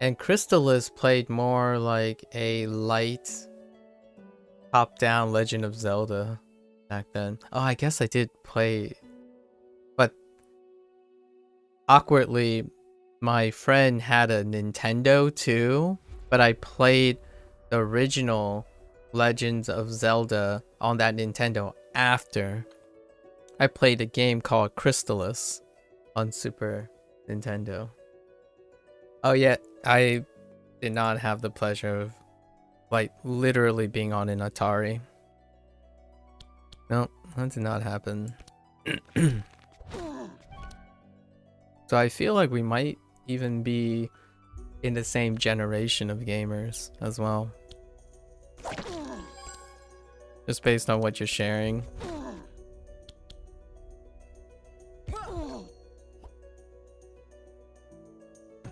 And Crystallis played more like a light top-down Legend of Zelda back then. Oh, I guess I did play, but awkwardly, my friend had a Nintendo too, but I played the original Legends of Zelda on that Nintendo after I played a game called Crystallis on Super Nintendo. Oh yeah, I did not have the pleasure of like literally being on an Atari. No, that did not happen. So I feel like we might even be in the same generation of gamers as well. Just based on what you're sharing.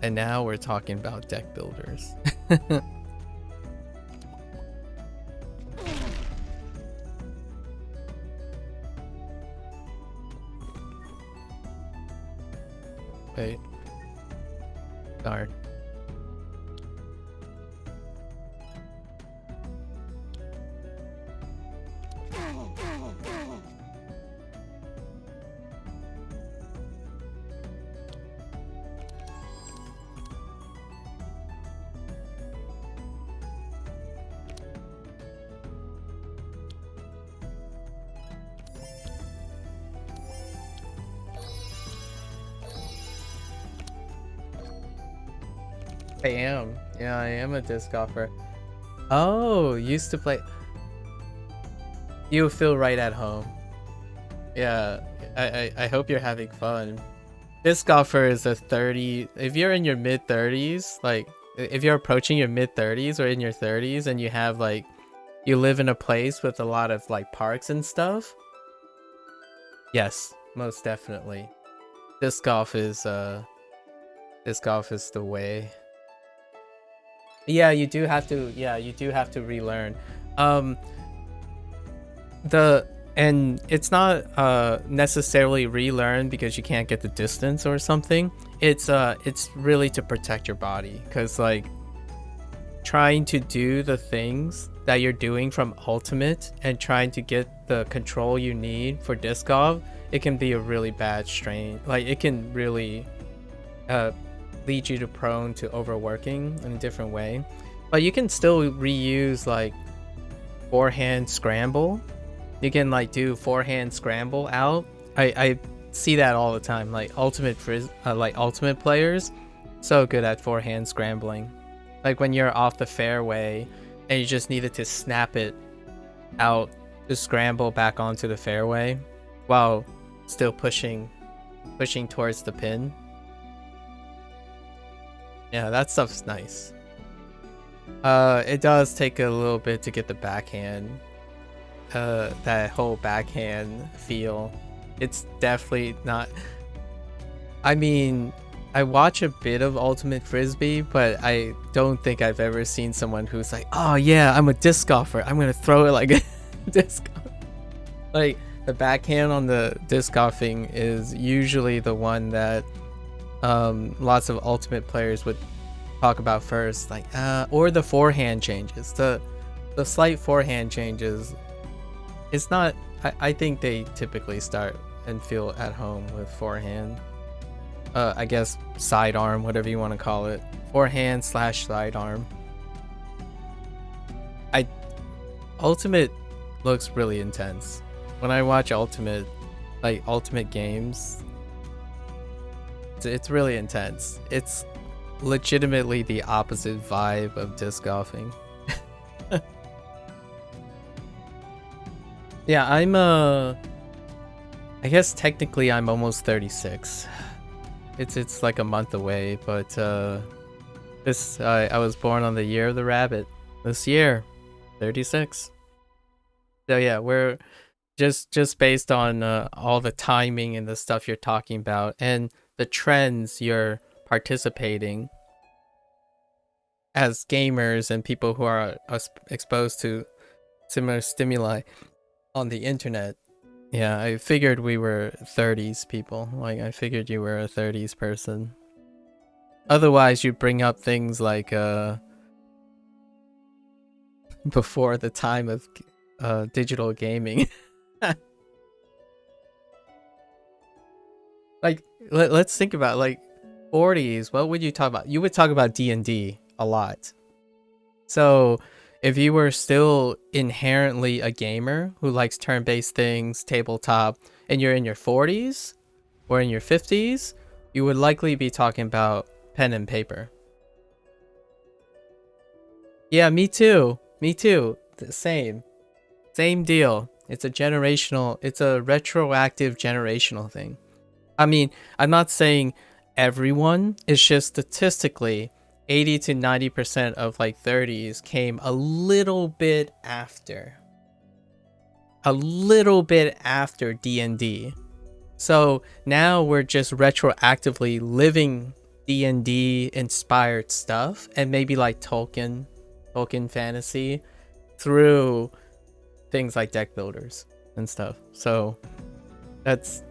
And now we're talking about deck builders. Wait. Darn. I am. Yeah, I am a disc golfer. Oh, used to play. You feel right at home. Yeah, I hope you're having fun. Disc golfer is a 30. If you're in your mid 30s, like if you're approaching your mid 30s or in your 30s, and you have like you live in a place with a lot of like parks and stuff. Yes, most definitely. Disc golf is the way. Yeah, you do have to. Yeah, you do have to relearn. And it's not necessarily relearn because you can't get the distance or something. It's really to protect your body, because like trying to do the things that you're doing from Ultimate and trying to get the control you need for disc golf, it can be a really bad strain. Like it can really lead you to prone to overworking in a different way. But you can still reuse like forehand scramble. You can like do forehand scramble out. I see that all the time. Like ultimate players, so good at forehand scrambling. Like when you're off the fairway and you just needed to snap it out to scramble back onto the fairway while still pushing towards the pin. Yeah, that stuff's nice. It does take a little bit to get the backhand, that whole backhand feel. It's definitely not. I mean, I watch a bit of Ultimate Frisbee, but I don't think I've ever seen someone who's like, oh yeah, I'm a disc golfer, I'm gonna throw it like a disc golf. Like the backhand on the disc golfing is usually the one that lots of Ultimate players would talk about first, like or the forehand changes, the slight forehand changes. It's not, I think they typically start and feel at home with forehand. I guess sidearm, whatever you want to call it, forehand / sidearm. Ultimate looks really intense. When I watch Ultimate, like Ultimate games, it's really intense. It's legitimately the opposite vibe of disc golfing. Yeah, I'm I guess technically I'm almost 36. It's like a month away, but I was born on the year of the rabbit. This year, 36. So yeah, we're just based on all the timing and the stuff you're talking about and the trends you're participating as gamers and people who are exposed to similar stimuli on the internet. Yeah, I figured we were 30s people. Like I figured you were a 30s person. Otherwise, you bring up things like before the time of digital gaming. Like, let's think about like 40s. What would you talk about? You would talk about D&D a lot. So if you were still inherently a gamer who likes turn-based things, tabletop, and you're in your 40s or in your 50s, you would likely be talking about pen and paper. Yeah, me too. Me too. Same. Same deal. It's a retroactive generational thing. I mean, I'm not saying everyone, it's just statistically 80 to 90% of like 30s came a little bit after. A little bit after D&D. So now we're just retroactively living D&D inspired stuff and maybe like Tolkien fantasy through things like deck builders and stuff. So that's,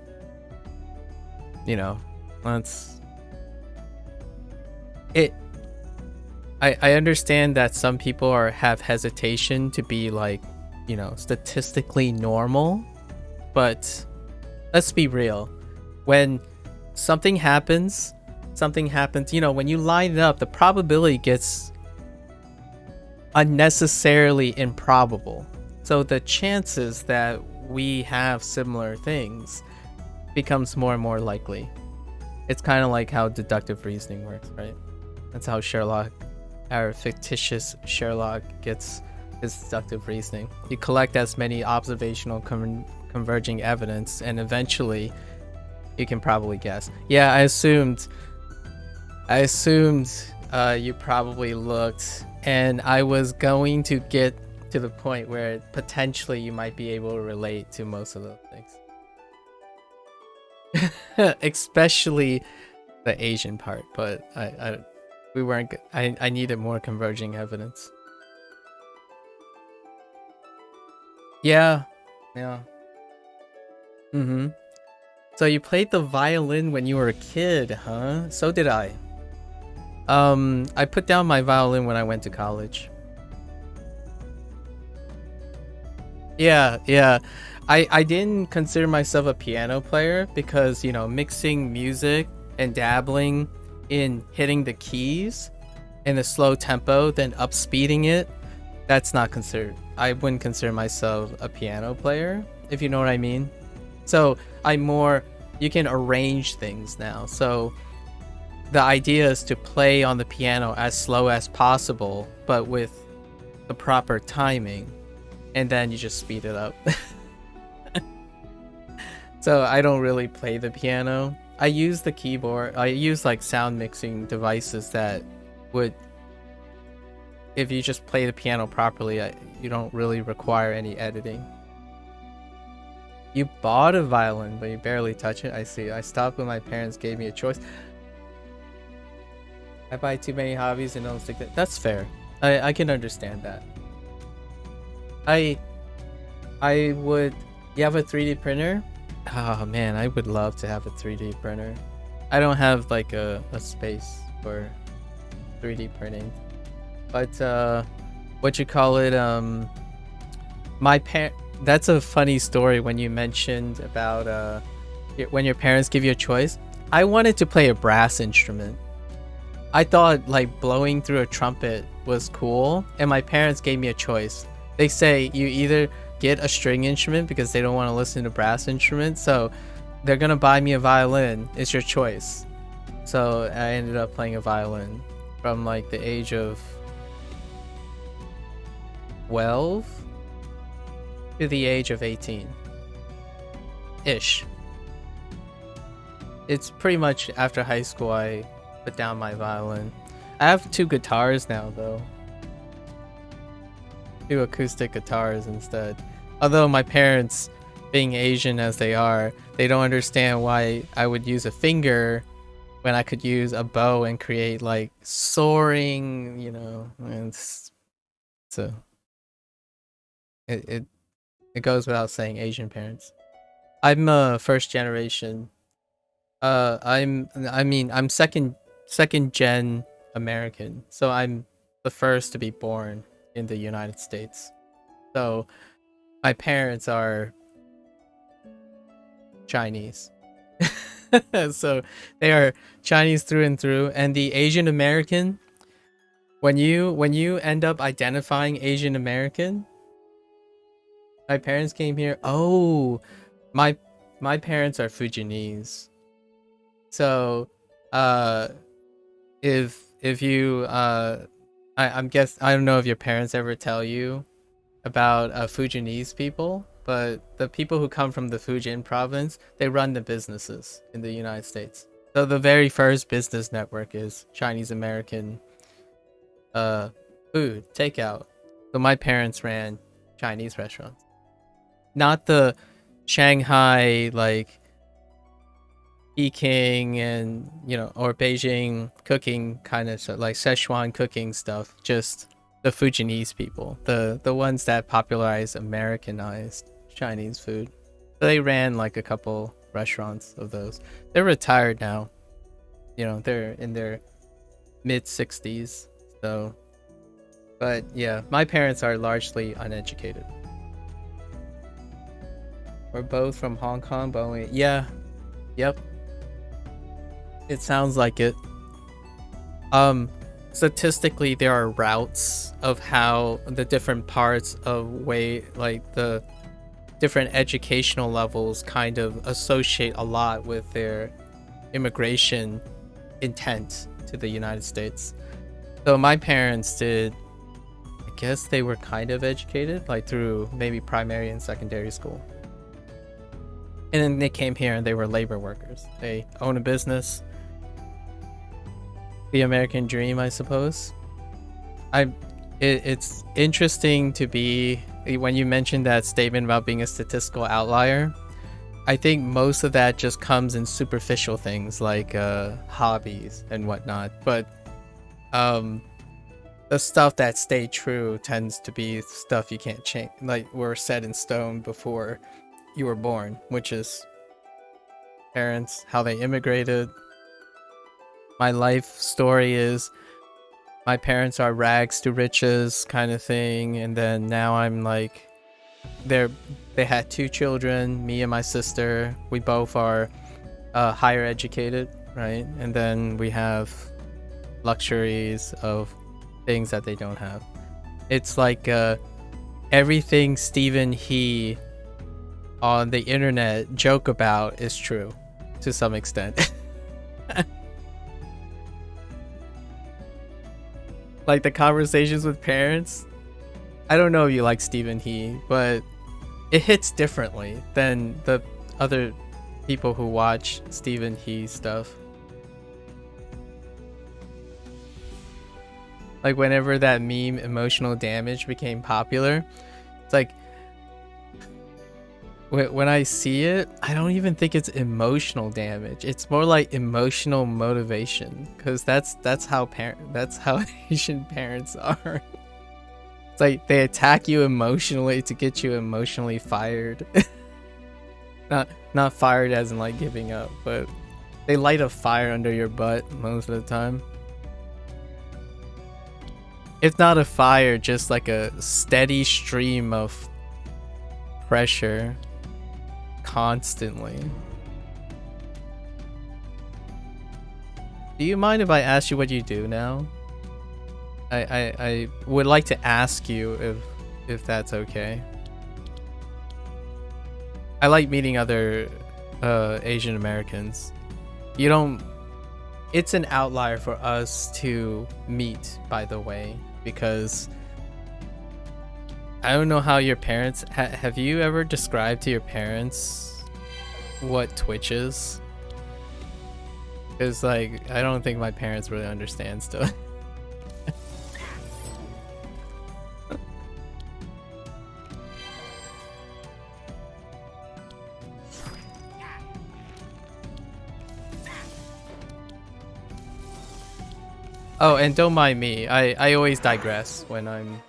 you know, that's it. I understand that some people have hesitation to be like, you know, statistically normal, but let's be real. When something happens, you know, when you line it up, the probability gets unnecessarily improbable. So the chances that we have similar things becomes more and more likely. It's kind of like how deductive reasoning works, right? That's how Sherlock, our fictitious Sherlock, gets his deductive reasoning. You collect as many observational converging evidence, and eventually you can probably guess. Yeah, I assumed you probably looked, and I was going to get to the point where potentially you might be able to relate to most of those things. Especially the Asian part, but we weren't. I needed more converging evidence. Yeah. Mm-hmm. So you played the violin when you were a kid, huh? So did I. I put down my violin when I went to college. Yeah. I didn't consider myself a piano player because, you know, mixing music and dabbling in hitting the keys in a slow tempo, then up speeding it, that's not considered. I wouldn't consider myself a piano player, if you know what I mean. So you can arrange things now. So the idea is to play on the piano as slow as possible, but with the proper timing, and then you just speed it up. So I don't really play the piano. I use the keyboard. I use like sound mixing devices that would, if you just play the piano properly, you don't really require any editing. You bought a violin, but you barely touch it? I see. I stopped when my parents gave me a choice. I buy too many hobbies and don't stick to. That's fair. I can understand that. I would. You have a 3D printer? Oh man, I would love to have a 3D printer. I don't have like a space for 3D printing. But what you call it? That's a funny story when you mentioned about when your parents give you a choice. I wanted to play a brass instrument. I thought like blowing through a trumpet was cool, and my parents gave me a choice. They say you either get a string instrument because they don't want to listen to brass instruments, so they're gonna buy me a violin. It's your choice. So I ended up playing a violin from like the age of 12 to the age of 18 ish. It's pretty much after high school I put down my violin. I have 2 guitars now though. 2 acoustic guitars instead. Although my parents, being Asian as they are, they don't understand why I would use a finger when I could use a bow and create like soaring, you know, and so it goes without saying, Asian parents. I'm first generation. I'm second second gen American. So I'm the first to be born in the United States. So my parents are Chinese. So they are Chinese through and through. And the Asian American, when you end up identifying Asian American, my parents came here. Oh, my my parents are Fujianese. So if you I don't know if your parents ever tell you about Fujianese people, but the people who come from the Fujian province, they run the businesses in the United States. So the very first business network is Chinese American food takeout. So my parents ran Chinese restaurants, not the Shanghai like Peking and or Beijing cooking kind of stuff, like Szechuan cooking stuff. Just the Fujianese people, the ones that popularized Americanized Chinese food. So they ran like a couple restaurants of those. They're retired now. They're in their mid 60s. So, but yeah, my parents are largely uneducated. We're both from Hong Kong, but only, yeah, yep. It sounds like it. Statistically, there are routes of how the different parts of like the different educational levels kind of associate a lot with their immigration intent to the United States. So my parents did, I guess they were kind of educated, like through maybe primary and secondary school. And then they came here and they were labor workers. They own a business. The American dream, I suppose. It's interesting to be, when you mentioned that statement about being a statistical outlier, I think most of that just comes in superficial things like hobbies and whatnot. But the stuff that stayed true tends to be stuff you can't change, like were set in stone before you were born, which is parents, how they immigrated. My life story is my parents are rags to riches kind of thing, and then now I'm like, they had 2 children, me and my sister. We both are higher educated, right? And then we have luxuries of things that they don't have. It's like everything Stephen He on the internet joke about is true to some extent. Like the conversations with parents, I don't know if you like Stephen He, but it hits differently than the other people who watch Stephen He stuff. Like whenever that meme emotional damage became popular, it's like when I see it, I don't even think it's emotional damage. It's more like emotional motivation, because that's how Asian parents are. It's like they attack you emotionally to get you emotionally fired. Not fired as in like giving up, but they light a fire under your butt most of the time. If not a fire, just like a steady stream of pressure constantly. Do you mind if I ask you what you do now? I would like to ask you if that's okay. I like meeting other Asian Americans. It's an outlier for us to meet, by the way, because I don't know how your parents have you ever described to your parents what Twitch is? Because like I don't think my parents really understand still. Oh, and don't mind me. I always digress when I'm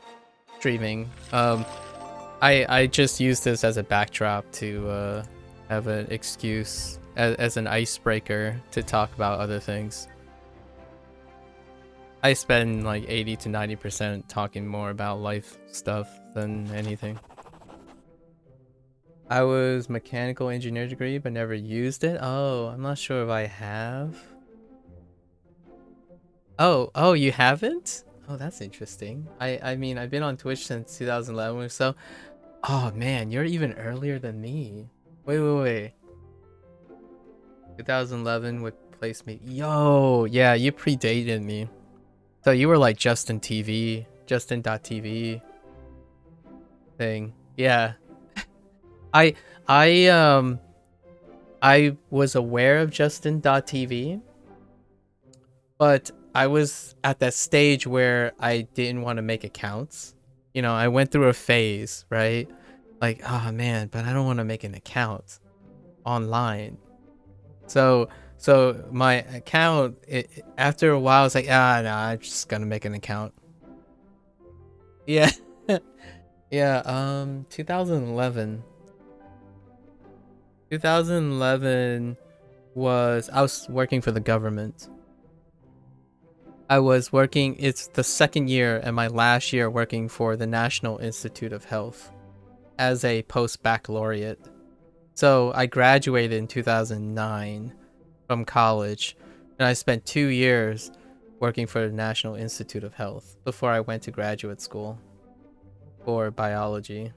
streaming. I just use this as a backdrop to have an excuse as an icebreaker to talk about other things. I spend like 80 to 90% talking more about life stuff than anything. I was mechanical engineer degree, but never used it. Oh, I'm not sure if I have. Oh, you haven't? Oh, that's interesting. I mean, I've been on Twitch since 2011 or so. Oh man, you're even earlier than me. Wait. 2011 with placement. Yo, yeah, you predated me. So you were like Justin TV, Justin.tv thing. Yeah. I I um I was aware of Justin.tv, but I was at that stage where I didn't want to make accounts. You know, I went through a phase, right? Like, oh man, but I don't want to make an account online. So my account, after a while, I was like, no, I'm just gonna make an account. Yeah, yeah. 2011. 2011 was I was working for the government. I was working. It's the second year and my last year working for the National Institute of Health as a post-baccalaureate. So I graduated in 2009 from college, and I spent 2 years working for the National Institute of Health before I went to graduate school for biology.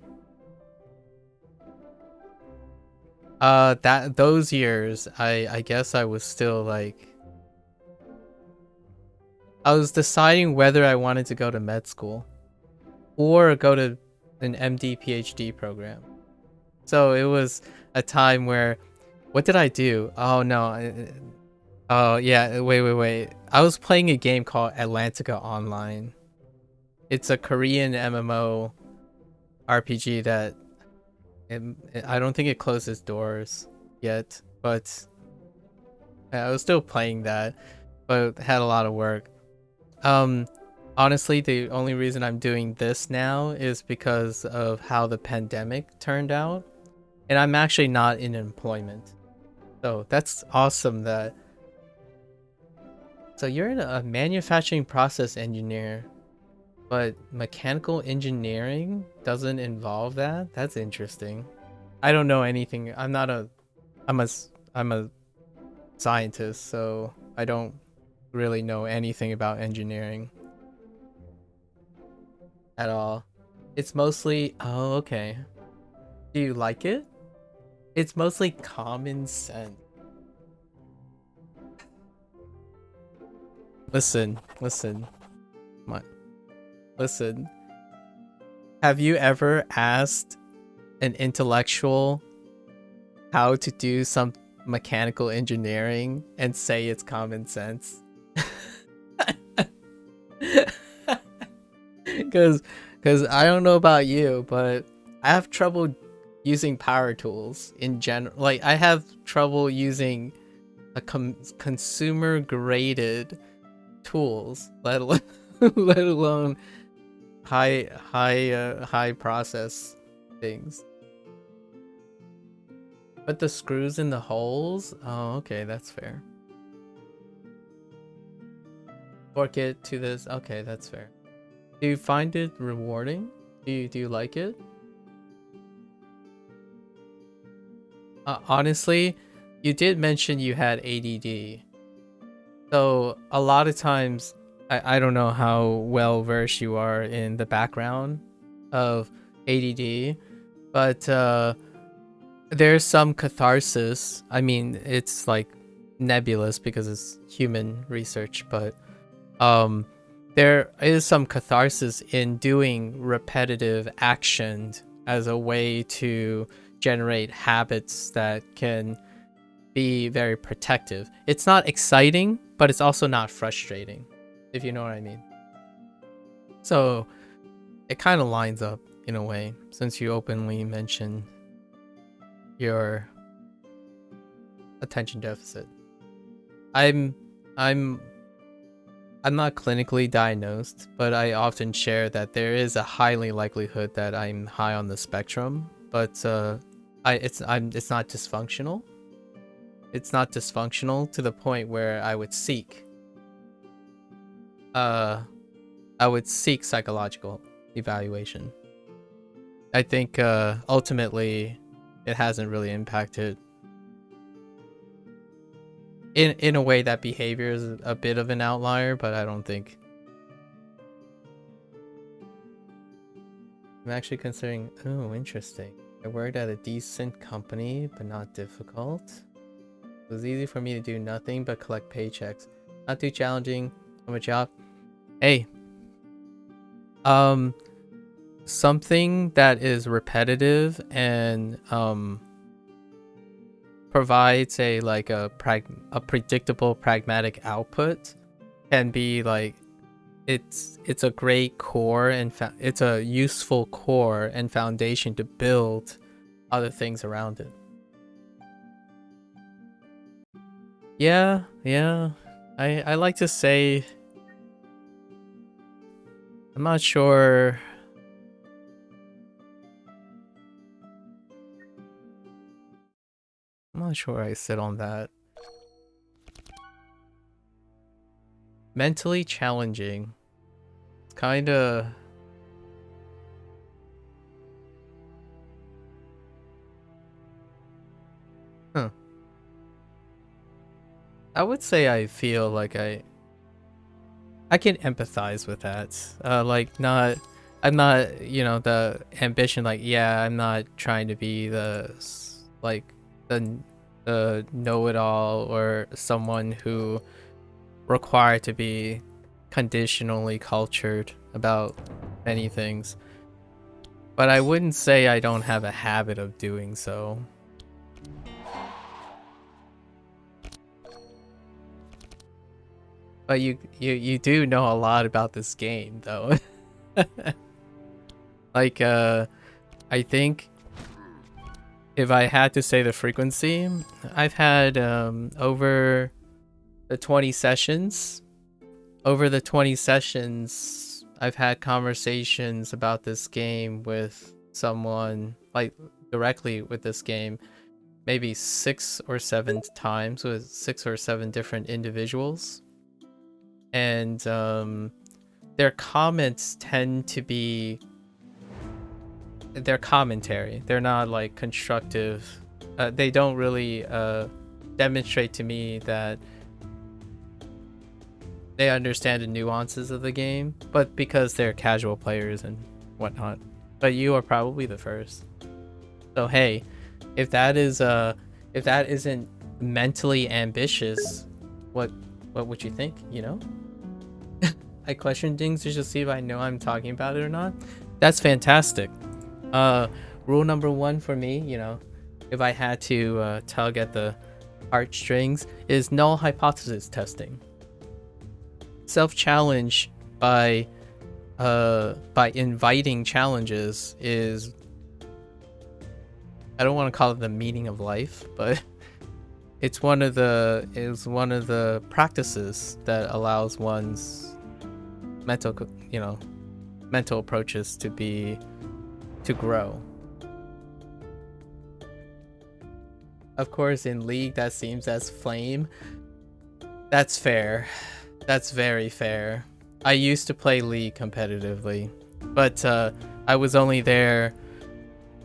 That those years, I guess I was still like, I was deciding whether I wanted to go to med school or go to an MD PhD program. So it was a time where, what did I do? Oh no. Oh yeah, wait. I was playing a game called Atlantica Online. It's a Korean MMO RPG that I don't think it closes doors yet, but I was still playing that, but had a lot of work. Um, Honestly, the only reason I'm doing this now is because of how the pandemic turned out, and I'm actually not in employment. So that's awesome that. So you're a manufacturing process engineer, but mechanical engineering doesn't involve that? That's interesting. I don't know anything. I'm a I'm a scientist, so I don't really know anything about engineering at all. It's mostly, oh, okay. Do you like it? It's mostly common sense. Listen. My, listen. Have you ever asked an intellectual how to do some mechanical engineering and say it's common sense? Because I don't know about you, but I have trouble using power tools in general. Like, I have trouble using a consumer graded tools, let alone let alone high process things. But the screws in the holes? Oh, okay, that's fair. Torque it to this. Okay, that's fair. Do you find it rewarding? Do you like it? Honestly, you did mention you had ADD. So a lot of times, I don't know how well versed you are in the background of ADD, but there's some catharsis. I mean, it's like nebulous because it's human research, but there is some catharsis in doing repetitive action as a way to generate habits that can be very protective. It's not exciting, but it's also not frustrating, if you know what I mean. So it kind of lines up in a way, since you openly mentioned your attention deficit. I'm I'm I'm not clinically diagnosed, but I often share that there is a highly likelihood that I'm high on the spectrum, but it's not dysfunctional. It's not dysfunctional to the point where I would seek I would seek psychological evaluation. I think ultimately it hasn't really impacted in a way that behavior is a bit of an outlier, but I don't think. I'm actually considering, oh, interesting. I worked at a decent company, but not difficult. It was easy for me to do nothing but collect paychecks. Not too challenging of a job. Hey, something that is repetitive and provides a predictable pragmatic output can be like, it's a great core and it's a useful core and foundation to build other things around it. Yeah, I like to say, I'm not sure. I'm not sure where I sit on that. Mentally challenging. It's kinda... Huh. I would say I feel like I can empathize with that. Like not... I'm not, you know, the ambition, like, yeah, I'm not trying to be the, like, the know-it-all or someone who required to be conditionally cultured about many things. But I wouldn't say I don't have a habit of doing so. But you do know a lot about this game, though. Like, I think if I had to say the frequency, I've had over the 20 sessions. Over the 20 sessions, I've had conversations about this game with someone, like directly with this game, maybe 6 or 7 times with 6 or 7 different individuals. And their comments tend to be their commentary. They're not like constructive. They don't really demonstrate to me that they understand the nuances of the game, but because they're casual players and whatnot. But you are probably the first. So hey, if that isn't mentally ambitious, what would you think, you know? I question things just to see if I know I'm talking about it or not. That's fantastic. Rule number 1 for me, you know, if I had to tug at the heartstrings, is null hypothesis testing. Self-challenge by inviting challenges is, I don't want to call it the meaning of life, but it's one of the practices that allows one's mental approaches to grow. Of course, in League, that seems as flame. That's fair. That's very fair. I used to play League competitively, but I was only there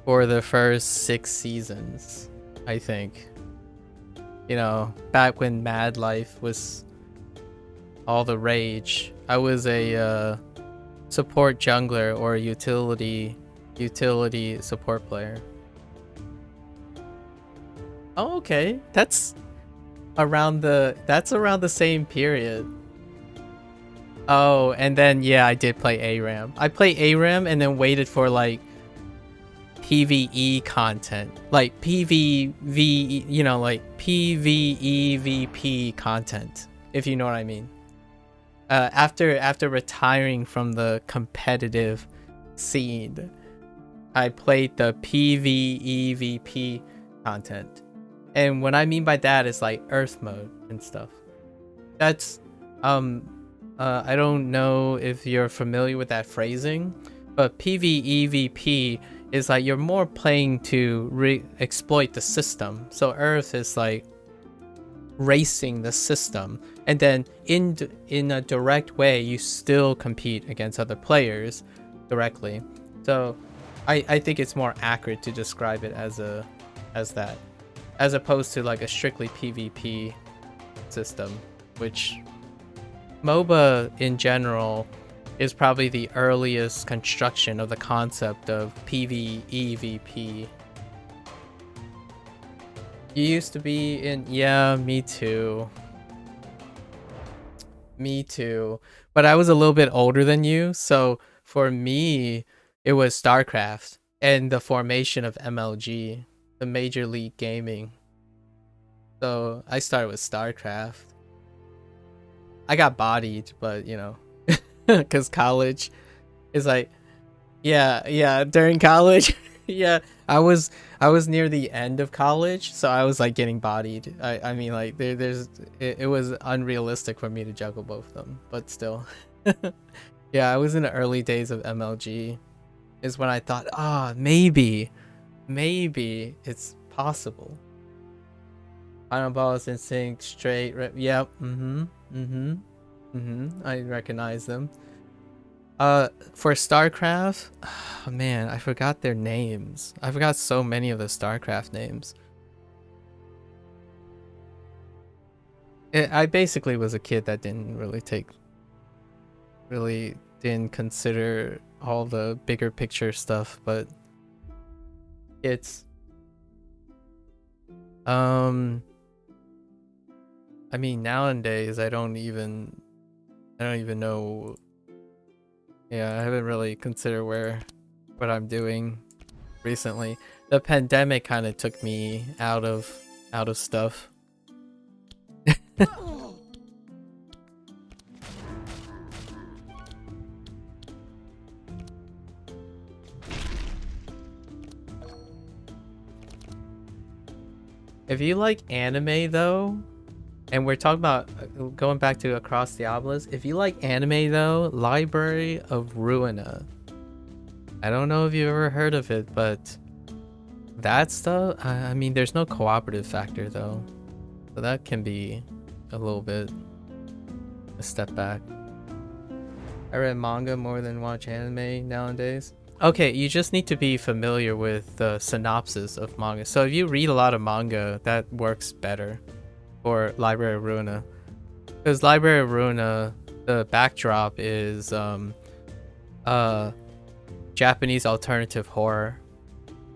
for the first 6 seasons, I think. You know, back when Mad Life was all the rage. I was a support jungler or a utility support player. Oh, okay. That's around the same period. Oh, and then yeah, I did play ARAM. I played ARAM and then waited for like PvE content, like PvV, you know, like PvEVP content, if you know what I mean. After retiring from the competitive scene, I played the PvEVP content. And what I mean by that is like Earth mode and stuff. That's I don't know if you're familiar with that phrasing, but PvEVP is like you're more playing to exploit the system. So Earth is like racing the system, and then in a direct way you still compete against other players directly. So I think it's more accurate to describe it as that, as opposed to like a strictly PvP system, which MOBA in general is probably the earliest construction of the concept of PvEVP. You used to be in... Yeah, me too. Me too. But I was a little bit older than you, so for me, it was StarCraft and the formation of MLG, the Major League Gaming. So I started with StarCraft. I got bodied, but you know, because college is like, yeah, during college, yeah, I was near the end of college, so I was like getting bodied. I mean, like it was unrealistic for me to juggle both of them, but still. Yeah, I was in the early days of MLG, is when I thought, maybe it's possible. Final Boss, Instinct, Straight, yep, I recognize them. For StarCraft, oh, man, I forgot their names. I forgot so many of the StarCraft names. I basically was a kid that didn't consider all the bigger picture stuff, but it's I mean, nowadays I don't even know. Yeah, I haven't really considered what I'm doing recently. The pandemic kind of took me out of stuff. If you like anime though, and we're talking about going back to Across the Obelisk, if you like anime though, Library of Ruina. I don't know if you've ever heard of it, but that stuff, I mean, there's no cooperative factor though, so that can be a little bit a step back. I read manga more than watch anime nowadays. Okay, you just need to be familiar with the synopsis of manga. So if you read a lot of manga, that works better for Library of Ruina. Because Library of Ruina, the backdrop is Japanese alternative horror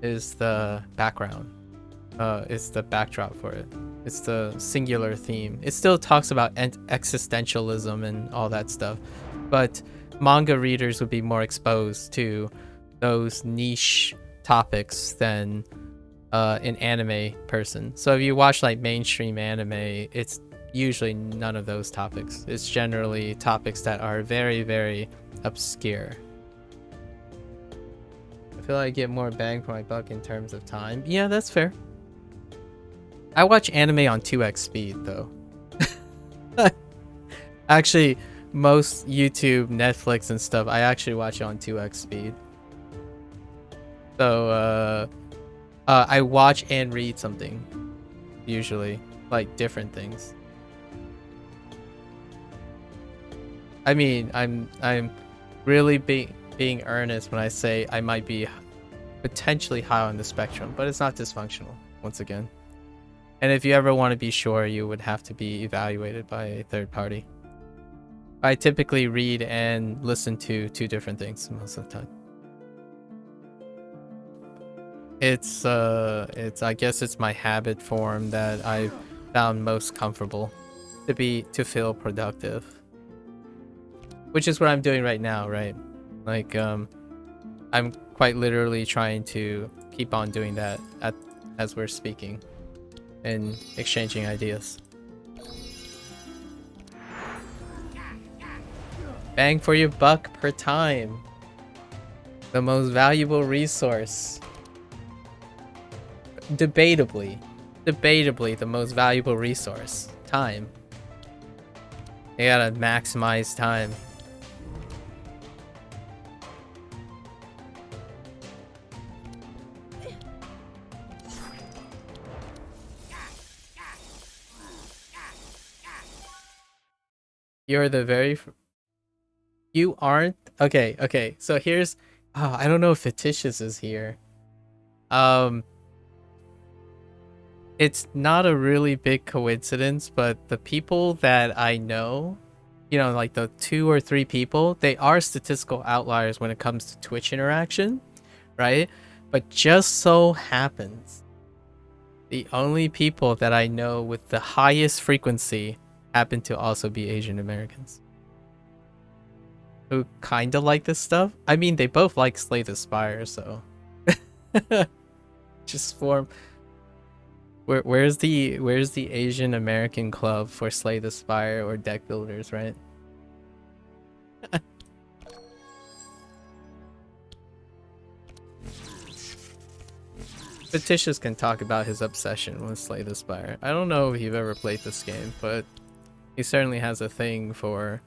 is the background. It's the backdrop for it. It's the singular theme. It still talks about existentialism and all that stuff, but manga readers would be more exposed to those niche topics than an anime person. So if you watch like mainstream anime, it's usually none of those topics. It's generally topics that are very, very obscure. I feel like I get more bang for my buck in terms of time. Yeah, that's fair. I watch anime on 2x speed though. Actually, most YouTube, Netflix and stuff, I actually watch it on 2x speed. So I watch and read something, usually, like different things. I mean, I'm really being earnest when I say I might be potentially high on the spectrum, but it's not dysfunctional, once again. And if you ever want to be sure, you would have to be evaluated by a third party. I typically read and listen to two different things most of the time. It's I guess it's my habit form that I've found most comfortable to feel productive, which is what I'm doing right now, right? Like I'm quite literally trying to keep on doing that as we're speaking and exchanging ideas. Bang for your buck per time. The most valuable resource. Debatably the most valuable resource. Time. You gotta maximize time. You're the very... You aren't? Okay, okay. So here's... Oh, I don't know if Fictitious is here. It's not a really big coincidence, but the people that I know, you know, like the 2 or 3 people, they are statistical outliers when it comes to Twitch interaction, right? But just so happens the only people that I know with the highest frequency happen to also be Asian Americans who kind of like this stuff. I mean, they both like Slay the Spire, so just form... where's the Asian American club for Slay the Spire or deck builders, right? Fictitious can talk about his obsession with Slay the Spire. I don't know if you've ever played this game, but he certainly has a thing for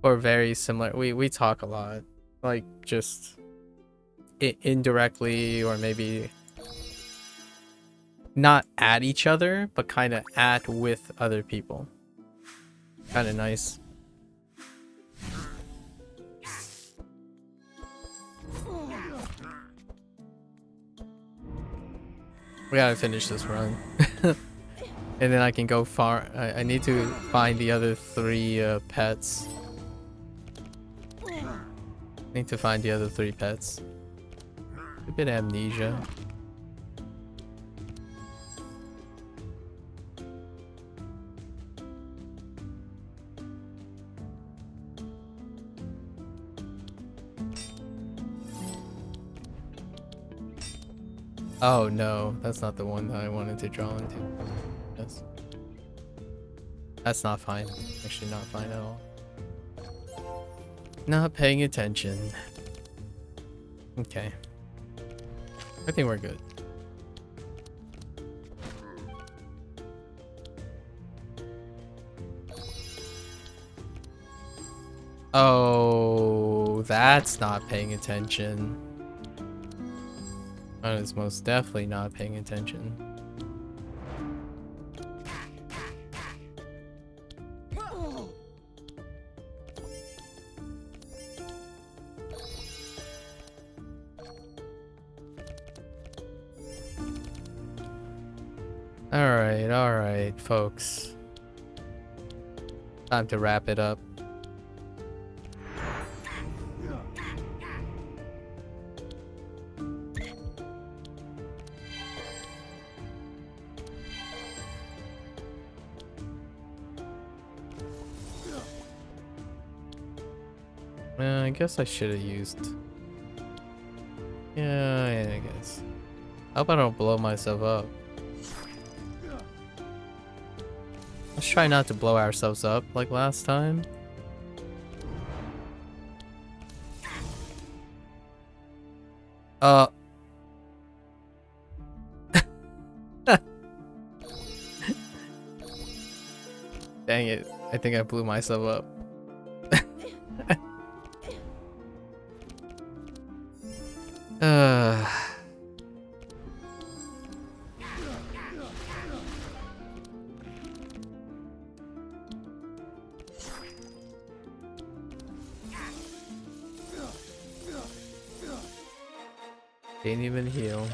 very similar... We talk a lot, like just indirectly, or maybe not at each other, but kind of at with other people. Kind of nice. We gotta finish this run. And then I can go far. I need to find the other 3 pets. Need to find the other 3 pets. A bit amnesia. Oh no, that's not the one that I wanted to draw into. Yes. That's not fine. Actually not fine at all. Not paying attention. Okay. I think we're good. Oh, that's not paying attention. That is most definitely not paying attention. Alright, folks. Time to wrap it up. I guess I should have used... Yeah, I guess. I hope I don't blow myself up. Let's try not to blow ourselves up like last time. Dang it. I think I blew myself up. Didn't even heal.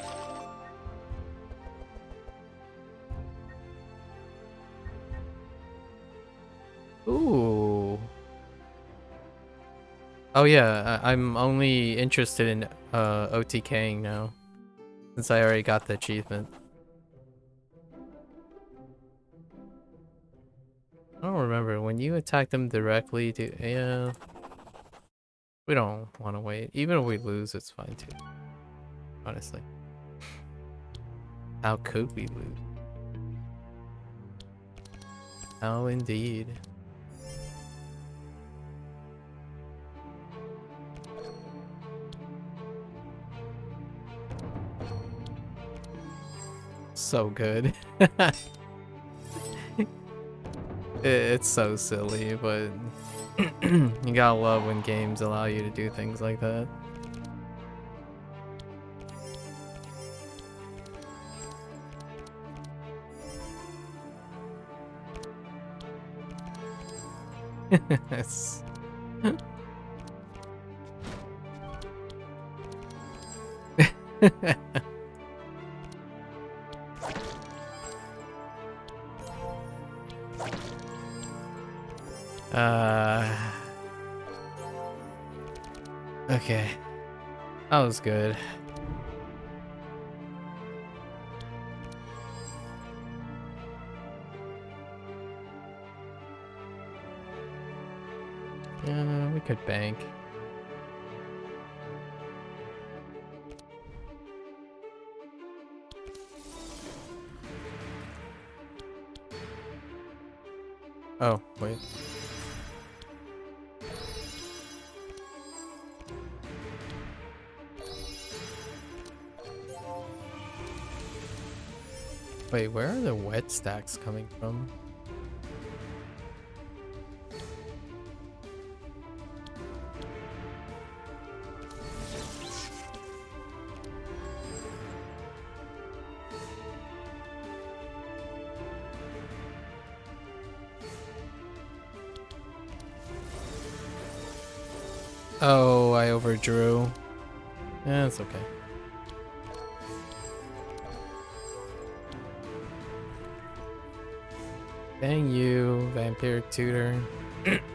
Ooh. Oh yeah, I'm only interested in OTKing now, since I already got the achievement. I don't remember when you attack them directly. Yeah, we don't want to wait. Even if we lose, it's fine too. Honestly, how could we lose? How indeed. So good. It's so silly, but you gotta love when games allow you to do things like that. Yes. Okay. That was good. Yeah, we could bank. Oh, wait. Wait, where are the wet stacks coming from? Oh, I overdrew. Yeah, it's okay. Dang you, vampiric tutor.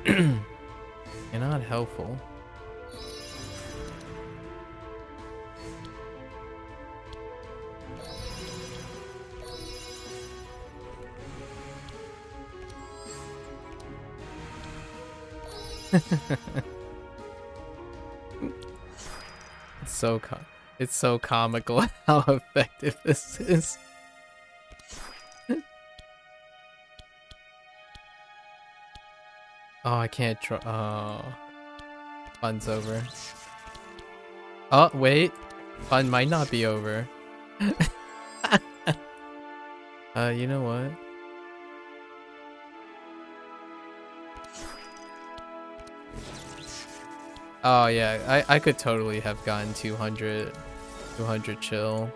You're not helpful. It's so comical how effective this is. Oh, I can't draw. Oh, fun's over. Oh, wait. Fun might not be over. You know what? Oh yeah, I could totally have gotten 200 chill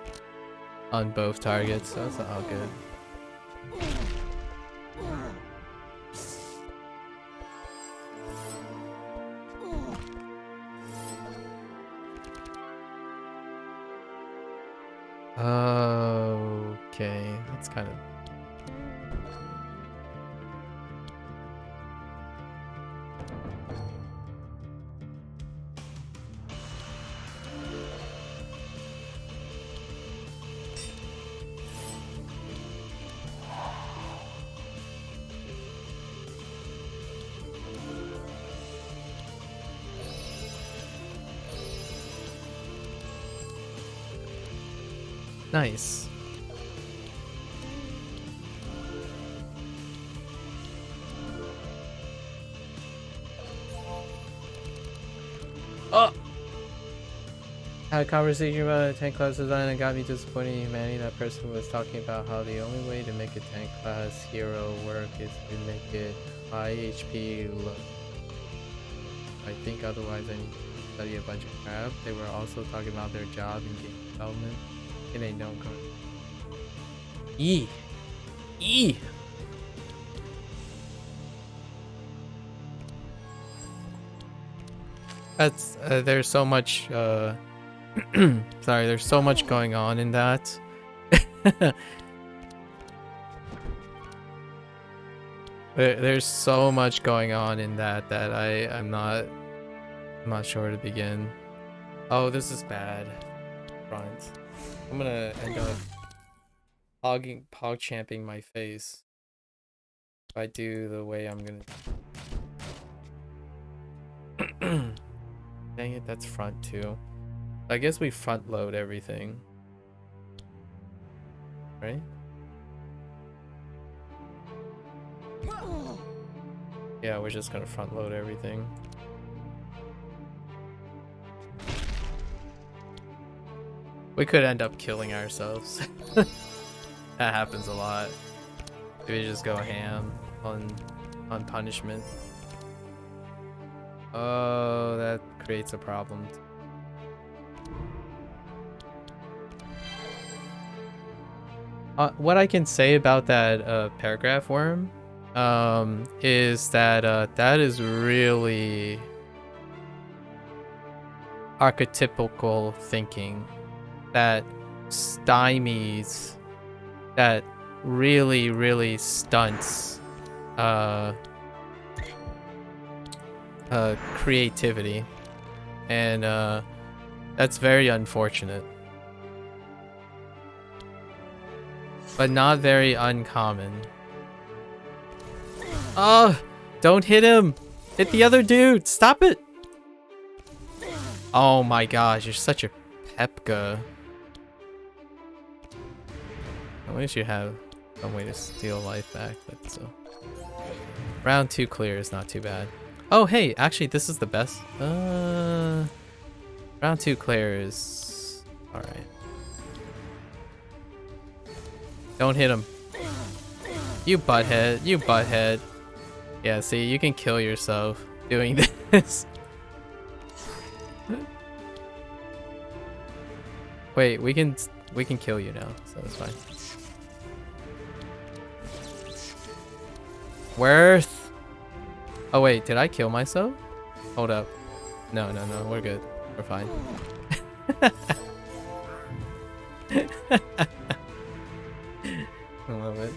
on both targets. That's all good. Okay, that's kind of... Nice. Oh! Had a conversation about a tank class design and got me disappointed in humanity. That person was talking about how the only way to make a tank class hero work is to make it high HP low. I think otherwise I need to study a bunch of crap. They were also talking about their job in game development. It ain't no code. E. That's there's so much sorry, there's so much going on in that. There's so much going on in that I'm not sure where to begin. Oh, this is bad. Front. I'm gonna end up pog champing my face if I do the way I'm gonna. Dang it, that's front too. I guess we front load everything. Right? Yeah, we're just gonna front load everything. We could end up killing ourselves. That happens a lot. We just go ham on punishment. Oh, that creates a problem. What I can say about that paragraph worm is that that is really archetypical thinking that stymies, that really stunts creativity, and that's very unfortunate, but not very uncommon. Oh, don't hit him! Hit the other dude! Stop it! Oh my gosh, you're such a Pepka. At least you have some way to steal life back, but still. Round 2 clear is not too bad. Oh hey, actually this is the best. Round 2 clear is alright. Don't hit him. You butthead, you butthead. Yeah, see, you can kill yourself doing this. Wait, we can kill you now, so it's fine. Worth. Oh wait, did I kill myself? Hold up. No, we're good. We're fine. I love it.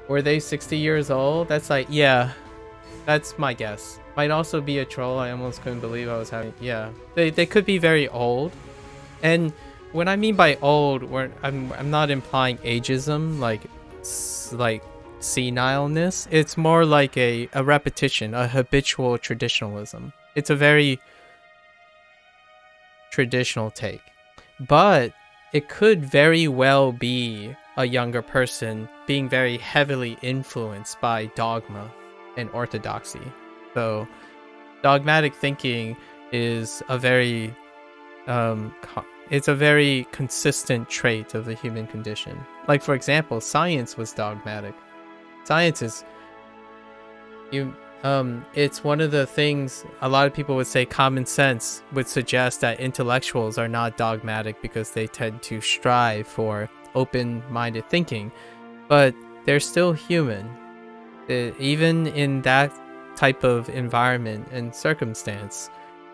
Were they 60 years old? That's like, yeah. That's my guess. Might also be a troll. I almost couldn't believe I was having, yeah. They could be very old. And when I mean by old, I'm not implying ageism, like senileness. It's more like a repetition, a habitual traditionalism. It's a very traditional take. But it could very well be a younger person being very heavily influenced by dogma and orthodoxy. So dogmatic thinking is a very it's a very consistent trait of the human condition. Like for example, science was dogmatic. Science is it's one of the things a lot of people would say. Common sense would suggest that intellectuals are not dogmatic because they tend to strive for open-minded thinking, but they're still human. Even in that type of environment and circumstance,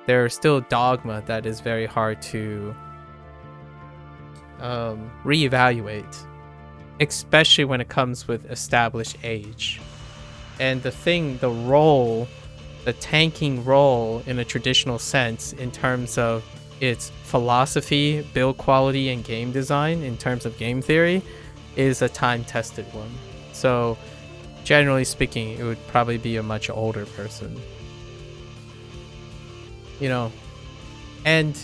there's still dogma that is very hard to reevaluate, especially when it comes with established age. And the tanking role in a traditional sense in terms of its philosophy, build quality, and game design, in terms of game theory, is a time-tested one. So generally speaking, it would probably be a much older person. You know, and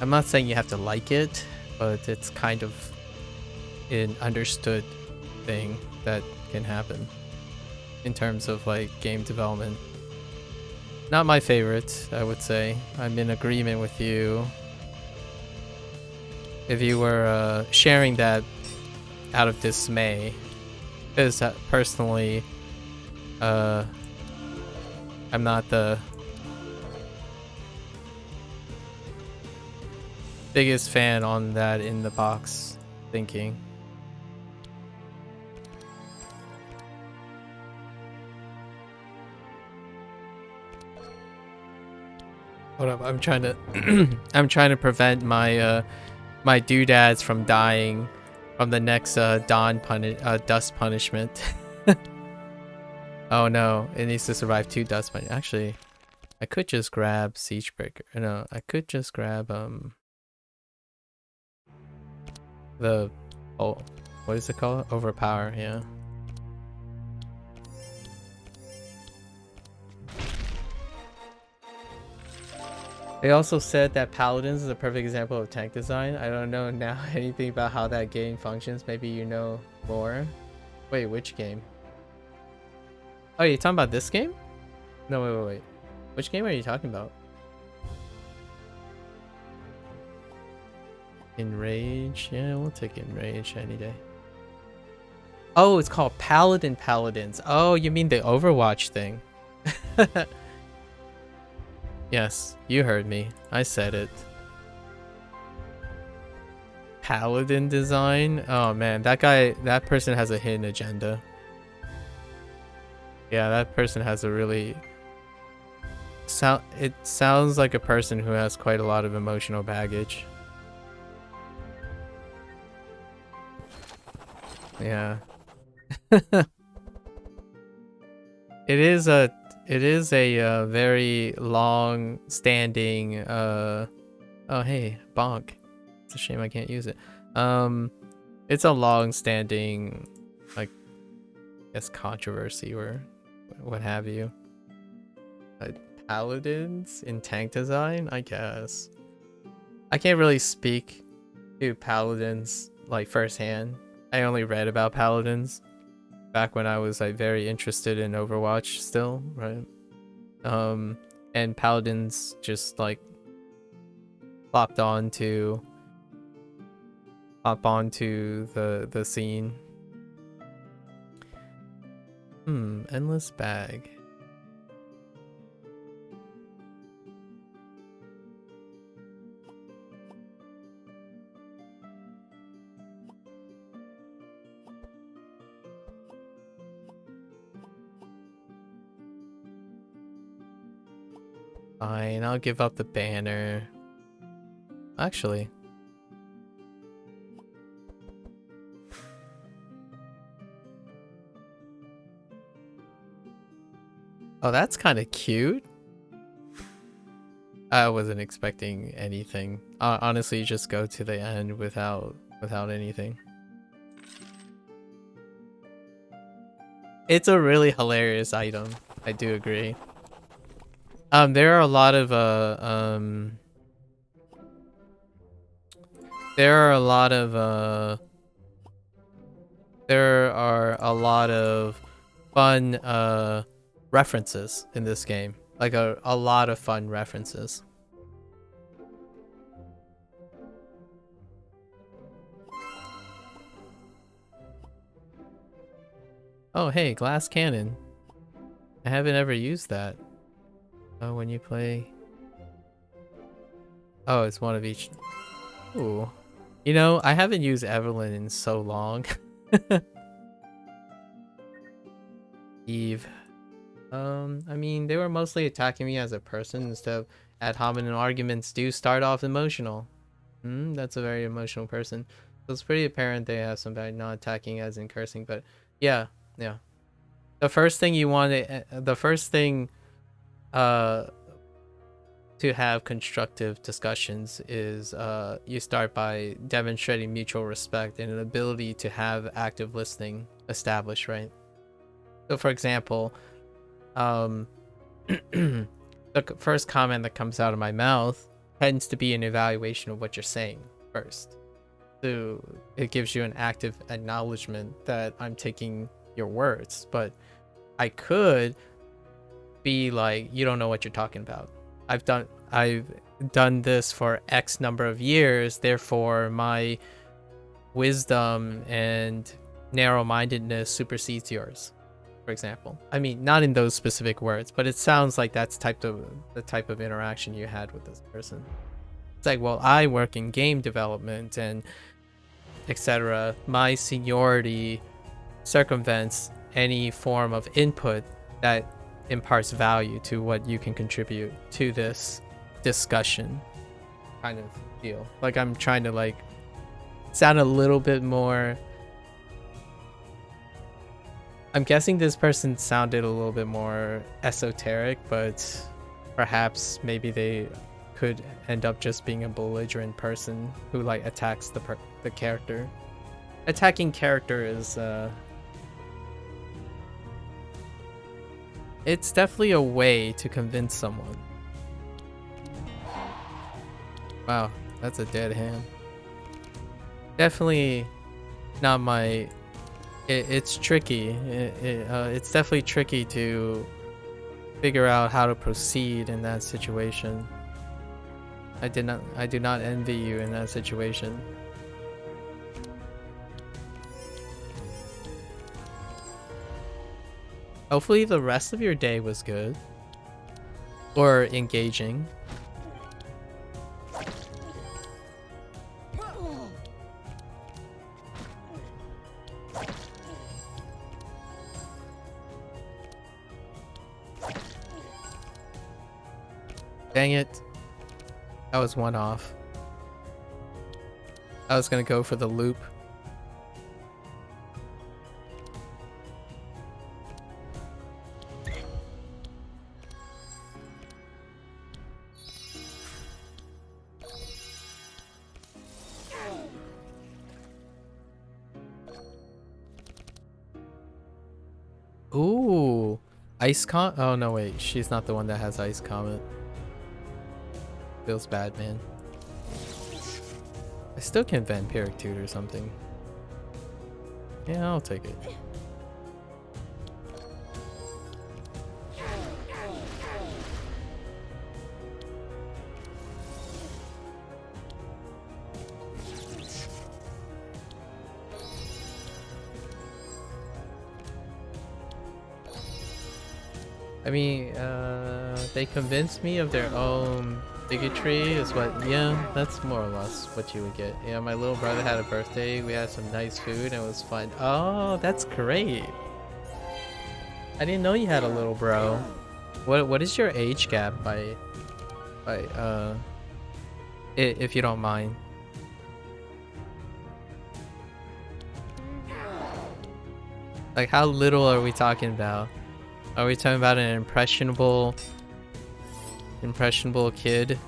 I'm not saying you have to like it, but it's kind of an understood thing that can happen in terms of like game development. Not my favorite, I would say. I'm in agreement with you. If you were sharing that out of dismay, because personally, I'm not the biggest fan on that in the box thinking. Hold up, I'm trying to I'm trying to prevent my my doodads from dying from the next dust punishment. Oh no, it needs to survive 2 dust punishments. Actually, I could just grab Siegebreaker. No, I could just grab the what is it called? Overpower, yeah. They also said that Paladins is a perfect example of tank design. I don't know now anything about how that game functions. Maybe you know more. Wait, which game? Oh, you're talking about this game? No, wait. Which game are you talking about? Enrage? Yeah, we'll take Enrage any day. Oh, it's called Paladins. Oh, you mean the Overwatch thing. Yes, you heard me. I said it. Paladin design. Oh man, that person has a hidden agenda. Yeah, that person has a really it sounds like a person who has quite a lot of emotional baggage. Yeah. It is a very long standing oh hey, bonk. It's a shame I can't use it. It's a long standing, like, I guess, controversy or what have you. Paladins in tank design, I guess. I can't really speak to paladins like firsthand. I only read about paladins back when I was like very interested in Overwatch still, right? And paladins just like hop onto the scene. Endless bag. Fine, I'll give up the banner. Actually, oh, that's kind of cute. I wasn't expecting anything. Honestly, just go to the end without anything. It's a really hilarious item. I do agree. There are a lot of there are a lot of fun references in this game. Like a lot of fun references. Oh hey, glass cannon. I haven't ever used that. Oh, when you play... Oh, it's one of each. Ooh. You know, I haven't used Evelyn in so long. Eve. I mean, they were mostly attacking me as a person instead of ad hominem arguments do start off emotional. That's a very emotional person. So it's pretty apparent they have some bad not attacking as in cursing, but yeah. The first thing you want to have constructive discussions is you start by demonstrating mutual respect and an ability to have active listening established, right? So for example, the first comment that comes out of my mouth tends to be an evaluation of what you're saying first. So it gives you an active acknowledgement that I'm taking your words, but I could be like, you don't know what you're talking about. I've done this for X number of years, therefore my wisdom and narrow-mindedness supersedes yours, for example. I mean, not in those specific words, but it sounds like that's the type of interaction you had with this person. It's like, well, I work in game development and etc. My seniority circumvents any form of input that imparts value to what you can contribute to this discussion kind of deal. Like, I'm trying to like sound a little bit more... I'm guessing this person sounded a little bit more esoteric, but perhaps maybe they could end up just being a belligerent person who like attacks the character. Attacking character is it's definitely a way to convince someone. Wow, that's a dead hand. Definitely not my... It's tricky. It's definitely tricky to figure out how to proceed in that situation. I do not envy you in that situation. Hopefully the rest of your day was good. Or engaging. Dang it. That was one off. I was gonna go for the loop. Ooh. Ice Comet? Oh no, wait. She's not the one that has Ice Comet. Feels bad, man. I still can Vampiric Toot or something. Yeah, I'll take it. I mean, they convinced me of their own bigotry is what, yeah, that's more or less what you would get. Yeah, my little brother had a birthday, we had some nice food, and it was fun. Oh, that's great. I didn't know you had a little bro. What is your age gap if you don't mind? Like, how little are we talking about? Are we talking about an impressionable kiddo?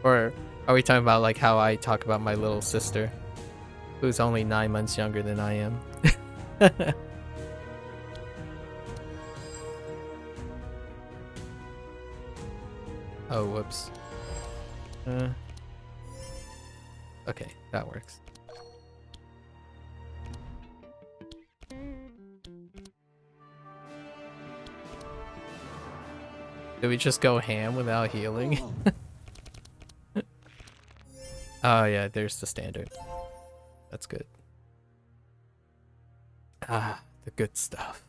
Or are we talking about like how I talk about my little sister, who's only 9 months younger than I am? Oh, whoops. Okay, that works. Did we just go ham without healing? Oh yeah, there's the standard. That's good. Ah, the good stuff.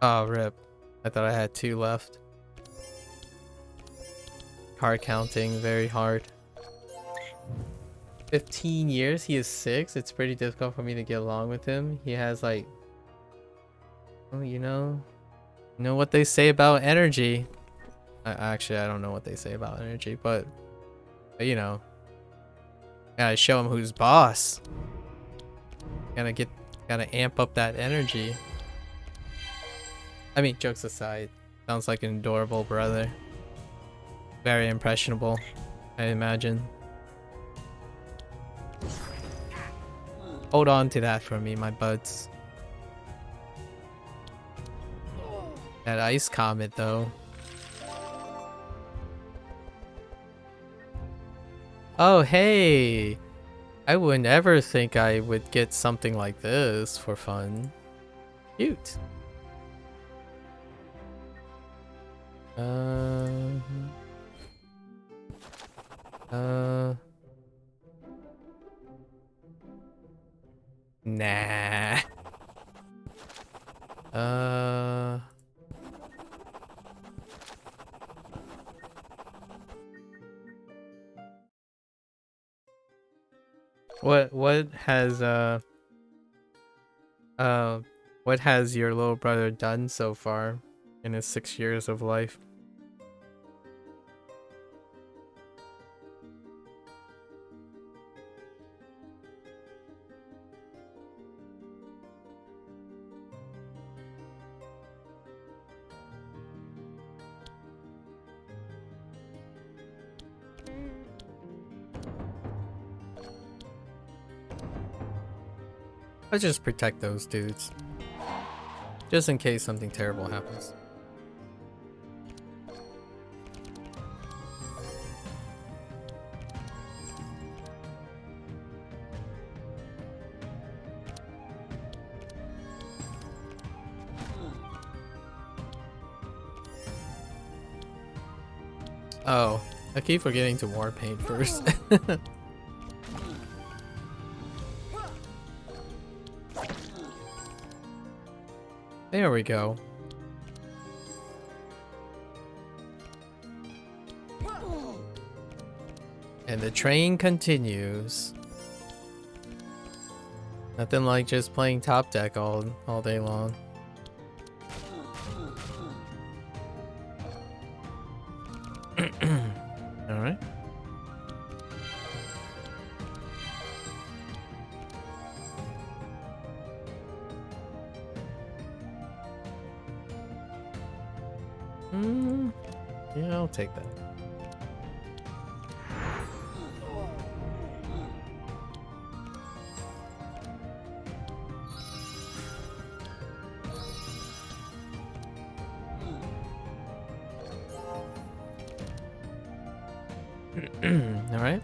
Oh, rip. I thought I had 2 left. Card counting, very hard. 15 years? He is 6? It's pretty difficult for me to get along with him. He has like... Oh, you know what they say about energy. Actually, I don't know what they say about energy, but you know. Gotta show him who's boss. Gotta amp up that energy. I mean, jokes aside, sounds like an adorable brother. Very impressionable, I imagine. Hold on to that for me, my buds. That ice comet, though. Oh, hey! I wouldn't ever think I would get something like this for fun. Cute. Nah. What has your little brother done so far in his 6 years of life? Let's just protect those dudes. Just in case something terrible happens. Oh, I keep forgetting to war paint first. There we go. And the train continues. Nothing like just playing top deck all day long. All right. Yeah, I'll take that. All right.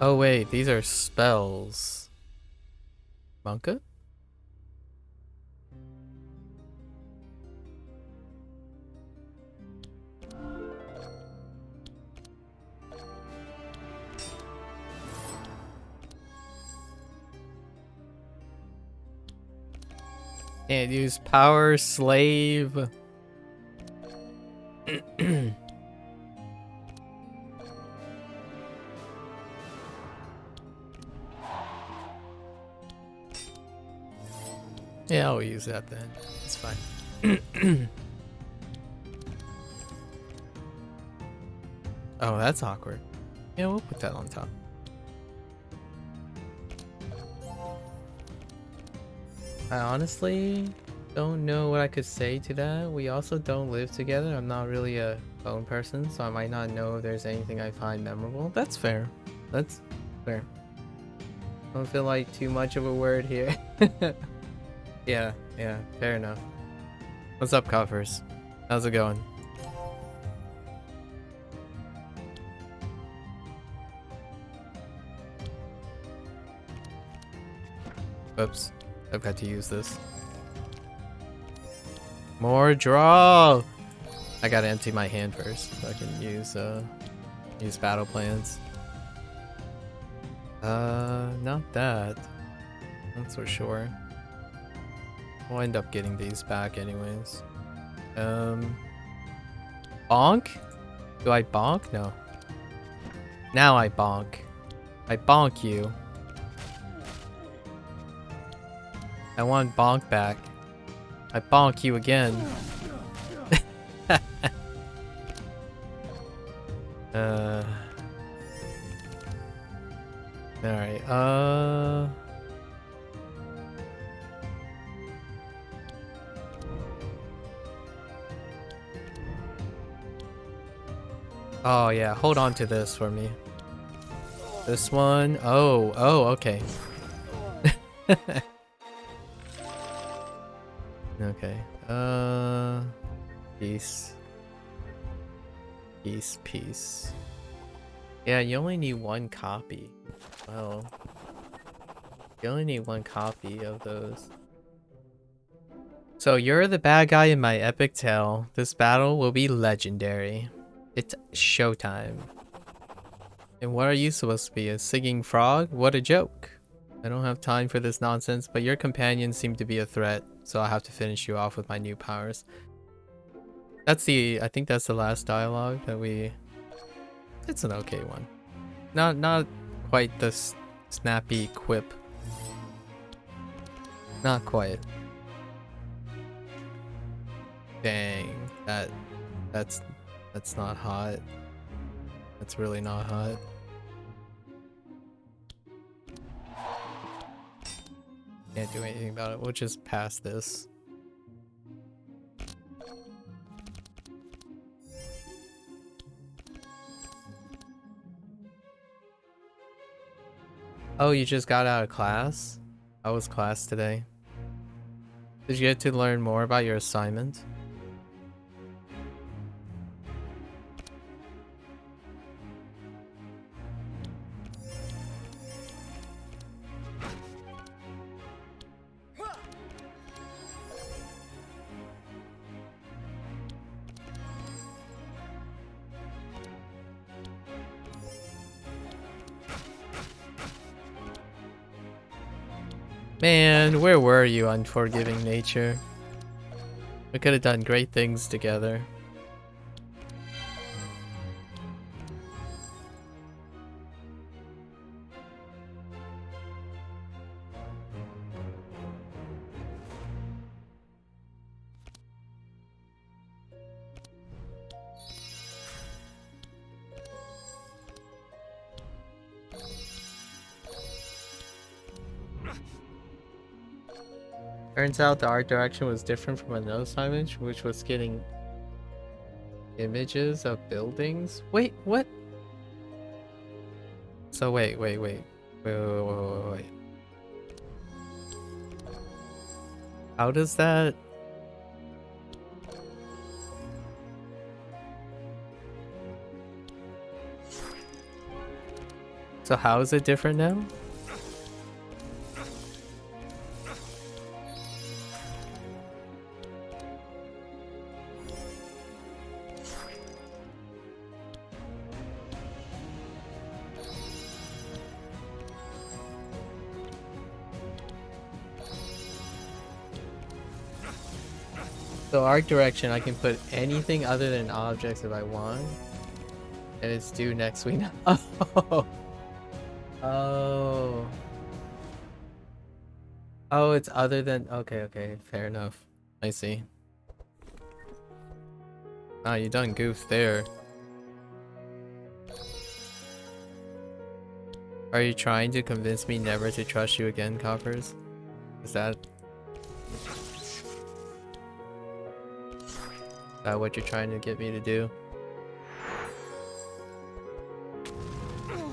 Oh wait, these are spells. Monka? Can't use power slave. Yeah, I'll use that then. It's fine. Oh, that's awkward. Yeah, we'll put that on top. I honestly don't know what I could say to that. We also don't live together. I'm not really a phone person, so I might not know if there's anything I find memorable. That's fair. That's fair. Don't feel like too much of a word here. Yeah, fair enough. What's up, Coffers? How's it going? Oops, I've got to use this. More draw! I gotta empty my hand first so I can use battle plans. Not that. That's for sure. We'll end up getting these back anyways. Bonk? Do I bonk? No. Now I bonk. I bonk you. I want bonk back. I bonk you again. Alright, oh yeah, hold on to this for me. This one. Oh, okay. Okay. Peace. Peace. Yeah, you only need one copy. Well, you only need one copy of those. So you're the bad guy in my epic tale. This battle will be legendary. It's showtime. And what are you supposed to be? A singing frog? What a joke. I don't have time for this nonsense, but your companions seem to be a threat, so I have to finish you off with my new powers. That's I think that's the last dialogue that it's an okay one. Not quite the snappy quip. Not quite. Dang, that's not hot. That's really not hot. Can't do anything about it. We'll just pass this. Oh, you just got out of class? How was class today? Did you get to learn more about your assignment? Man, where were you, unforgiving nature? We could have done great things together. Turns out the art direction was different from another assignment, which was getting images of buildings. Wait, what? So wait. How does that? So how is it different now? So art direction, I can put anything other than objects if I want. And it's due next week. Oh. Oh. Oh, it's other than... Okay, fair enough. I see. Ah, you done goofed there. Are you trying to convince me never to trust you again, Coppers? Is that what you're trying to get me to do?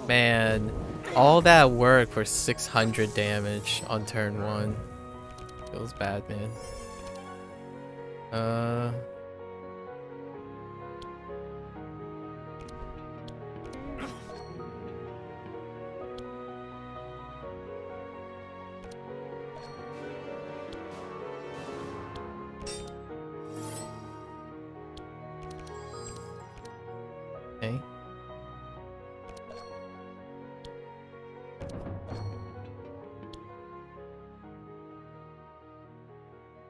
Man, all that work for 600 damage on turn 1. Feels bad, man. Okay.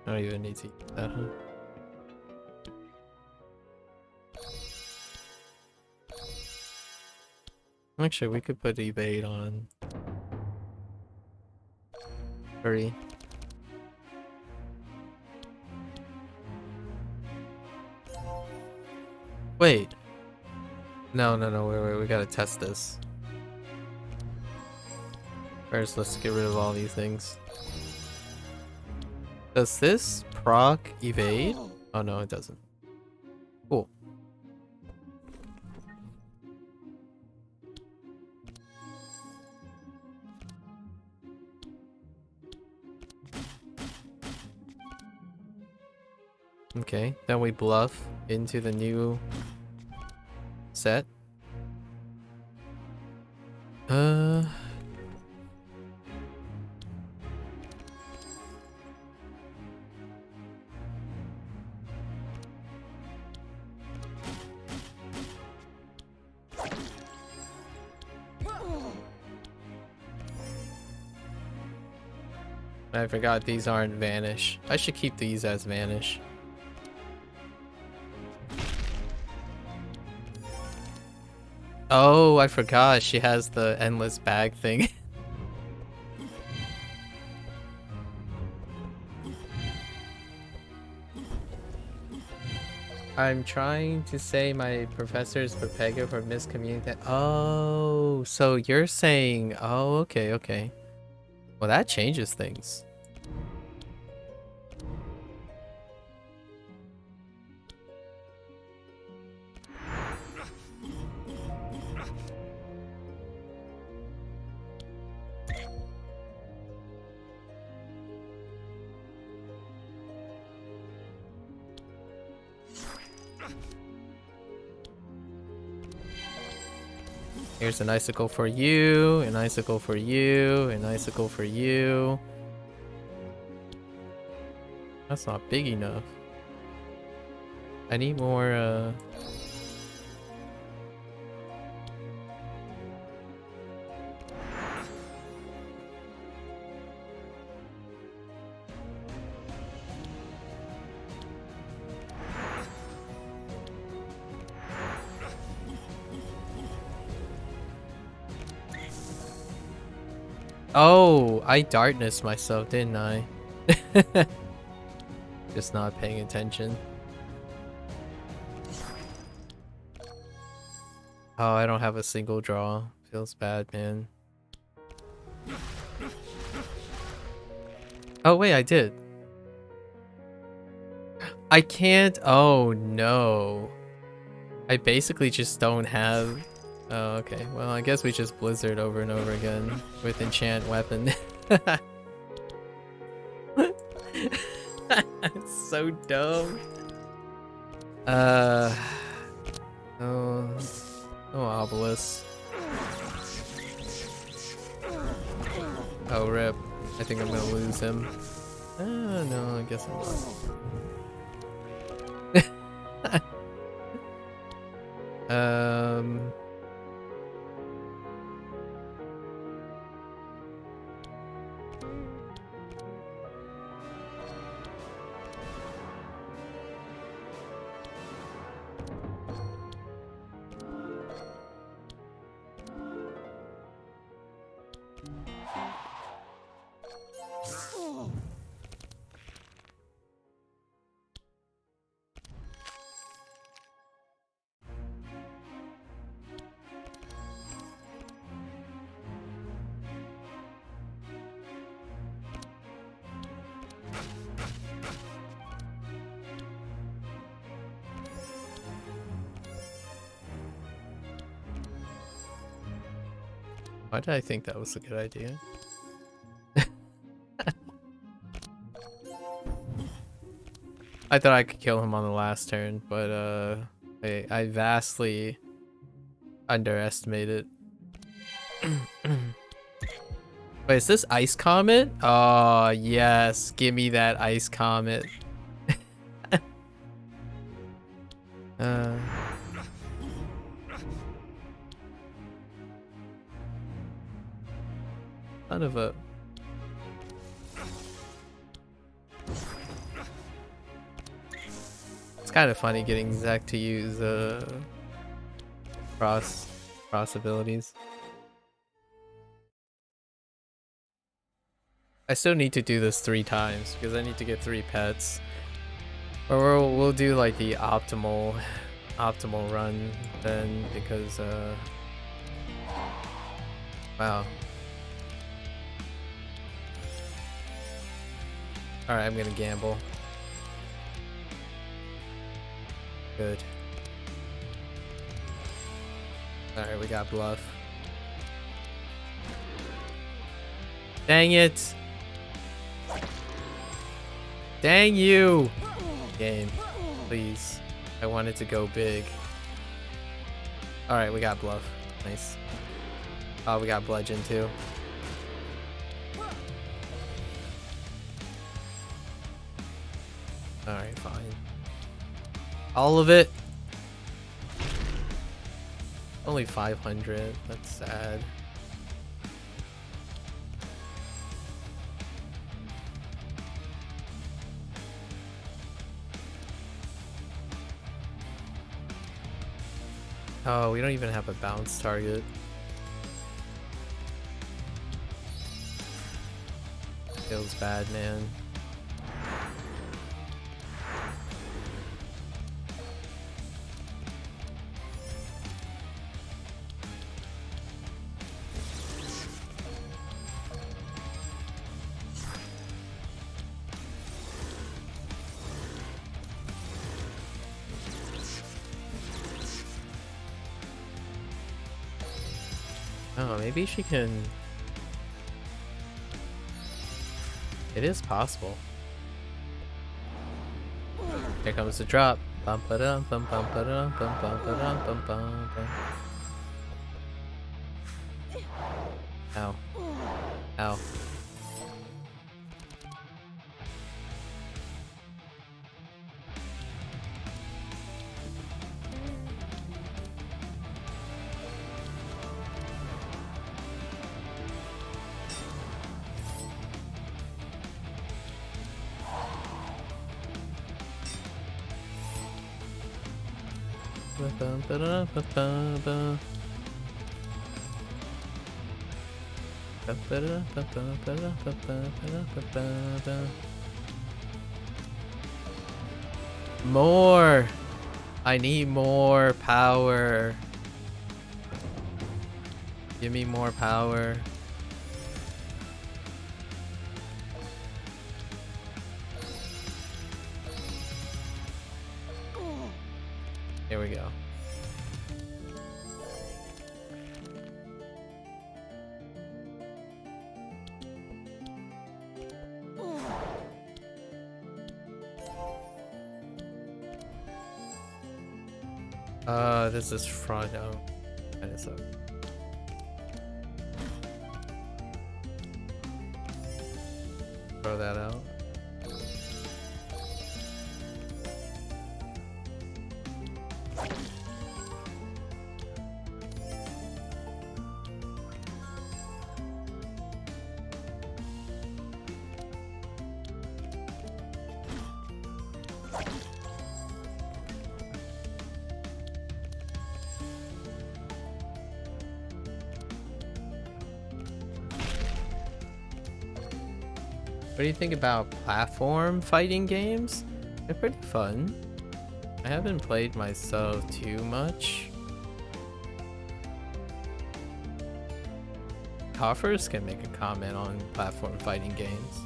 I don't even need to use that, huh? Actually, we could put evade on 3. Wait. No, wait, we gotta test this. First, let's get rid of all these things. Does this proc evade? Oh no, it doesn't. Cool. Okay, then we bluff into the new set. I forgot these aren't vanish. I should keep these as vanish. Oh, I forgot she has the endless bag thing. I'm trying to say my professor is Pepega for miscommunication. Oh, so you're saying... Oh, okay. Well, that changes things. Here's an icicle for you, an icicle for you, an icicle for you. That's not big enough. I need more, Oh, I darkness myself, didn't I? Just not paying attention. Oh, I don't have a single draw. Feels bad, man. Oh, wait, I did. I can't. Oh, no. I basically just don't have... Oh, okay. Well, I guess we just Blizzard over and over again with enchant weapon. It's so dumb. Oh, Obelisk. Oh, rip. I think I'm gonna lose him. No, I guess I'm not. Why did I think that was a good idea? I thought I could kill him on the last turn, but I vastly underestimated. Wait, is this Ice Comet? Oh, yes. Give me that Ice Comet. Son of a... It's kind of funny getting Zach to use cross abilities. I still need to do this 3 times because I need to get 3 pets. Or we'll do like the optimal run then, because wow. Alright, I'm gonna gamble. Good. Alright, we got bluff. Dang it! Dang you! Game. Please. I wanted to go big. Alright, we got bluff. Nice. Oh, we got bludgeon too. Alright, fine. All of it? Only 500. That's sad. Oh, we don't even have a bounce target. Feels bad, man. Oh, maybe she can... It is possible. Here comes the drop. Bum ba dum bum bum ba dum bum bum ba dum bum bum bum. Ow. Ow. More! I need more power. Give me more power. Here we go. This is front. Oh, that is up. Throw that out. What do you think about platform fighting games? They're pretty fun. I haven't played myself too much. Coffers can make a comment on platform fighting games.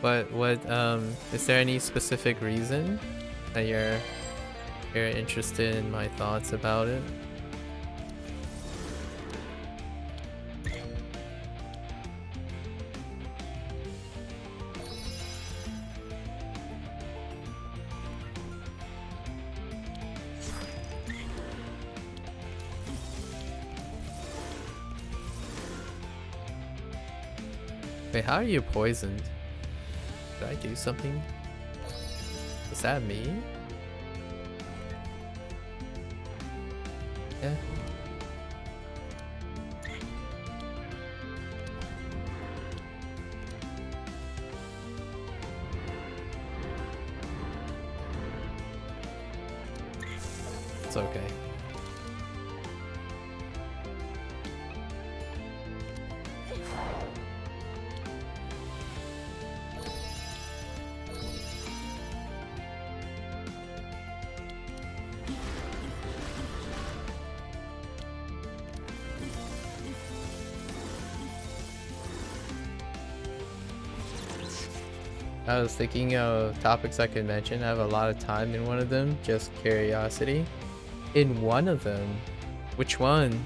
What is there any specific reason that you're interested in my thoughts about it? Wait, how are you poisoned? Did I do something? Was that me? Yeah. It's okay. I was thinking of topics I could mention. I have a lot of time in one of them, just curiosity. In one of them? Which one?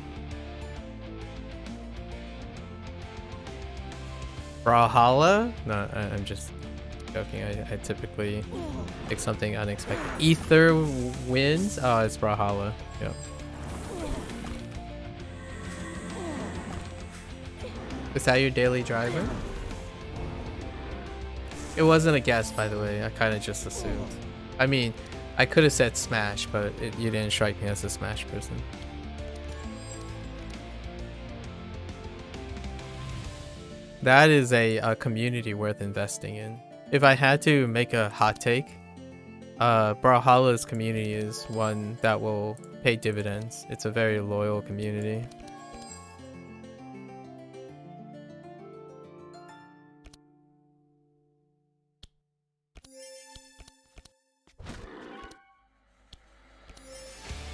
Brawlhalla? No, I'm just joking. I typically pick something unexpected. Ether wins? Oh, it's Brawlhalla. Yep. Is that your daily driver? It wasn't a guess, by the way. I kind of just assumed. I mean, I could have said Smash, but you didn't strike me as a Smash person. That is a community worth investing in. If I had to make a hot take, Brawlhalla's community is one that will pay dividends. It's a very loyal community.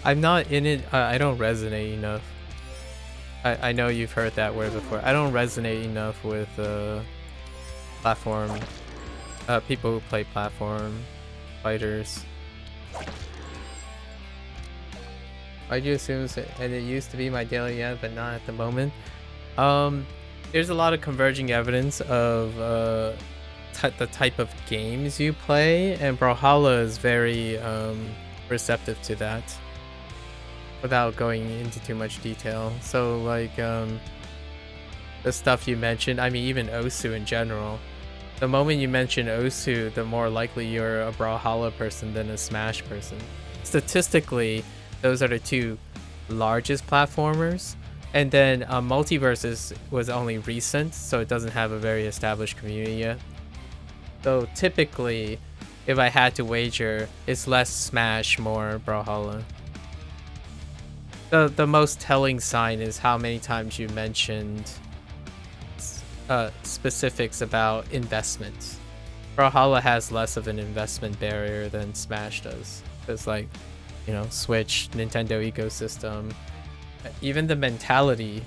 I'm not in it. I don't resonate enough. I know you've heard that word before. I don't resonate enough with platform people who play platform fighters. I do assume, and it used to be my daily, yeah, but not at the moment. There's a lot of converging evidence of the type of games you play, and Brawlhalla is very receptive to that without going into too much detail. So like the stuff you mentioned, I mean even Osu in general. The moment you mention Osu, the more likely you're a Brawlhalla person than a Smash person. Statistically, those are the two largest platformers. And then Multiverses was only recent, so it doesn't have a very established community yet. So typically, if I had to wager, it's less Smash, more Brawlhalla. The most telling sign is how many times you mentioned specifics about investment. Brawlhalla has less of an investment barrier than Smash does. Because like, you know, Switch, Nintendo ecosystem, even the mentality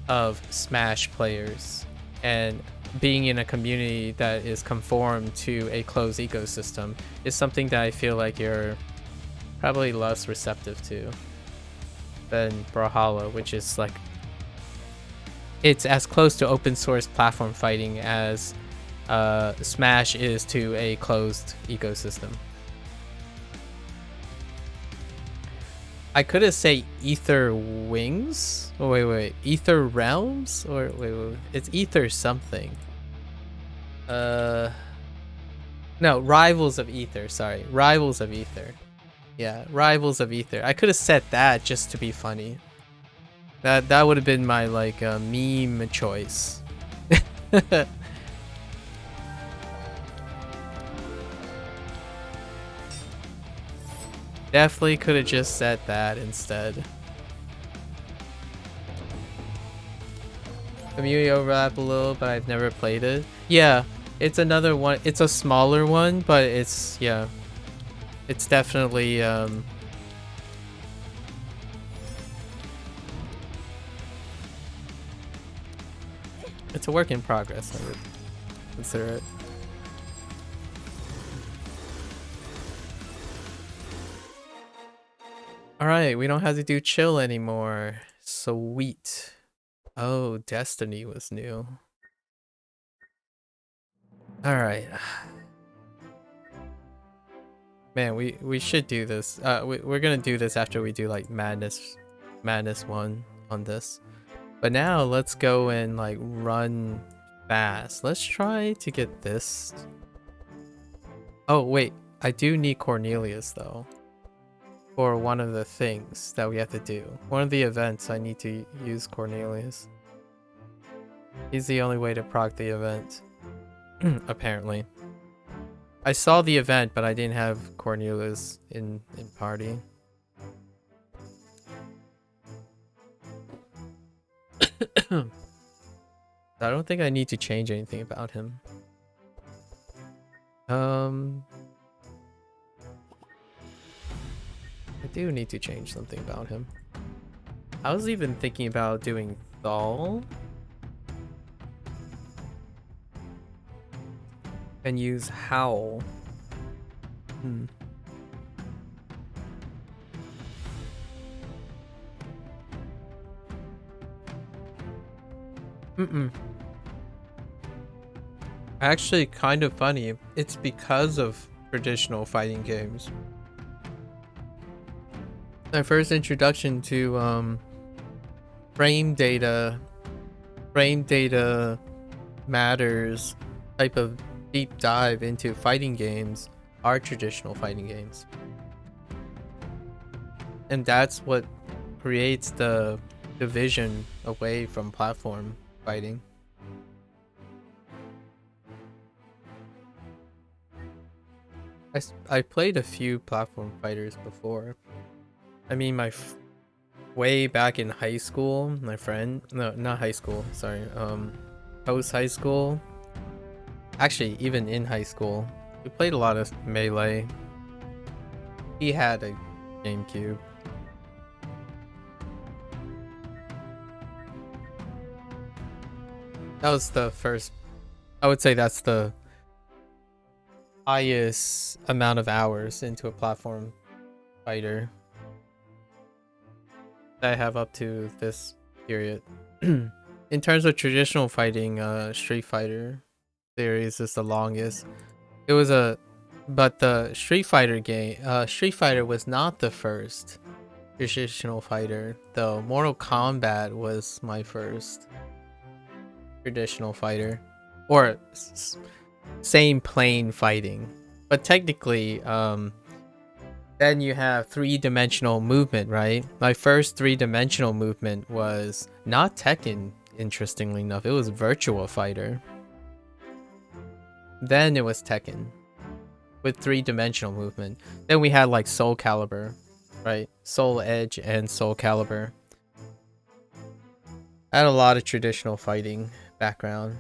of Smash players and being in a community that is conformed to a closed ecosystem is something that I feel like you're probably less receptive to than Brawlhalla, which is like, it's as close to open source platform fighting as Smash is to a closed ecosystem. I could have say Ether Wings. Oh, wait. Ether Realms? Or wait. It's Ether something. No, Rivals of Ether. Sorry. Rivals of Ether. Yeah, Rivals of Ether. I could have said that just to be funny. That would have been my like meme choice. Definitely could have just said that instead. Community overlap a little, but I've never played it. Yeah, it's another one. It's a smaller one, but it's, yeah. It's definitely it's a work in progress, I would consider it. Alright, we don't have to do chill anymore. Sweet. Oh, Destiny was new. Alright. Man, we should do this. We're gonna do this after we do like Madness 1 on this. But now let's go and like run fast. Let's try to get this. Oh wait, I do need Cornelius though. For one of the things that we have to do. One of the events I need to use Cornelius. He's the only way to proc the event. Apparently. I saw the event, but I didn't have Cornelius in party. I don't think I need to change anything about him. I do need to change something about him. I was even thinking about doing Thal. And use Howl. Actually, kind of funny. It's because of traditional fighting games. My first introduction to frame data matters type of deep dive into fighting games are traditional fighting games. And that's what creates the division away from platform fighting. I played a few platform fighters before. I mean, way back in high school, my friend, no, not high school, sorry, post high school. Actually, even in high school, we played a lot of Melee. He had a GameCube. That was the first, I would say that's the highest amount of hours into a platform fighter that I have up to this period. In terms of traditional fighting, Street Fighter series is the longest. It was a But the Street Fighter game, Street Fighter was not the first traditional fighter, though. Mortal Kombat was my first traditional fighter, or same plane fighting. But technically, then you have three-dimensional movement, right? My first three-dimensional movement was not Tekken, interestingly enough. It was Virtua Fighter. Then it was Tekken with three-dimensional movement. Then we had like Soul Calibur, right? Soul Edge and Soul Calibur. I had a lot of traditional fighting background.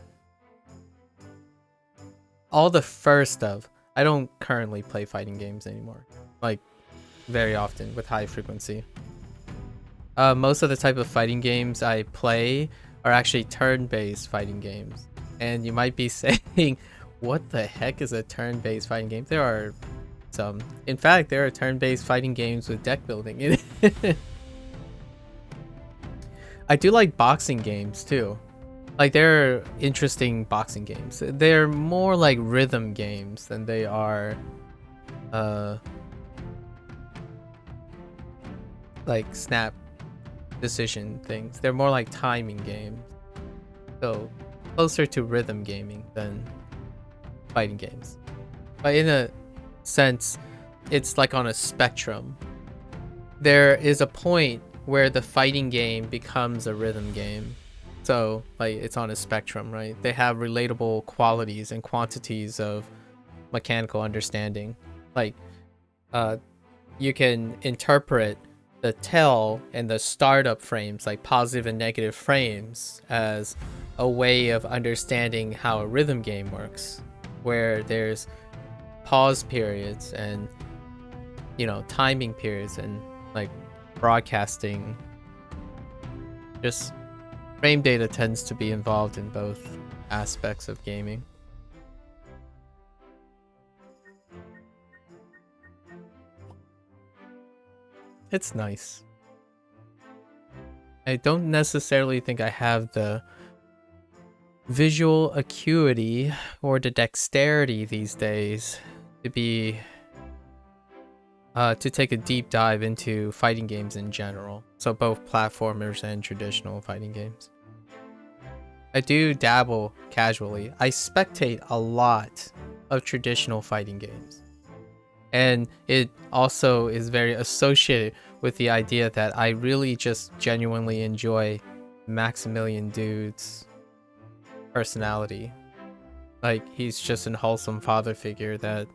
All the first stuff. I don't currently play fighting games anymore. Like, very often with high frequency. Most of the type of fighting games I play are actually turn-based fighting games. And you might be saying, what the heck is a turn-based fighting game? There are some. In fact, there are turn-based fighting games with deck building in it. I do like boxing games too. Like, they're interesting boxing games. They're more like rhythm games than they are like snap decision things. They're more like timing games. So closer to rhythm gaming than fighting games. But in a sense, it's like on a spectrum. There is a point where the fighting game becomes a rhythm game. So like it's on a spectrum, right? They have relatable qualities and quantities of mechanical understanding. Like you can interpret the tell and the startup frames, like positive and negative frames, as a way of understanding how a rhythm game works, where there's pause periods and, you know, timing periods and like broadcasting. Just frame data tends to be involved in both aspects of gaming. It's nice. I don't necessarily think I have the visual acuity or the dexterity these days to be to take a deep dive into fighting games in general. So both platformers and traditional fighting games. I do dabble casually. I spectate a lot of traditional fighting games. And it also is very associated with the idea that I really just genuinely enjoy Maximilian Dude's personality. Like, he's just an wholesome father figure that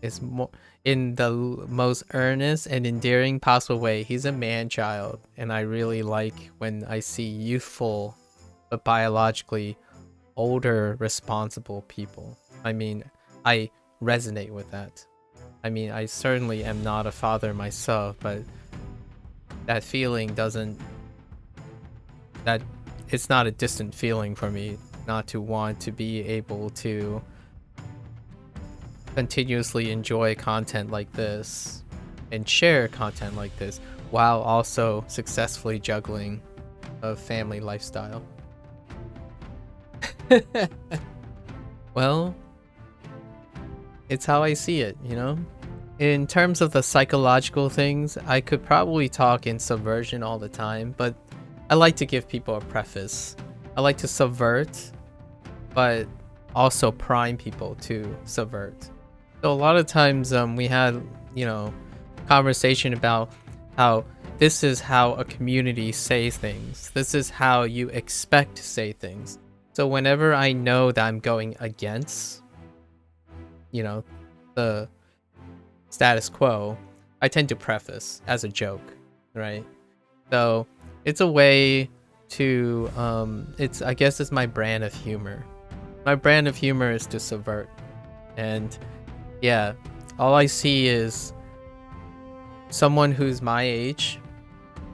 is more in the most earnest and endearing possible way. He's a man-child, and I really like when I see youthful but biologically older, responsible people. I mean, I resonate with that. I mean, I certainly am not a father myself, but that feeling doesn't, that it's not a distant feeling for me not to want to be able to continuously enjoy content like this and share content like this while also successfully juggling a family lifestyle. Well, it's how I see it, you know? In terms of the psychological things, I could probably talk in subversion all the time, but I like to give people a preface. I like to subvert, but also prime people to subvert. So a lot of times we had, you know, conversation about how this is how a community says things. This is how you expect to say things. So whenever I know that I'm going against, you know, the status quo, I tend to preface as a joke, right? So it's a way to it's, I guess it's my brand of humor. My brand of humor is to subvert. And yeah, all I see is someone who's my age.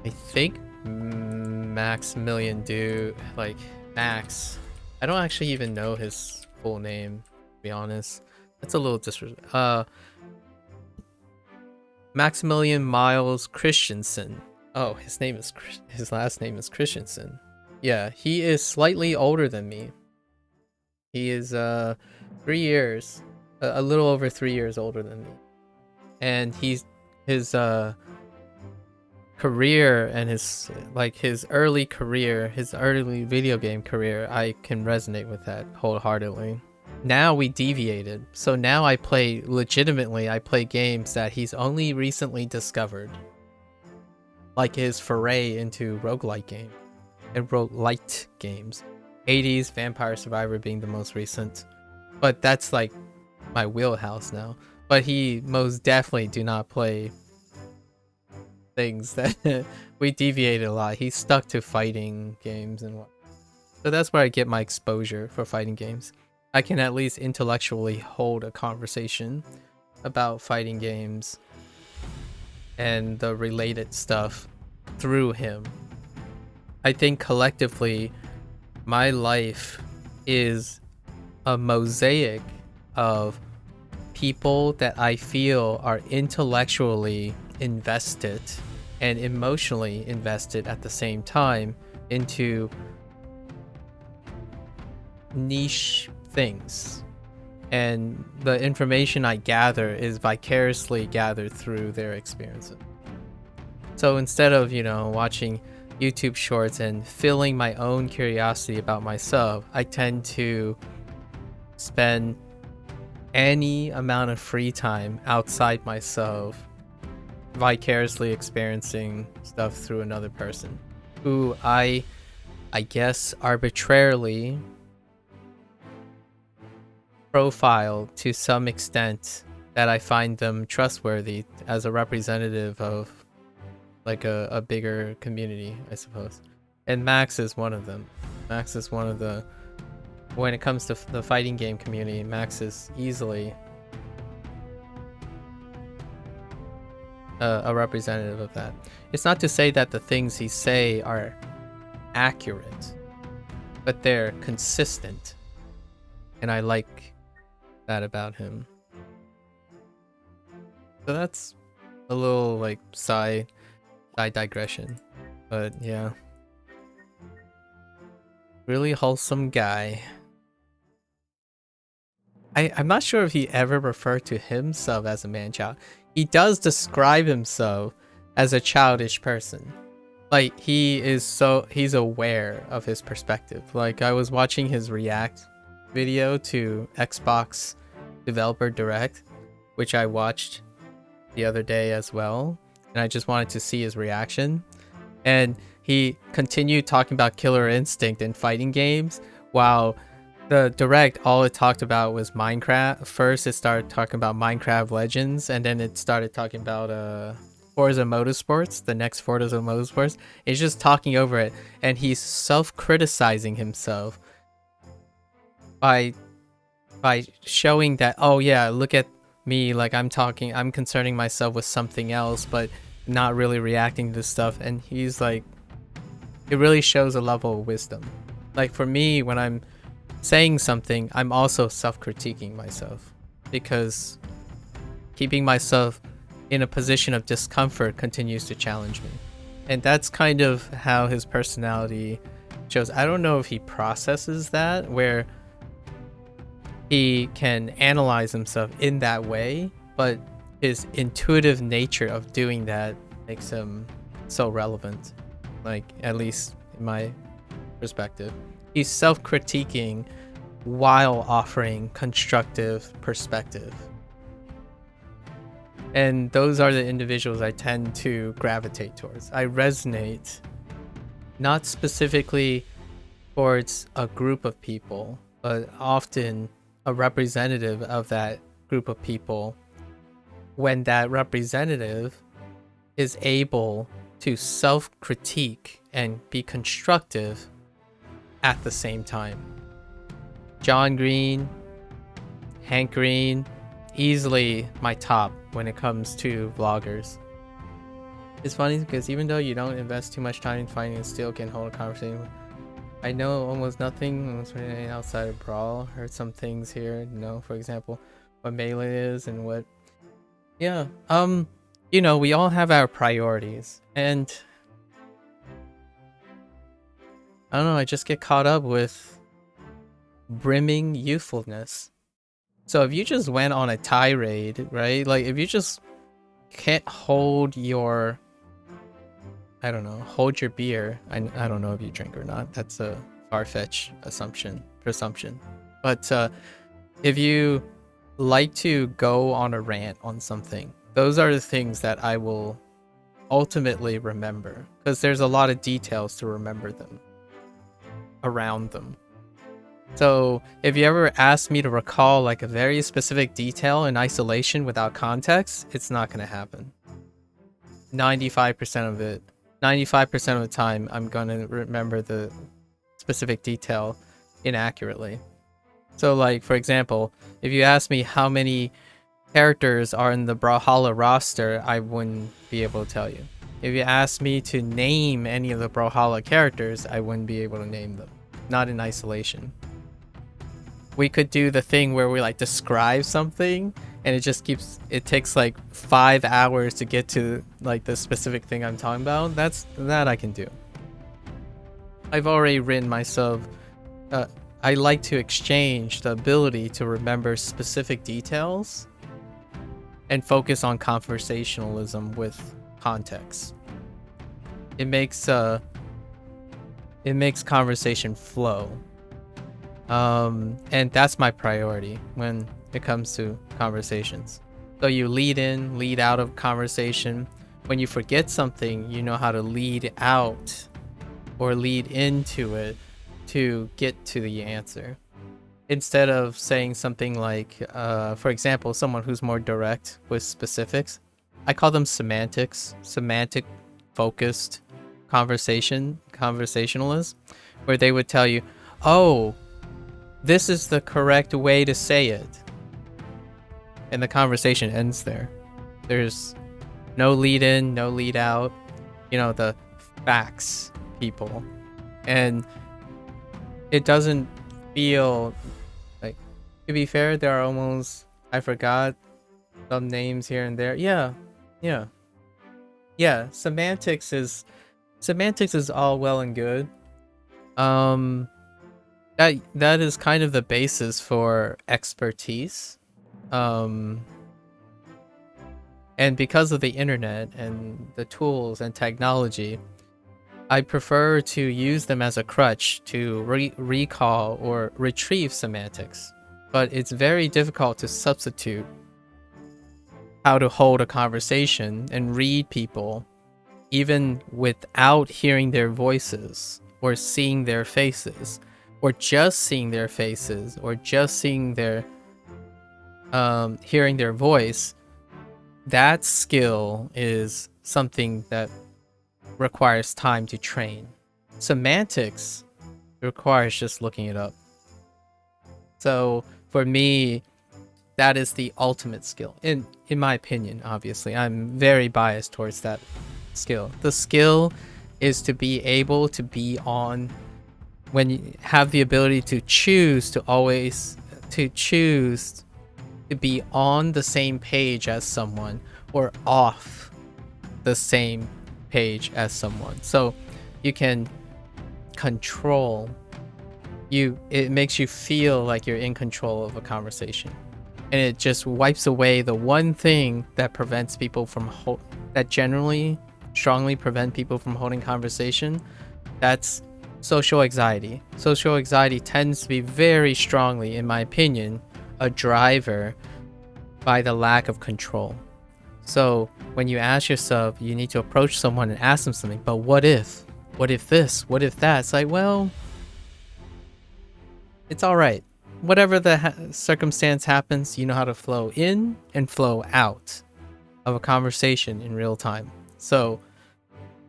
I think Maximilian Dude, like Max. I don't actually even know his full name, to be honest. That's a little disrespectful. Maximilian Miles Christensen. Oh, his last name is Christensen. Yeah, he is slightly older than me. He is 3 years. a little over 3 years older than me, and his career and his early career, his early video game career, I can resonate with that wholeheartedly. Now we deviated, so now I play games that he's only recently discovered, like his foray into roguelike games and roguelite games. 80s Vampire Survivor being the most recent, but that's like my wheelhouse now. But he most definitely do not play things that we deviated a lot. He's stuck to fighting games and what. So that's where I get my exposure for fighting games. I can at least intellectually hold a conversation about fighting games and the related stuff through him. I think collectively, my life is a mosaic of people that I feel are intellectually invested and emotionally invested at the same time into niche things. And the information I gather is vicariously gathered through their experiences. So instead of, watching YouTube shorts and filling my own curiosity about myself, I tend to spend any amount of free time outside myself vicariously experiencing stuff through another person who I guess arbitrarily profile to some extent that I find them trustworthy as a representative of like a bigger community, I suppose. And Max is one of them. Max is one of the, when it comes to the fighting game community, Max is easily a representative of that. It's not to say that the things he say are accurate, but they're consistent. And I like that about him. So that's a little like side digression, but yeah, really wholesome guy. I'm not sure if he ever referred to himself as a man-child. He does describe himself as a childish person. Like he's aware of his perspective. Like I was watching his react video to Xbox Developer Direct, which I watched the other day as well, and I just wanted to see his reaction. And he continued talking about Killer Instinct and fighting games, while the Direct, all it talked about was Minecraft. First it started talking about Minecraft Legends, and then it started talking about Forza Motorsports, the next Forza Motorsports. It's just talking over it, and he's self-criticizing himself by showing that, oh yeah, look at me, like I'm concerning myself with something else, but not really reacting to stuff. And he's like, it really shows a level of wisdom. Like for me, when I'm saying something, I'm also self-critiquing myself, because keeping myself in a position of discomfort continues to challenge me. And that's kind of how his personality shows. I don't know if he processes that, where he can analyze himself in that way, but his intuitive nature of doing that makes him so relevant, like at least in my perspective. He's self-critiquing while offering constructive perspective. And those are the individuals I tend to gravitate towards. I resonate not specifically towards a group of people, but often a representative of that group of people, when that representative is able to self-critique and be constructive at the same time. John Green, Hank Green, easily my top when it comes to vloggers. It's funny because even though you don't invest too much time in fighting, it still can hold a conversation. I know almost nothing outside of Brawl. Heard some things here, for example, what Melee is and what... Yeah, we all have our priorities, and I don't know, I just get caught up with brimming youthfulness. So if you just went on a tirade, right? Like if you just can't hold your, I don't know, hold your beer. I don't know if you drink or not. That's a far-fetched presumption. But if you like to go on a rant on something, those are the things that I will ultimately remember, because there's a lot of details to remember them around them. So if you ever ask me to recall like a very specific detail in isolation without context, it's not going to happen. 95% of it, 95% of the time, I'm going to remember the specific detail inaccurately. So like, for example, if you ask me how many characters are in the Brawlhalla roster, I wouldn't be able to tell you. If you ask me to name any of the Brawlhalla characters, I wouldn't be able to name them. Not in isolation. We could do the thing where we like describe something and it takes like 5 hours to get to like the specific thing I'm talking about. That I can do. I've already written myself. I like to exchange the ability to remember specific details and focus on conversationalism with context. It makes conversation flow. And that's my priority when it comes to conversations. So you lead in, lead out of conversation. When you forget something, you know how to lead out or lead into it to get to the answer. Instead of saying something like, for example, someone who's more direct with specifics, I call them semantics, semantic focused conversationalists, where they would tell you, oh, this is the correct way to say it. And the conversation ends there. There's no lead in, no lead out, you know, the facts people. And it doesn't feel like, to be fair, there are almost, I forgot some names here and there. Yeah. Semantics is all well and good. That is kind of the basis for expertise. And because of the internet and the tools and technology, I prefer to use them as a crutch to recall or retrieve semantics. But it's very difficult to substitute how to hold a conversation and read people, even without hearing their voices or seeing their faces, or just seeing their faces, or just seeing their hearing their voice. That skill is something that requires time to train. Semantics requires just looking it up. So for me, that is the ultimate skill. In my opinion, obviously, I'm very biased towards that skill. The skill is to be able to be on, when you have the ability to choose to be on the same page as someone or off the same page as someone. So you can control, it makes you feel like you're in control of a conversation. And it just wipes away the one thing that prevents people from that generally strongly prevent people from holding conversation. That's social anxiety. Social anxiety tends to be very strongly, in my opinion, a driver by the lack of control. So when you ask yourself, you need to approach someone and ask them something, but what if? What if this? What if that? It's like, well, it's all right. Whatever the circumstance happens, you know how to flow in and flow out of a conversation in real time. So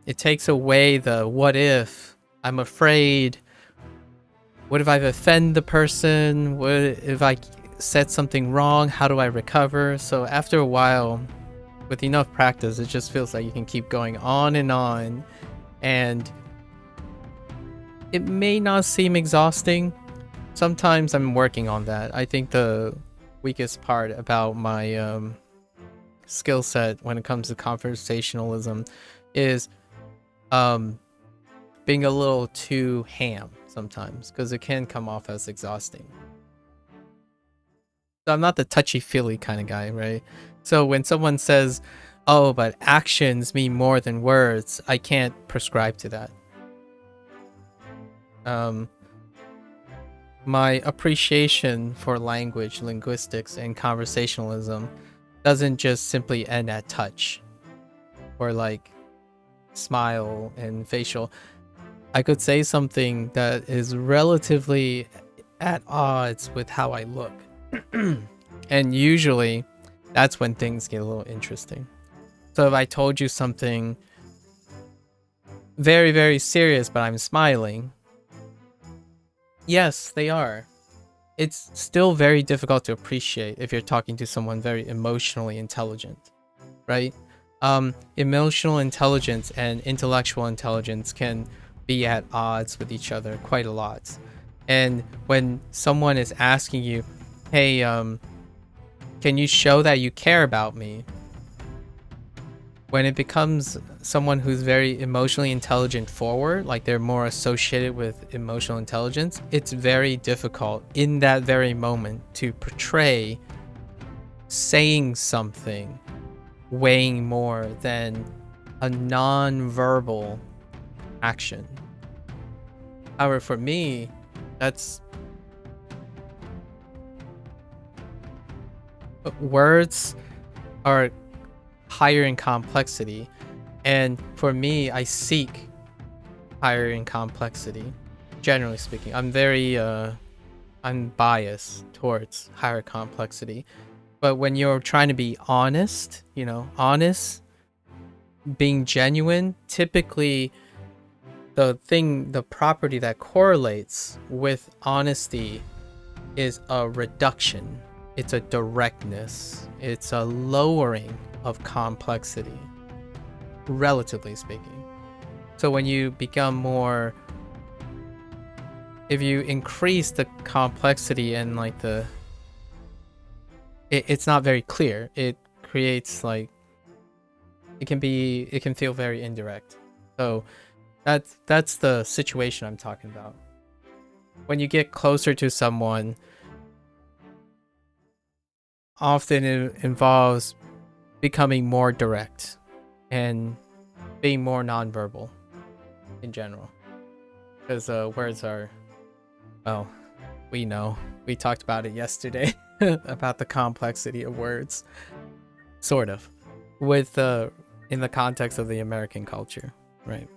it takes away the what if, I'm afraid, what if I've offended the person, what if I said something wrong, how do I recover? So after a while, with enough practice, it just feels like you can keep going on, and it may not seem exhausting. Sometimes I'm working on that. I think the weakest part about my skill set when it comes to conversationalism is being a little too ham sometimes, because it can come off as exhausting. I'm not the touchy-feely kind of guy, right? So when someone says, oh, but actions mean more than words, I can't prescribe to that. My appreciation for language, linguistics, and conversationalism doesn't just simply end at touch or like smile and facial. I could say something that is relatively at odds with how I look. And usually that's when things get a little interesting. So if I told you something very, very serious, but I'm smiling, yes, they are. It's still very difficult to appreciate if you're talking to someone very emotionally intelligent, right? Emotional intelligence and intellectual intelligence can be at odds with each other quite a lot. And when someone is asking you, hey, can you show that you care about me? When it becomes someone who's very emotionally intelligent forward, like they're more associated with emotional intelligence, it's very difficult in that very moment to portray saying something weighing more than a non-verbal action. However, for me, that's words are higher in complexity, and for me, I seek higher in complexity. Generally speaking, I'm biased towards higher complexity. But when you're trying to be honest, honest, being genuine, typically the property that correlates with honesty is a reduction. It's a directness. It's a lowering of complexity, relatively speaking. So when you become more, if you increase the complexity and like it's not very clear. It creates like, it can feel very indirect. So that's the situation I'm talking about. When you get closer to someone, often it involves becoming more direct and being more nonverbal in general. Because words are, well, we know. We talked about it yesterday about the complexity of words. Sort of. With in the context of the American culture, right?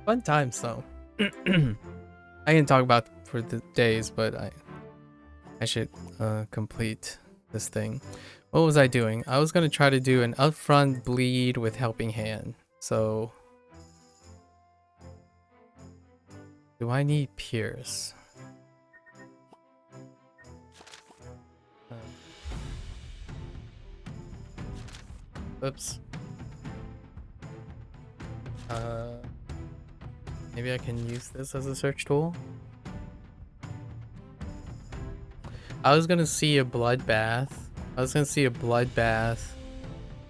Fun times though. I can talk about for the days, but I should complete this thing. What was I doing? I was gonna try to do an upfront bleed with helping hand. So do I need Pierce? Oops. Maybe I can use this as a search tool. I was gonna see a bloodbath.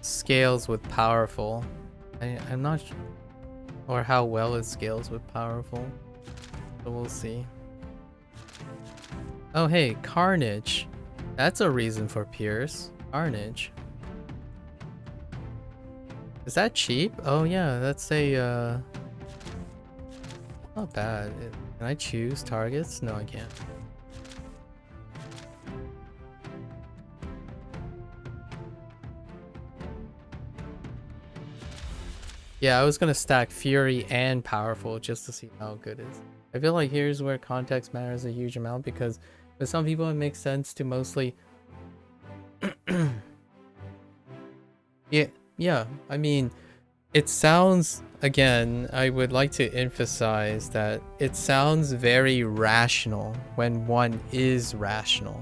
Scales with powerful. I'm not sure, or how well it scales with powerful. So we'll see. Oh hey, Carnage. That's a reason for Pierce. Carnage. Is that cheap? Oh yeah, that's a not bad. Can I choose targets? No, I can't. Yeah, I was gonna stack Fury and Powerful just to see how good it is. I feel like here's where context matters a huge amount, because with some people it makes sense to mostly yeah, I mean, it sounds, again, I would like to emphasize that it sounds very rational when one is rational.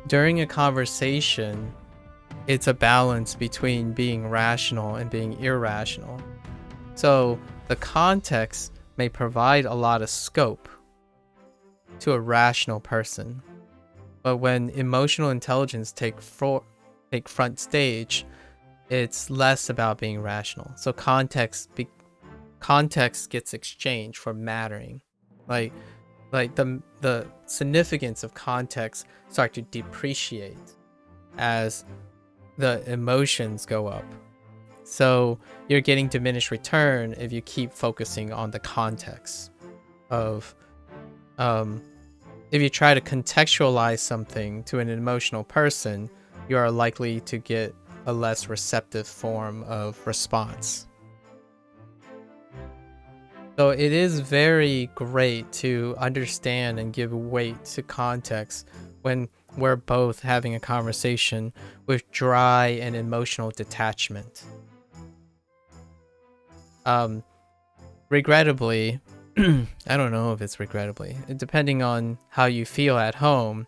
During a conversation, it's a balance between being rational and being irrational. So the context may provide a lot of scope to a rational person. But when emotional intelligence take front stage, it's less about being rational. So context context gets exchanged for mattering. Like the significance of context start to depreciate as the emotions go up. So you're getting diminished return if you keep focusing on the context of if you try to contextualize something to an emotional person, you are likely to get a less receptive form of response. So it is very great to understand and give weight to context when we're both having a conversation with dry and emotional detachment. Regrettably, I don't know if it's regrettably, depending on how you feel at home,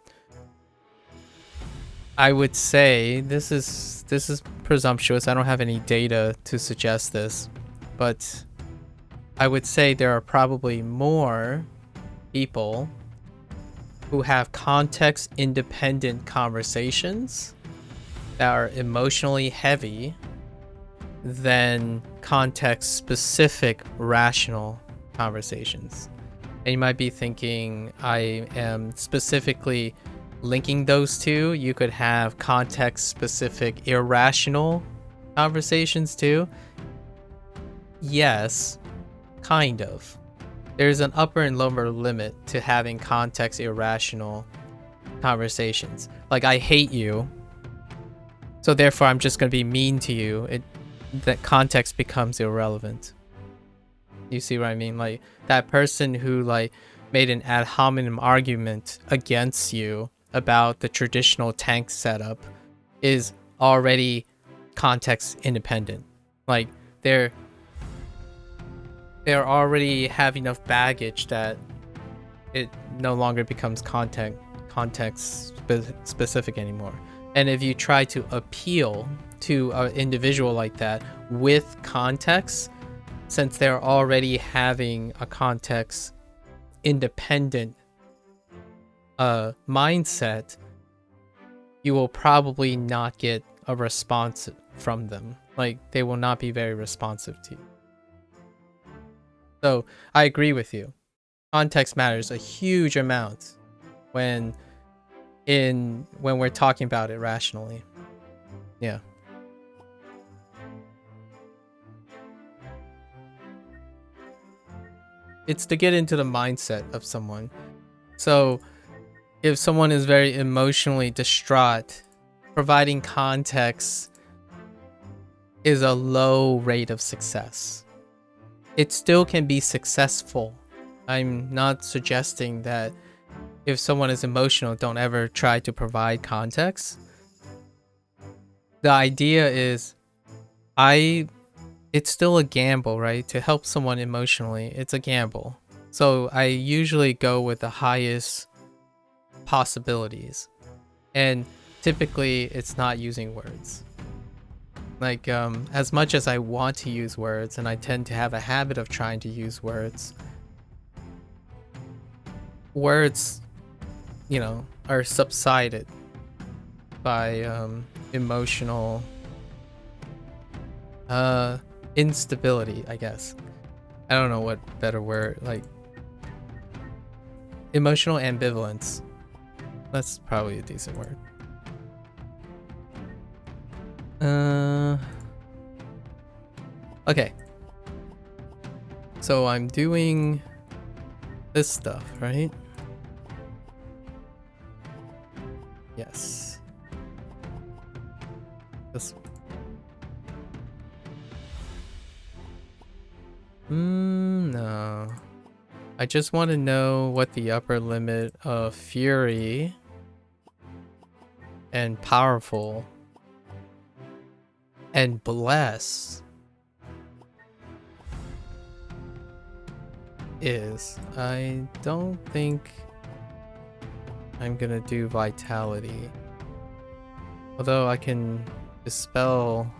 I would say this is presumptuous. I don't have any data to suggest this, but I would say there are probably more people who have context independent conversations that are emotionally heavy than context specific rational conversations. And you might be thinking, I am specifically linking those two. You could have context specific irrational conversations too. Yes, kind of. There's an upper and lower limit to having context irrational conversations. Like, I hate you, so therefore I'm just going to be mean to you. That context becomes irrelevant. You see what I mean? Like, that person who like made an ad hominem argument against you about the traditional tank setup is already context independent. Like, they're already have enough baggage that it no longer becomes context specific anymore. And if you try to appeal to an individual like that with context, since they're already having a context independent mindset, you will probably not get a response from them. Like, they will not be very responsive to you. So I agree with you. Context matters a huge amount when we're talking about it rationally. Yeah. It's to get into the mindset of someone. So if someone is very emotionally distraught, providing context is a low rate of success. It still can be successful. I'm not suggesting that if someone is emotional, don't ever try to provide context. The idea is, it's still a gamble, right? To help someone emotionally, it's a gamble. So I usually go with the highest possibilities. And typically it's not using words. Like, as much as I want to use words, and I tend to have a habit of trying to use words, are subsided by emotional instability, I guess. I don't know what better word, like emotional ambivalence. That's probably a decent word. Okay. So I'm doing this stuff, right? Yes. This. No. I just want to know what the upper limit of fury and powerful and bless is. I don't think I'm gonna do vitality. Although I can dispel.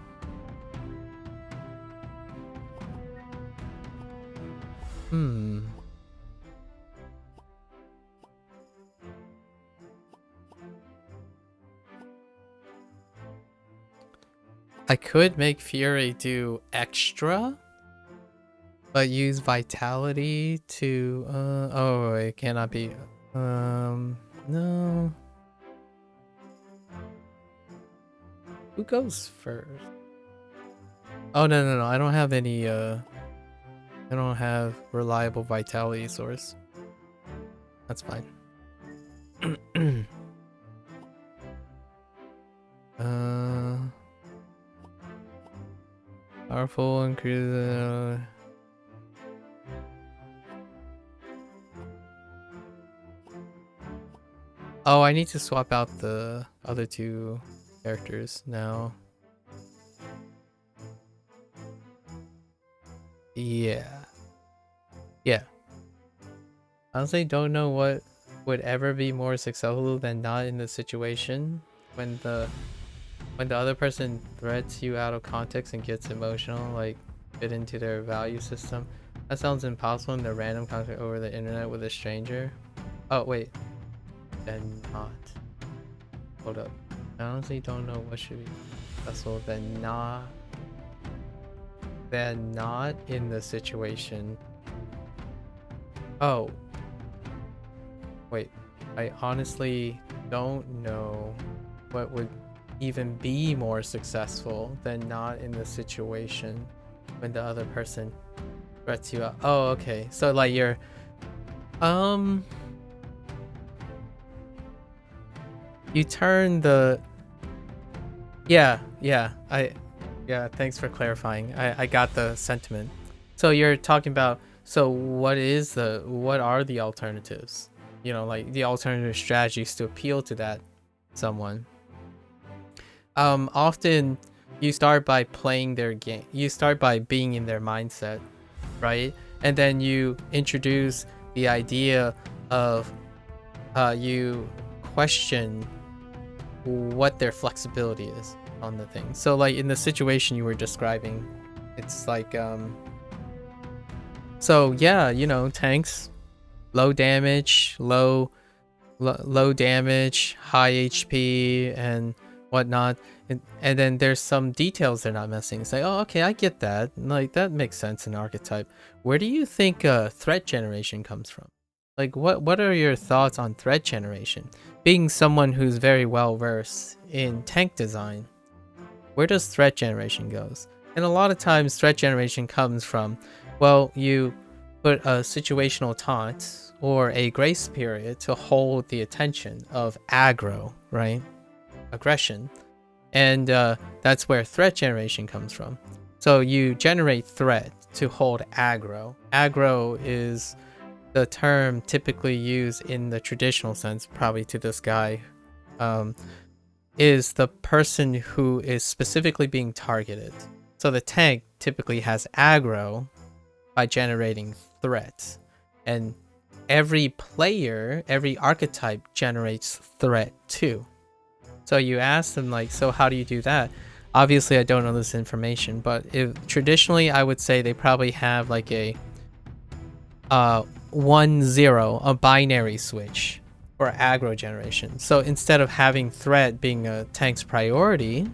I could make Fury do extra, But use vitality to oh, it cannot be no. Who goes first? Oh no, I don't have any I don't have reliable vitality source. That's fine. Powerful increase oh, I need to swap out the other two characters now. Yeah. Honestly, don't know what would ever be more successful than not in the situation when the other person threats you out of context and gets emotional, like fit into their value system. That sounds impossible in the random contact over the internet with a stranger. Oh wait, then not. Hold up. I honestly don't know what should be successful than not in the situation. Oh. Wait, I honestly don't know what would even be more successful than not in the situation when the other person threats you out. Oh, okay. So like you're you turn the yeah, thanks for clarifying. I got the sentiment. So you're talking about, so what are the alternatives? You know, like the alternative strategies to appeal to that someone. Often you start by playing their game. You start by being in their mindset, right? And then you introduce the idea of you question what their flexibility is on the thing. So like in the situation you were describing, it's like so yeah, you know, tanks, low damage, low damage, high HP and whatnot, and then there's some details they're not missing. It's like, oh, okay, I get that. Like that makes sense in archetype. Where do you think threat generation comes from? Like what are your thoughts on threat generation? Being someone who's very well versed in tank design, where does threat generation goes? And a lot of times threat generation comes from, well, you put a situational taunt or a grace period to hold the attention of aggro, right? Aggression. And that's where threat generation comes from. So you generate threat to hold aggro. Aggro is the term typically used in the traditional sense, probably to this guy, is the person who is specifically being targeted. So the tank typically has aggro by generating threat, and every player, every archetype generates threat too. So you ask them like, so how do you do that? Obviously I don't know this information, but if traditionally I would say they probably have like a 1-0, a binary switch for aggro generation. So instead of having threat being a tank's priority,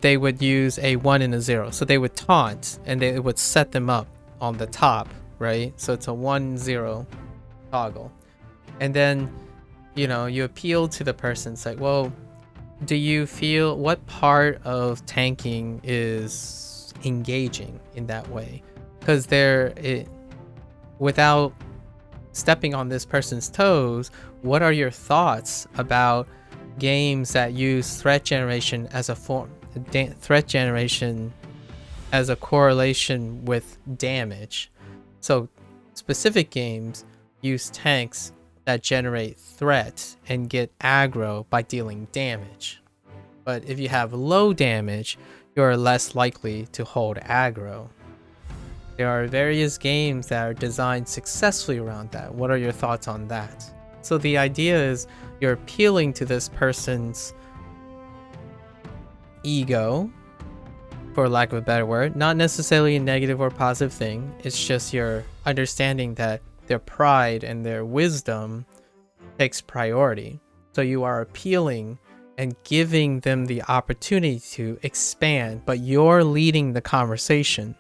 they would use a 1 and a 0. So they would taunt and they would set them up on the top, right? So it's a 1-0 toggle. And then, you know, you appeal to the person. It's like, well, do you feel, what part of tanking is engaging in that way? Because without stepping on this person's toes, what are your thoughts about games that use threat generation as a form, threat generation as a correlation with damage? So specific games use tanks that generate threat and get aggro by dealing damage. But if you have low damage, you're less likely to hold aggro. There are various games that are designed successfully around that. What are your thoughts on that? So the idea is you're appealing to this person's ego, for lack of a better word, not necessarily a negative or positive thing. It's just you're understanding that their pride and their wisdom takes priority. So you are appealing and giving them the opportunity to expand, but you're leading the conversation.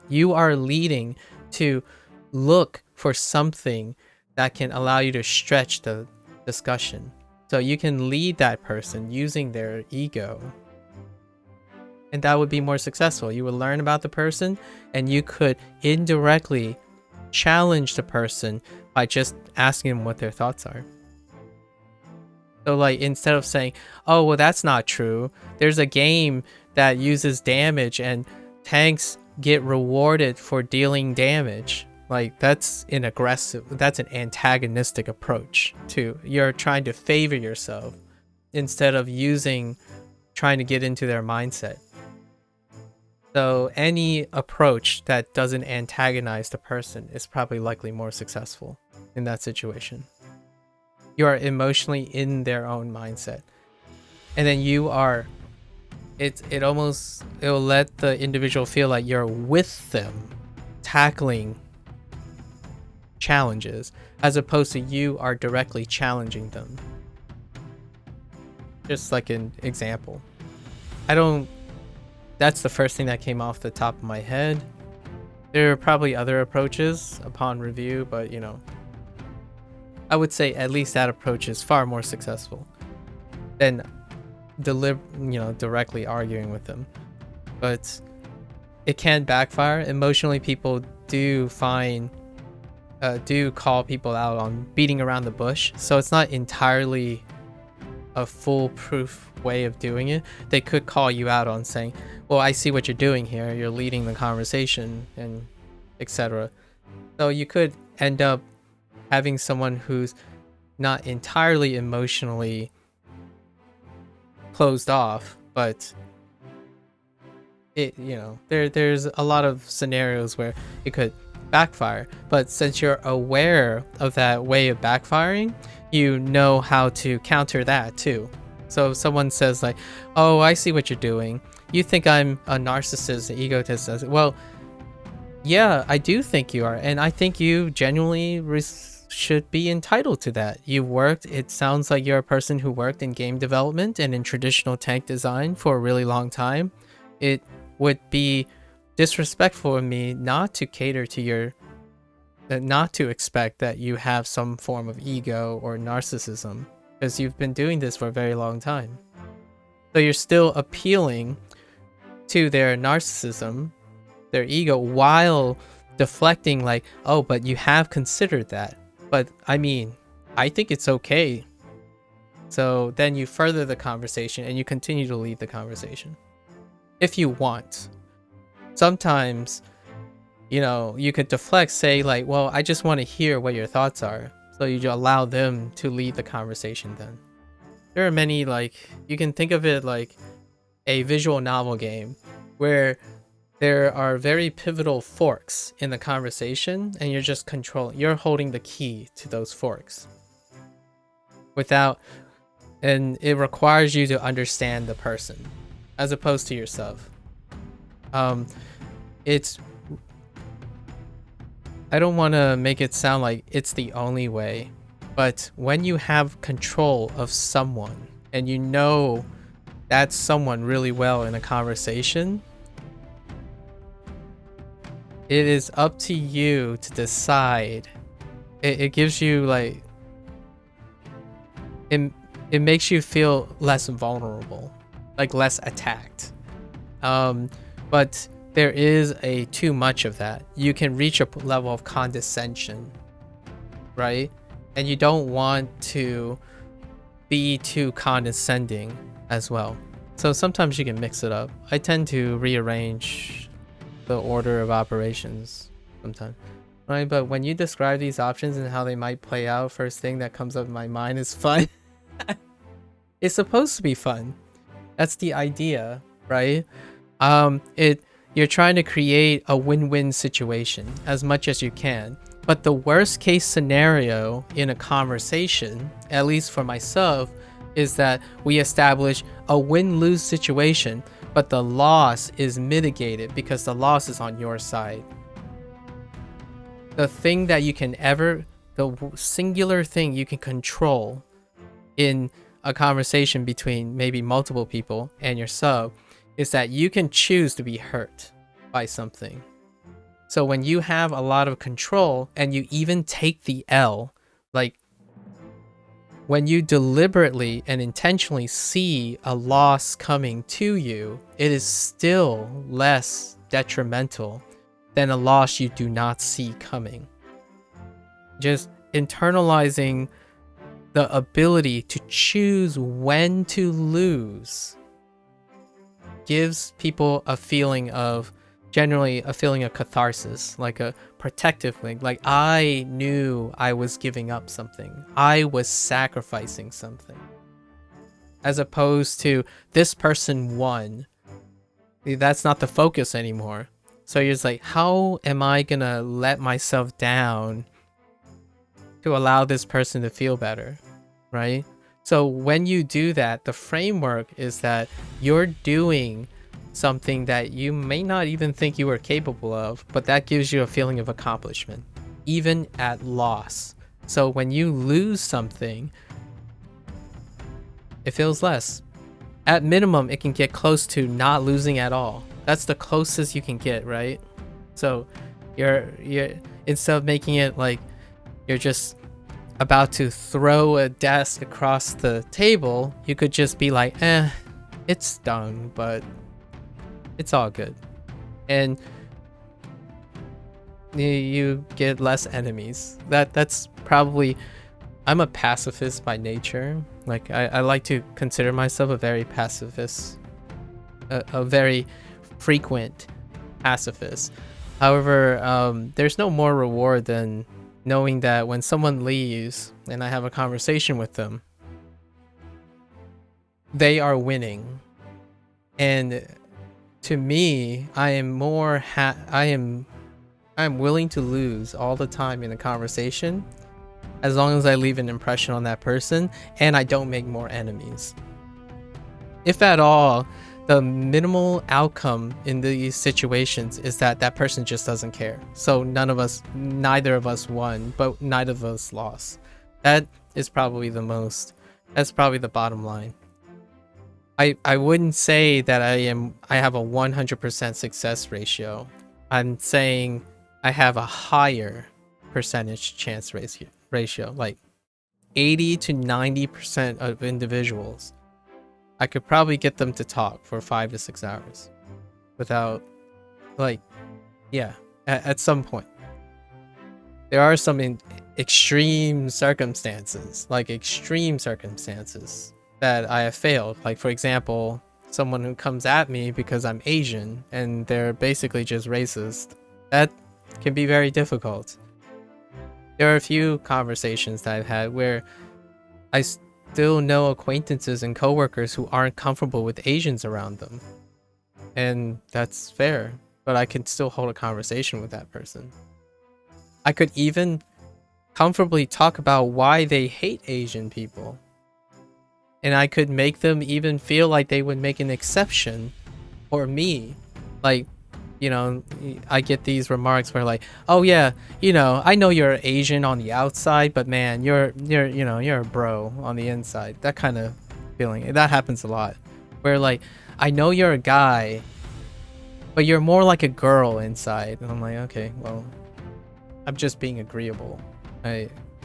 You are leading to look for something that can allow you to stretch the discussion. So you can lead that person using their ego, and that would be more successful. You would learn about the person, and you could indirectly challenge the person by just asking them what their thoughts are. So like, instead of saying, oh, well, that's not true, there's a game that uses damage and tanks get rewarded for dealing damage. Like, that's an antagonistic approach to, you're trying to favor yourself instead of trying to get into their mindset. So any approach that doesn't antagonize the person is probably likely more successful in that situation. You are emotionally in their own mindset, and then it'll let the individual feel like you're with them tackling challenges, as opposed to you are directly challenging them. Just like an example. That's the first thing that came off the top of my head. There are probably other approaches upon review, but I would say at least that approach is far more successful than directly arguing with them. But it can backfire. Emotionally, people do call people out on beating around the bush, so it's not entirely a foolproof way of doing it. They could call you out on saying, well, I see what you're doing here, you're leading the conversation, and etc. So you could end up having someone who's not entirely emotionally closed off, but there's a lot of scenarios where it could backfire. But since you're aware of that way of backfiring, you know how to counter that too. So if someone says like, oh, I see what you're doing, you think I'm a narcissist, an egotist. Well, yeah, I do think you are, and I think you genuinely should be entitled to that. It sounds like you're a person who worked in game development and in traditional tank design for a really long time. It would be disrespectful of me not to cater to not to expect that you have some form of ego or narcissism, because you've been doing this for a very long time. So you're still appealing to their narcissism, their ego, while deflecting like, oh, but you have considered that. But I mean, I think it's okay. So then you further the conversation and you continue to lead the conversation if you want. Sometimes, you could deflect, say like, well, I just want to hear what your thoughts are. So you allow them to lead the conversation then. There are many, like, you can think of it like a visual novel game where there are very pivotal forks in the conversation, and you're holding the key to those forks. And it requires you to understand the person as opposed to yourself. I don't want to make it sound like it's the only way, but when you have control of someone and you know that someone really well in a conversation, it is up to you to decide. It gives you like, it makes you feel less vulnerable, like less attacked. But there is too much of that. You can reach a level of condescension, right? And you don't want to be too condescending as well. So sometimes you can mix it up. I tend to rearrange the order of operations sometimes, right? But when you describe these options and how they might play out, first thing that comes up in my mind is fun. It's supposed to be fun. That's the idea, right? You're trying to create a win-win situation as much as you can. But the worst case scenario in a conversation, at least for myself, is that we establish a win-lose situation, but the loss is mitigated because the loss is on your side. The singular thing you can control in a conversation between maybe multiple people and your sub is that you can choose to be hurt by something. So when you have a lot of control and you even take the L, like when you deliberately and intentionally see a loss coming to you, it is still less detrimental than a loss you do not see coming. Just internalizing the ability to choose when to lose gives people a feeling of, generally a feeling of catharsis, like a protective thing. Like, I knew I was giving up something. I was sacrificing something. As opposed to, this person won. That's not the focus anymore. So you're just like, how am I gonna let myself down to allow this person to feel better, right? So when you do that, the framework is that you're doing something that you may not even think you were capable of, but that gives you a feeling of accomplishment, even at loss. So when you lose something, it feels less. At minimum, it can get close to not losing at all. That's the closest you can get, right? So you're instead of making it like you're just about to throw a desk across the table, you could just be like, it stung, but it's all good. And you get less enemies. That's probably, I'm a pacifist by nature. Like, I like to consider myself a very pacifist, a very frequent pacifist. However, there's no more reward than knowing that when someone leaves and I have a conversation with them, they are winning. And to me, I am more I'm willing to lose all the time in a conversation as long as I leave an impression on that person and I don't make more enemies. If at all, the minimal outcome in these situations is that that person just doesn't care. So neither of us won, but neither of us lost. That is probably that's probably the bottom line. I wouldn't say that I have a 100% success ratio. I'm saying I have a higher percentage chance ratio, like 80 to 90% of individuals. I could probably get them to talk for 5 to 6 hours without, like, yeah, at some point. There are some extreme circumstances that I have failed. Like, for example, someone who comes at me because I'm Asian and they're basically just racist. That can be very difficult. There are a few conversations that I've had where I still know acquaintances and coworkers who aren't comfortable with Asians around them. And that's fair, but I can still hold a conversation with that person. I could even comfortably talk about why they hate Asian people. And I could make them even feel like they would make an exception for me. Like, you know, I get these remarks where like, oh yeah, you know, I know you're Asian on the outside, but man, you're a bro on the inside. That kind of feeling. That happens a lot. Where like, I know you're a guy, but you're more like a girl inside. And I'm like, okay, well, I'm just being agreeable.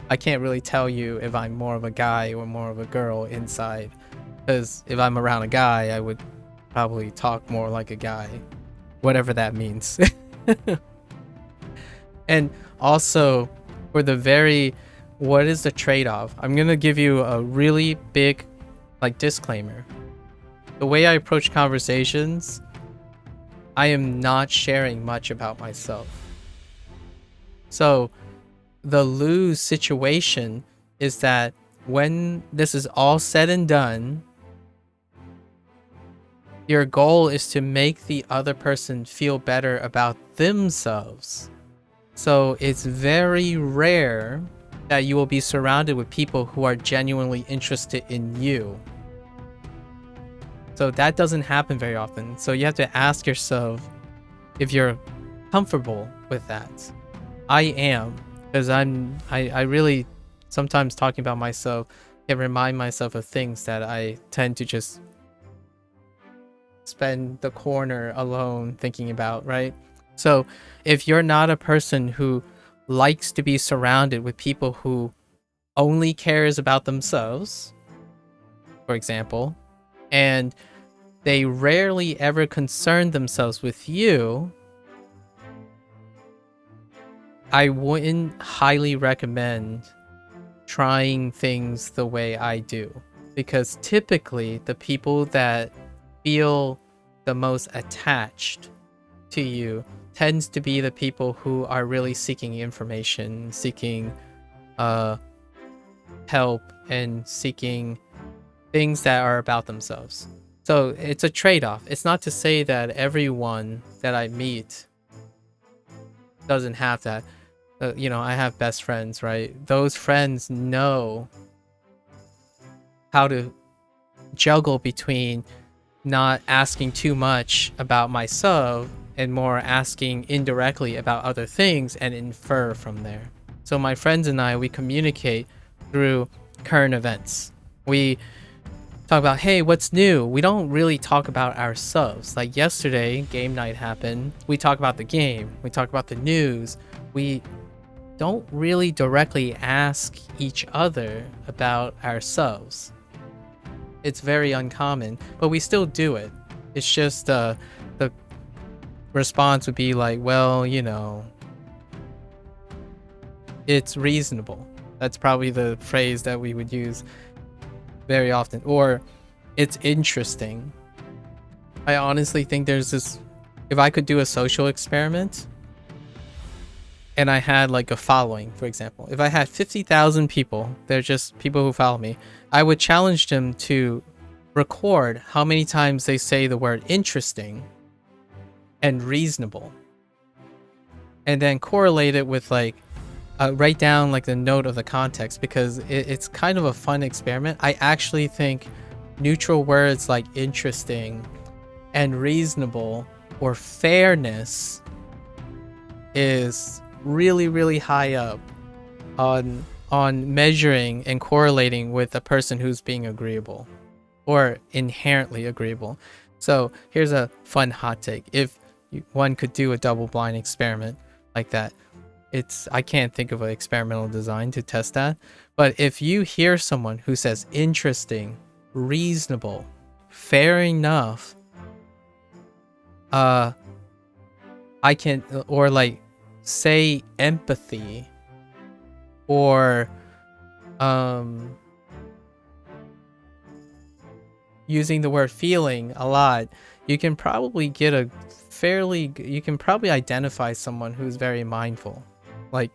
I can't really tell you if I'm more of a guy or more of a girl inside. Because if I'm around a guy, I would probably talk more like a guy. Whatever that means. And also, for what is the trade-off? I'm going to give you a really big, like, disclaimer. The way I approach conversations, I am not sharing much about myself. So, the lose situation is that when this is all said and done, your goal is to make the other person feel better about themselves. So it's very rare that you will be surrounded with people who are genuinely interested in you. So that doesn't happen very often. So you have to ask yourself if you're comfortable with that. I am, because I really sometimes talking about myself can remind myself of things that I tend to just spend the corner alone thinking about, right? So if you're not a person who likes to be surrounded with people who only cares about themselves, for example, and they rarely ever concern themselves with you, I wouldn't highly recommend trying things the way I do. Because typically the people that feel the most attached to you tends to be the people who are really seeking information, seeking help, and seeking things that are about themselves. So it's a trade-off. It's not to say that everyone that I meet doesn't have that. I have best friends, right? Those friends know how to juggle between not asking too much about myself and more asking indirectly about other things and infer from there. So my friends and I, we communicate through current events. We talk about, hey, what's new? We don't really talk about ourselves. Like yesterday, game night happened. We talk about the game. We talk about the news. We don't really directly ask each other about ourselves. It's very uncommon, but we still do it. It's just the response would be like, well, it's reasonable. That's probably the phrase that we would use very often. Or it's interesting. I honestly think there's this, if I could do a social experiment and I had like a following, for example, if I had 50,000 people, they're just people who follow me, I would challenge them to record how many times they say the word interesting and reasonable, and then correlate it with like write down like the note of the context, because it's kind of a fun experiment. I actually think neutral words like interesting and reasonable or fairness is really, really high up on measuring and correlating with a person who's being agreeable or inherently agreeable. So here's a fun hot take. If one could do a double-blind experiment like that, I can't think of an experimental design to test that, but if you hear someone who says interesting, reasonable, fair enough, I can, or like say empathy, or using the word feeling a lot, you can probably get you can probably identify someone who's very mindful, like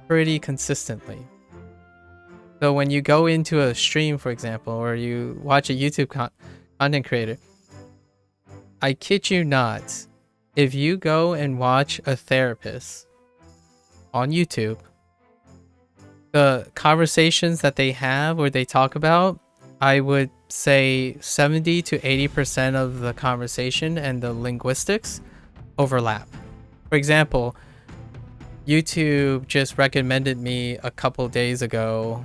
pretty consistently. So when you go into a stream, for example, or you watch a YouTube content creator, I kid you not, if you go and watch a therapist on YouTube, the conversations that they have or they talk about, I would say 70 to 80% of the conversation and the linguistics overlap. For example, YouTube just recommended me a couple days ago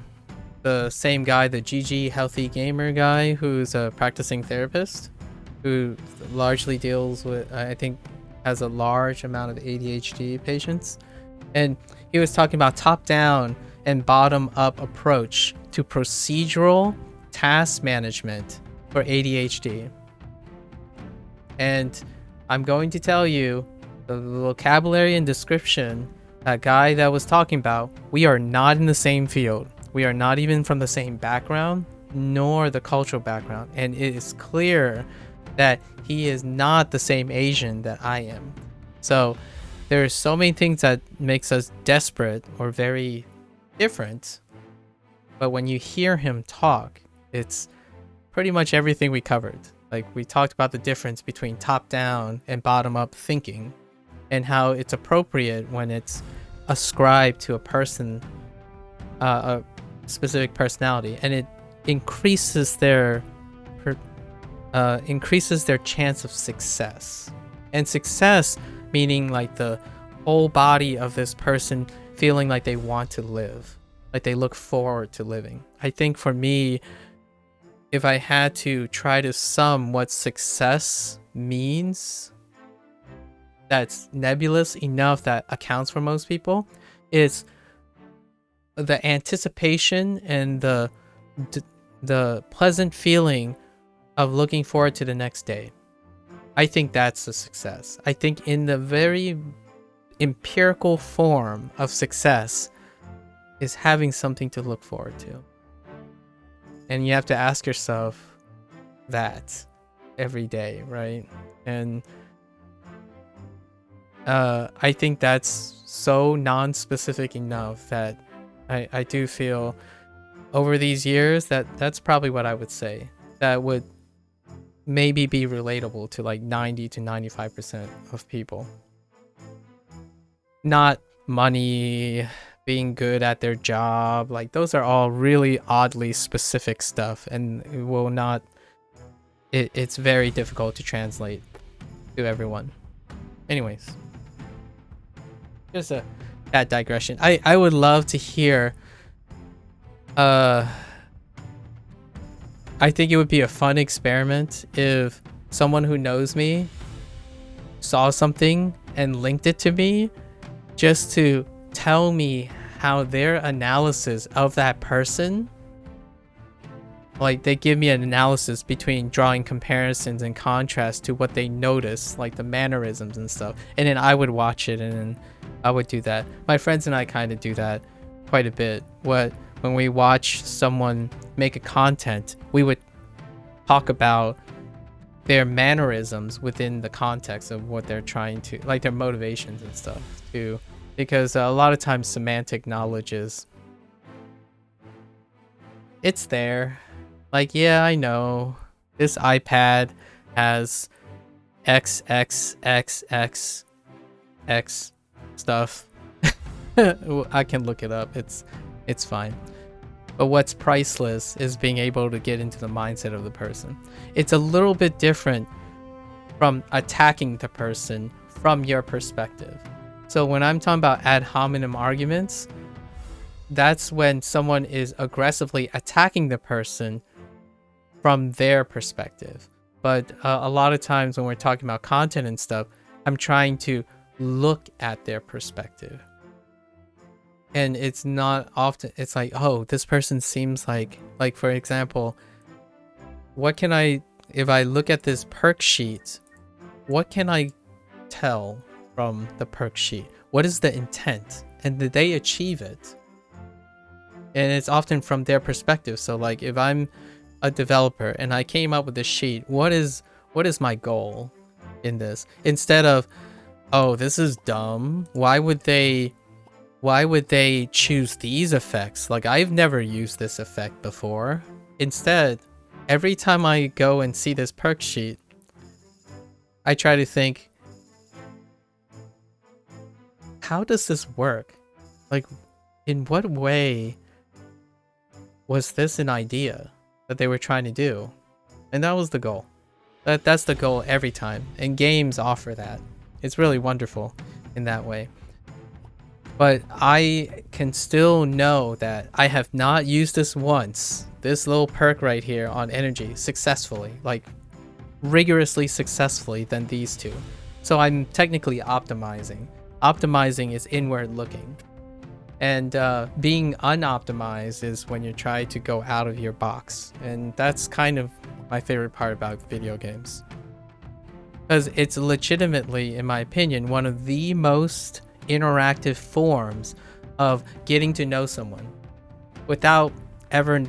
the same guy, the GG Healthy Gamer guy, who's a practicing therapist, who largely deals with, I think, has a large amount of ADHD patients. And he was talking about top-down and bottom-up approach to procedural task management for ADHD. And I'm going to tell you, the vocabulary and description, that guy that was talking about, we are not in the same field. We are not even from the same background, nor the cultural background. And it is clear that he is not the same Asian that I am. So there are so many things that makes us desperate or very different. But when you hear him talk, it's pretty much everything we covered. Like, we talked about the difference between top-down and bottom-up thinking, and how it's appropriate when it's ascribed to a person, a specific personality, and it increases their chance of success. And success meaning like the whole body of this person feeling like they want to live, like they look forward to living. I think for me, if I had to try to sum what success means that's nebulous enough that accounts for most people is the anticipation and the pleasant feeling of looking forward to the next day. I think that's a success. I think in the very empirical form of success is having something to look forward to. And you have to ask yourself that every day, right? And I think that's so non-specific enough that I do feel over these years that that's probably what I would say. That would maybe be relatable to like 90 to 95% of people. Not money, being good at their job, like those are all really oddly specific stuff, and it will not, it's very difficult to translate to everyone. Anyways, just that digression. I would love to hear, I think it would be a fun experiment if someone who knows me saw something and linked it to me, just to tell me how their analysis of that person, like they give me an analysis between drawing comparisons and contrast to what they notice, like the mannerisms and stuff, and then I would watch it and then I would do that. My friends and I kind of do that quite a bit. When we watch someone make a content, we would talk about their mannerisms within the context of what they're trying to, like their motivations and stuff too, because a lot of times semantic knowledge is, it's there. Like, yeah, I know this iPad has XXXXX stuff. I can look it up. It's fine. But what's priceless is being able to get into the mindset of the person. It's a little bit different from attacking the person from your perspective. So when I'm talking about ad hominem arguments, that's when someone is aggressively attacking the person from their perspective. But a lot of times when we're talking about content and stuff, I'm trying to look at their perspective. And it's not often, it's like, oh, this person seems like for example, what can if I look at this perk sheet, what can I tell from the perk sheet? What is the intent? And did they achieve it? And it's often from their perspective. So like if I'm a developer and I came up with this sheet, what is my goal in this? Instead of, oh, this is dumb. Why would they choose these effects? Like, I've never used this effect before. Instead, every time I go and see this perk sheet, I try to think, how does this work? Like, in what way was this an idea that they were trying to do? And that was the goal. That's the goal every time. And games offer that. It's really wonderful in that way. But I can still know that I have not used this once, this little perk right here on energy, successfully, like rigorously successfully than these two. So I'm technically optimizing. Optimizing is inward looking. And being unoptimized is when you try to go out of your box. And that's kind of my favorite part about video games. Because it's legitimately, in my opinion, one of the most interactive forms of getting to know someone without ever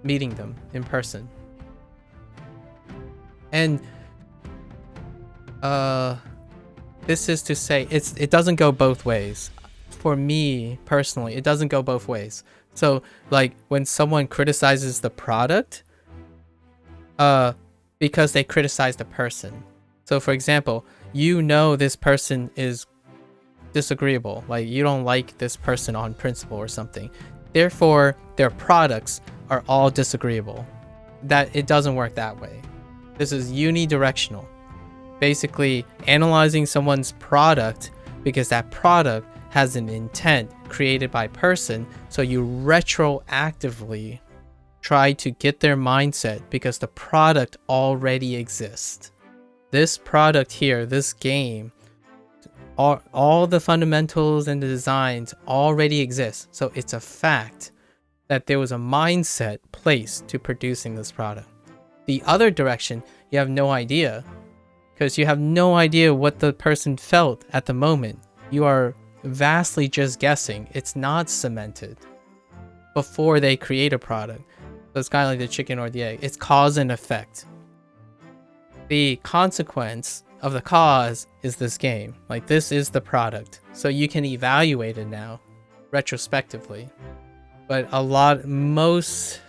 meeting them in person. And this is to say, it doesn't go both ways. For me personally, it doesn't go both ways. So like when someone criticizes the product, because they criticize the person. So for example, you know this person is disagreeable, like you don't like this person on principle or something, therefore their products are all disagreeable. That it doesn't work that way. This is unidirectional, basically analyzing someone's product because that product has an intent created by person, so you retroactively try to get their mindset because the product already exists. This product here, this game, all the fundamentals and the designs already exist. So it's a fact that there was a mindset placed to producing this product. The other direction, you have no idea, because you have no idea what the person felt at the moment. You are vastly just guessing. It's not cemented before they create a product. So it's kind of like the chicken or the egg. It's cause and effect. The consequence of the cause is this game. Like, this is the product. So you can evaluate it now, retrospectively. But most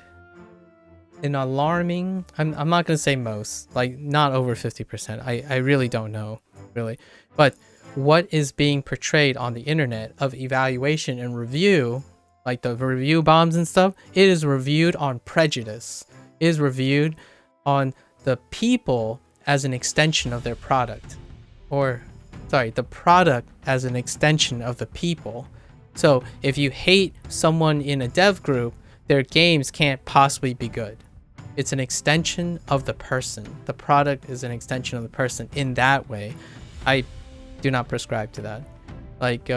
an alarming, I'm not going to say most, like not over 50%. I really don't know, really. But what is being portrayed on the internet of evaluation and review, like the review bombs and stuff, it is reviewed on prejudice. It is reviewed on the people as an extension of their product. Or, sorry, the product as an extension of the people. So if you hate someone in a dev group, their games can't possibly be good. It's an extension of the person. The product is an extension of the person in that way. I do not prescribe to that. Like,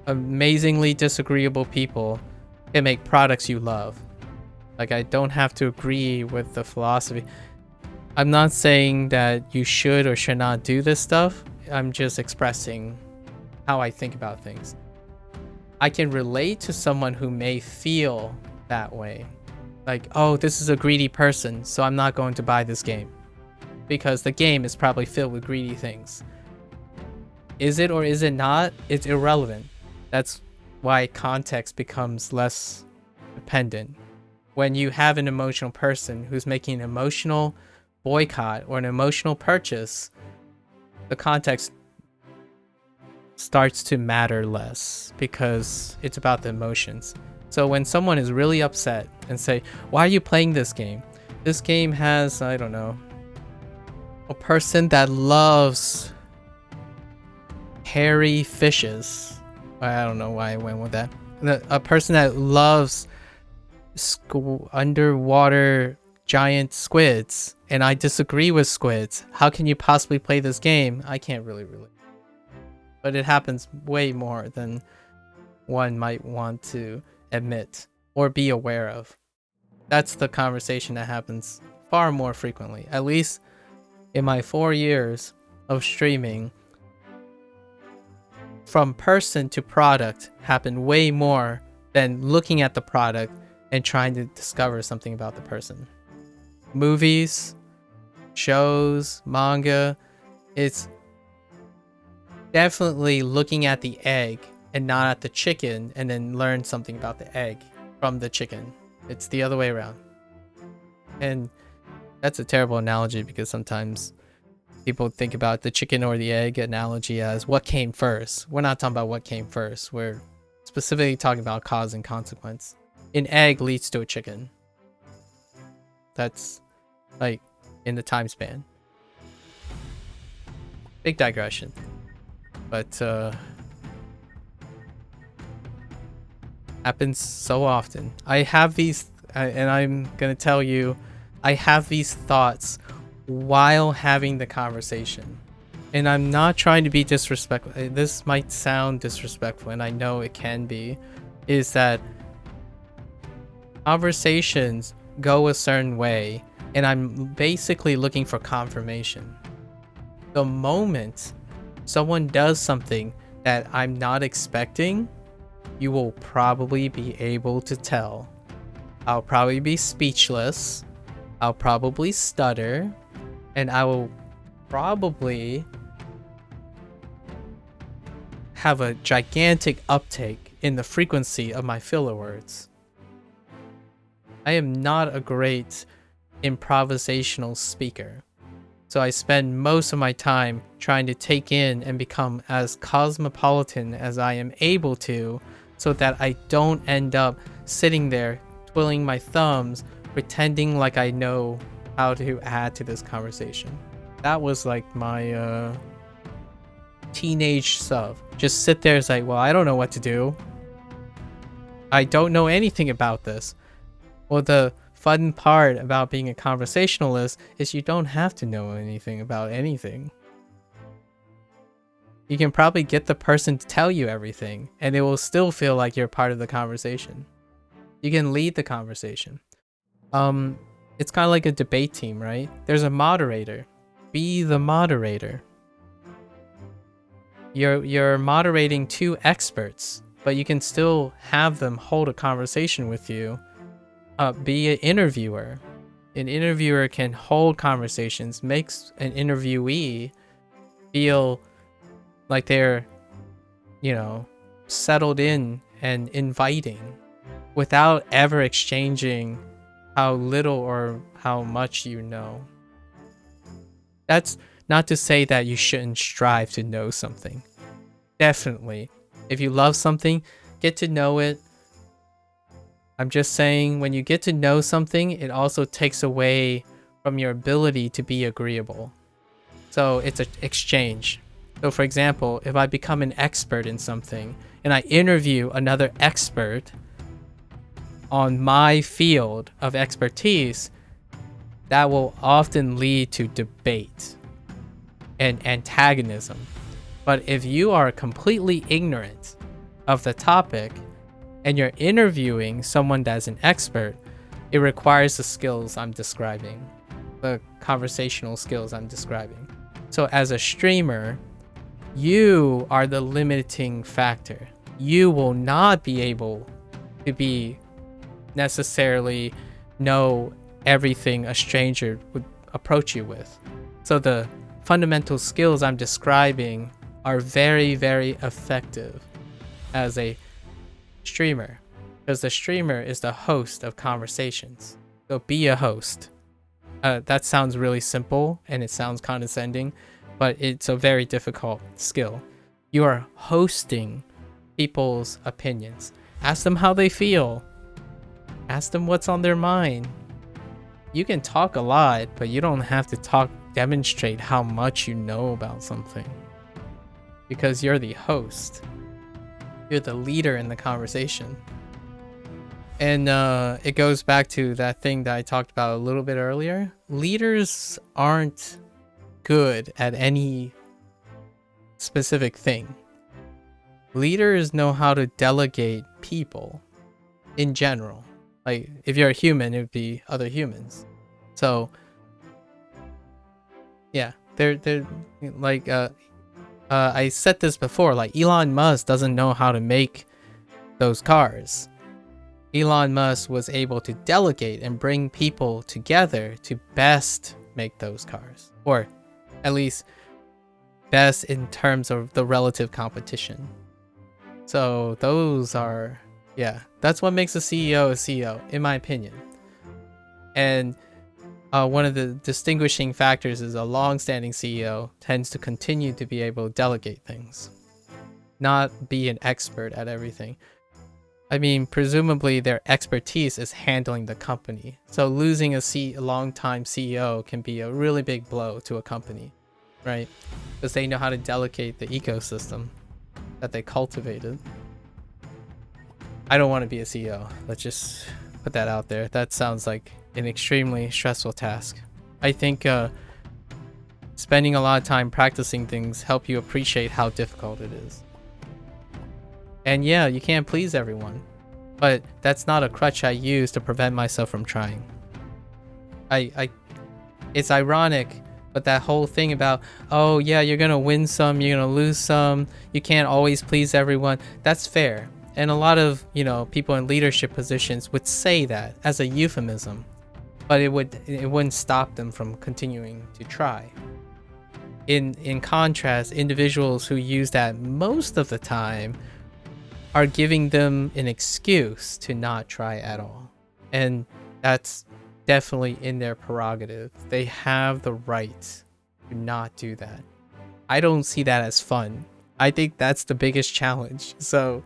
amazingly disagreeable people can make products you love. Like, I don't have to agree with the philosophy. I'm not saying that you should or should not do this stuff. I'm just expressing how I think about things. I can relate to someone who may feel that way. Like, oh, this is a greedy person, so I'm not going to buy this game. Because the game is probably filled with greedy things. Is it or is it not? It's irrelevant. That's why context becomes less dependent. When you have an emotional person who's making an emotional boycott or an emotional purchase, the context starts to matter less because it's about the emotions. So when someone is really upset and say, why are you playing this game? This game has, I don't know, a person that loves hairy fishes. I don't know why I went with that. A person that loves underwater giant squids, and I disagree with squids. How can you possibly play this game? I can't really relate. But it happens way more than one might want to admit or be aware of. That's the conversation that happens far more frequently. At least in my 4 years of streaming, from person to product happened way more than looking at the product and trying to discover something about the person. Movies, shows, manga, it's definitely looking at the egg and not at the chicken and then learn something about the egg from the chicken. It's the other way around. And that's a terrible analogy because sometimes people think about the chicken or the egg analogy as what came first. We're not talking about what came first. We're specifically talking about cause and consequence. An egg leads to a chicken. That's like in the time span. Big digression. But happens so often. I have these, and I'm gonna tell you, I have these thoughts while having the conversation. And I'm not trying to be disrespectful. This might sound disrespectful, and I know it can be, is that conversations go a certain way, and I'm basically looking for confirmation. The moment someone does something that I'm not expecting, you will probably be able to tell. I'll probably be speechless. I'll probably stutter. And I will probably have a gigantic uptake in the frequency of my filler words. I am not a great improvisational speaker. So I spend most of my time trying to take in and become as cosmopolitan as I am able to, so that I don't end up sitting there twiddling my thumbs, pretending like I know how to add to this conversation. That was like my teenage self. Just sit there and say, well, I don't know what to do. I don't know anything about this. Well, the fun part about being a conversationalist is you don't have to know anything about anything. You can probably get the person to tell you everything, and it will still feel like you're part of the conversation. You can lead the conversation. It's kind of like a debate team, right? There's a moderator. Be the moderator. You're moderating 2 experts, but you can still have them hold a conversation with you. Be an interviewer. An interviewer can hold conversations, makes an interviewee feel like they're, settled in and inviting without ever exchanging how little or how much you know. That's not to say that you shouldn't strive to know something. Definitely. If you love something, get to know it. I'm just saying, when you get to know something, it also takes away from your ability to be agreeable. So it's an exchange. So for example, if I become an expert in something and I interview another expert on my field of expertise, that will often lead to debate and antagonism. But if you are completely ignorant of the topic and you're interviewing someone that's an expert, it requires the skills I'm describing, the conversational skills I'm describing. So as a streamer, you are the limiting factor. You will not be able to be necessarily know everything a stranger would approach you with. So the fundamental skills I'm describing are very, very effective as a streamer, because the streamer is the host of conversations. So be a host. That sounds really simple and it sounds condescending, but it's a very difficult skill. You are hosting people's opinions. Ask them how they feel. Ask them what's on their mind. You can talk a lot, but you don't have to demonstrate how much you know about something, because you're the host. You're the leader in the conversation. And it goes back to that thing that I talked about a little bit earlier. Leaders aren't good at any specific thing. Leaders know how to delegate people in general. Like, if you're a human, it would be other humans. So yeah, they're like, I said this before, like Elon Musk doesn't know how to make those cars. Elon Musk was able to delegate and bring people together to best make those cars, or at least best in terms of the relative competition. So those are, yeah, that's what makes a CEO, in my opinion. And one of the distinguishing factors is a long-standing CEO tends to continue to be able to delegate things, not be an expert at everything. I mean, presumably their expertise is handling the company. So losing a long-time CEO can be a really big blow to a company, right? Because they know how to delegate the ecosystem that they cultivated. I don't want to be a CEO. Let's just put that out there. That sounds like an extremely stressful task. I think spending a lot of time practicing things help you appreciate how difficult it is. And yeah, you can't please everyone, but that's not a crutch I use to prevent myself from trying. It's ironic, but that whole thing about, oh yeah, you're gonna win some, you're gonna lose some, you can't always please everyone, that's fair. And a lot of, people in leadership positions would say that as a euphemism, but it wouldn't stop them from continuing to try. In contrast, individuals who use that most of the time are giving them an excuse to not try at all. And that's definitely in their prerogative. They have the right to not do that. I don't see that as fun. I think that's the biggest challenge. So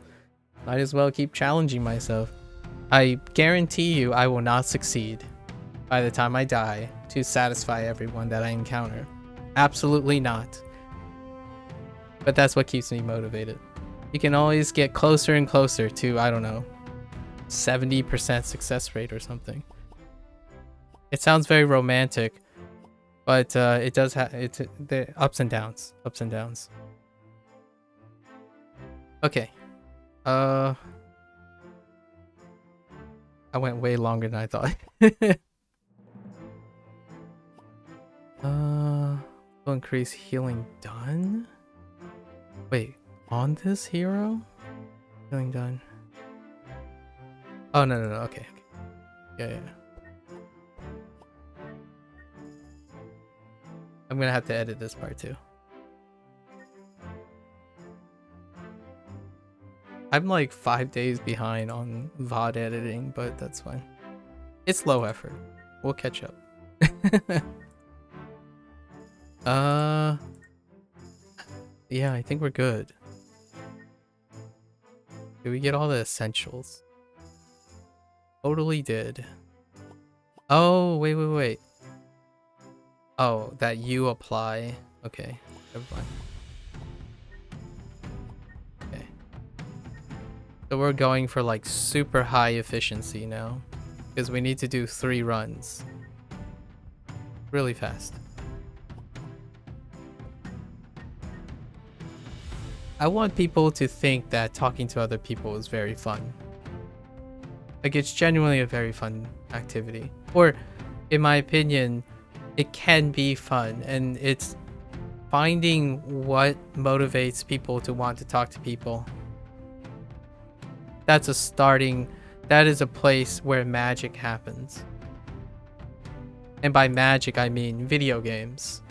might as well keep challenging myself. I guarantee you I will not succeed by the time I die to satisfy everyone that I encounter. Absolutely not. But that's what keeps me motivated. You can always get closer and closer to, I don't know, 70% success rate or something. It sounds very romantic, but it does have the ups and downs. Okay. I went way longer than I thought. Will increase healing done? Wait, on this hero? Healing done. Oh, no. Okay. Yeah. I'm gonna have to edit this part too. I'm like 5 days behind on VOD editing, but that's fine. It's low effort. We'll catch up. Yeah, I think we're good. Did we get all the essentials? Totally did. Oh, wait. Oh, that you apply. Okay, never mind. Okay. So we're going for like super high efficiency now. Because we need to do 3 runs. Really fast. I want people to think that talking to other people is very fun. Like, it's genuinely a very fun activity. Or, in my opinion, it can be fun. And it's finding what motivates people to want to talk to people. That is a place where magic happens. And by magic, I mean video games,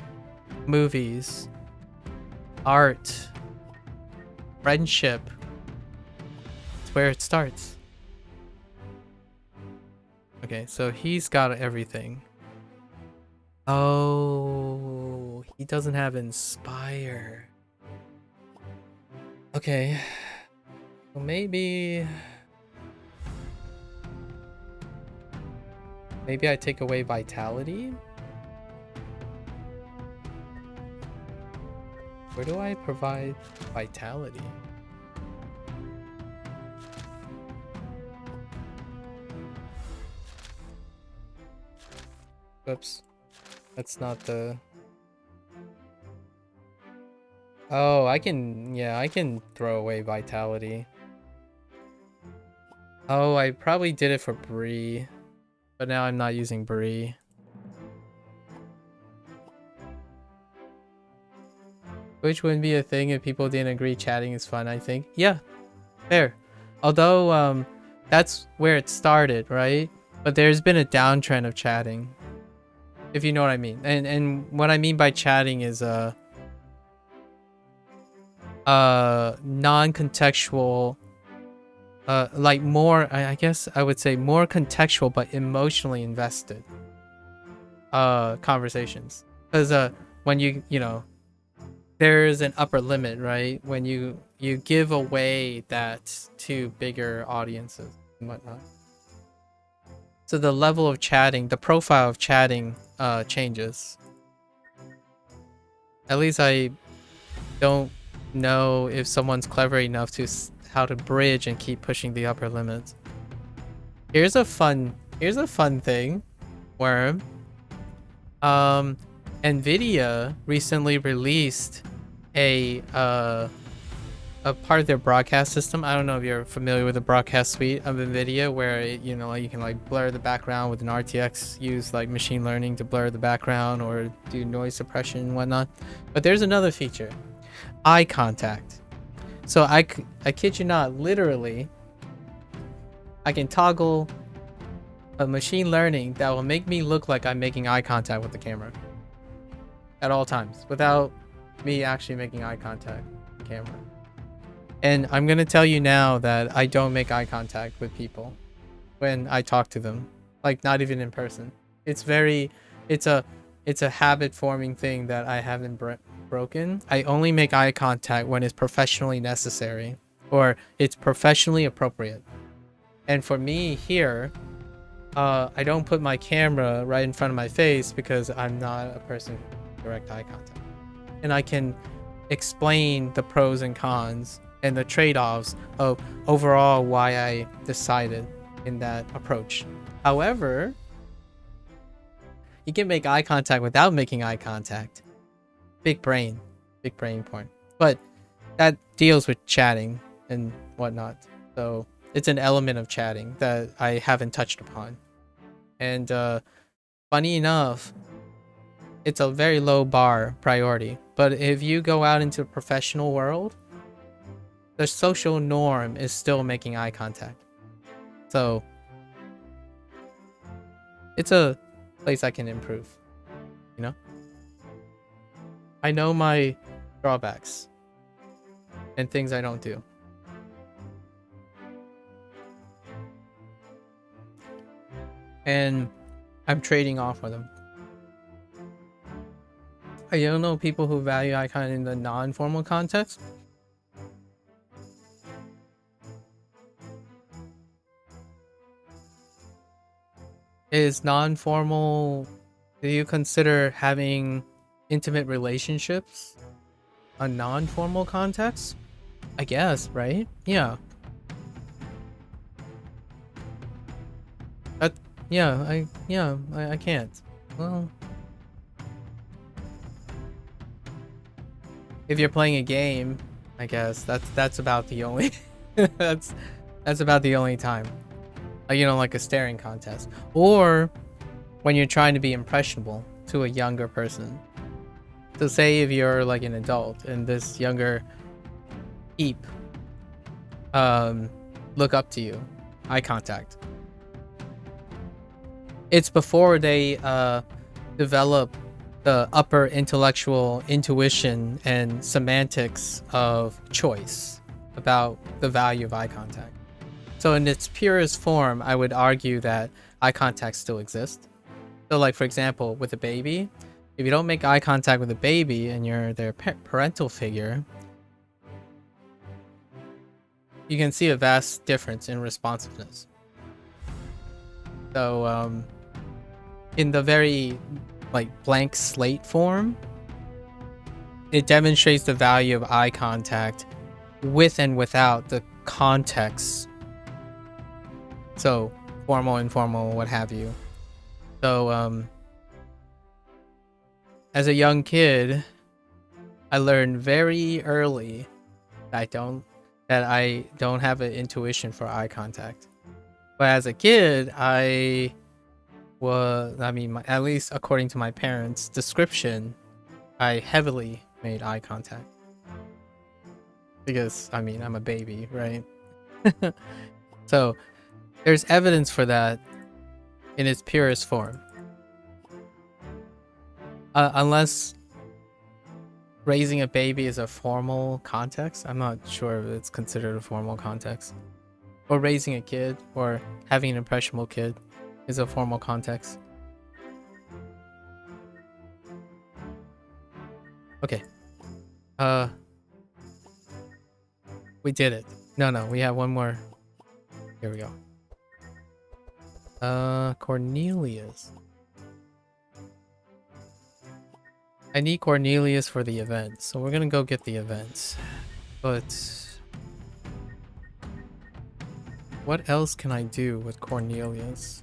movies, art, friendship. It's where it starts. Okay, so he's got everything. Oh, he doesn't have Inspire. Okay. Well, maybe I take away Vitality? Where do I provide Vitality? Oops. That's not the... Oh, I can throw away Vitality. Oh, I probably did it for Bree. But now I'm not using Bree. Which wouldn't be a thing if people didn't agree chatting is fun, I think. Yeah, fair. Although, that's where it started, right? But there's been a downtrend of chatting. If you know what I mean. And what I mean by chatting is, non-contextual, like more, I guess I would say more contextual but emotionally invested conversations. Because when you know, there's an upper limit, right? When you give away that to bigger audiences and whatnot. So the level of chatting, the profile of chatting changes. At least I don't know if someone's clever enough to how to bridge and keep pushing the upper limits. Here's a fun thing, Worm. Nvidia recently released a part of their broadcast system. I don't know if you're familiar with the broadcast suite of Nvidia, where you know, you can like blur the background with an RTX, use like machine learning to blur the background or do noise suppression and whatnot. But there's another feature, eye contact. So I kid you not, literally, I can toggle a machine learning that will make me look like I'm making eye contact with the camera at all times without me actually making eye contact with the camera. And I'm gonna tell you now that I don't make eye contact with people when I talk to them, like not even in person. It's a habit forming thing that I haven't broken. I only make eye contact when it's professionally necessary or it's professionally appropriate. And for me here, I don't put my camera right in front of my face because I'm not a person with direct eye contact. And I can explain the pros and cons and the trade-offs of overall why I decided in that approach. However, you can make eye contact without making eye contact. Big brain point. But that deals with chatting. and whatnot. So it's an element of chatting that I haven't touched upon. And funny enough, it's a very low bar priority. But if you go out into the professional world, the social norm is still making eye contact. So it's a place I can improve, you know? I know my drawbacks and things I don't do. And I'm trading off with them. I don't know people who value eye contact in the non-formal context. Is non-formal, do you consider having intimate relationships a non-formal context? I guess, right? Yeah. That, I can't. Well, if you're playing a game, I guess that's about the only that's about the only time. You know, like a staring contest, or when you're trying to be impressionable to a younger person. So say if you're like an adult and this younger peep look up to you, eye contact. It's before they develop the upper intellectual intuition and semantics of choice about the value of eye contact. So in its purest form, I would argue that eye contact still exists. So like, for example, with a baby, if you don't make eye contact with a baby and you're their parental figure, you can see a vast difference in responsiveness. So in the very like blank slate form, it demonstrates the value of eye contact with and without the context. So formal, informal, what have you. So as a young kid, I learned very early that I don't have an intuition for eye contact. But as a kid, at least according to my parents' description, I heavily made eye contact. Because, I'm a baby, right? So, there's evidence for that in its purest form. Unless raising a baby is a formal context, I'm not sure if it's considered a formal context. Or raising a kid, or having an impressionable kid is a formal context. Okay. We did it. No, we have one more. Here we go. Cornelius. I need Cornelius for the event, so we're gonna go get the events. But what else can I do with Cornelius?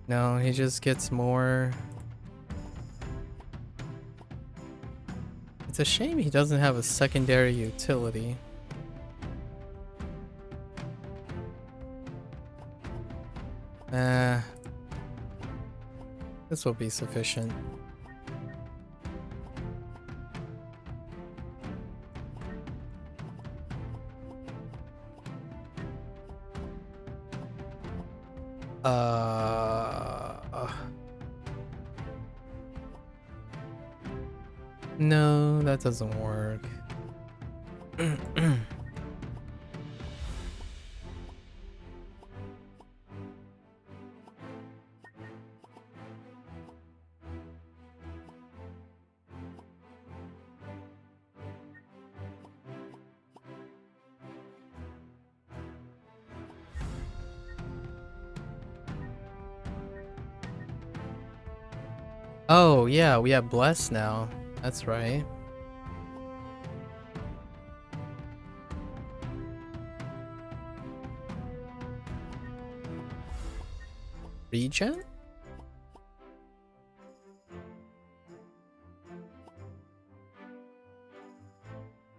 No, he just gets more. It's a shame he doesn't have a secondary utility. This will be sufficient. No, that doesn't work. Oh, yeah, we have Bless now. That's right. Regen?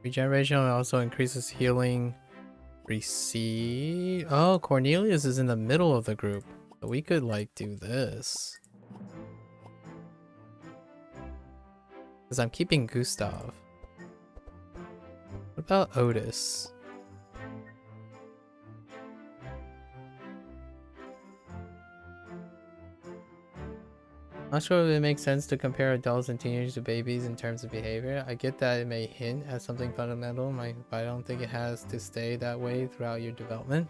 Regeneration also increases healing. Receive. Oh, Cornelius is in the middle of the group. So we could like do this. Because I'm keeping Gustav. What about Otis? Not sure if it makes sense to compare adults and teenagers to babies in terms of behavior. I get that it may hint at something fundamental, but I don't think it has to stay that way throughout your development.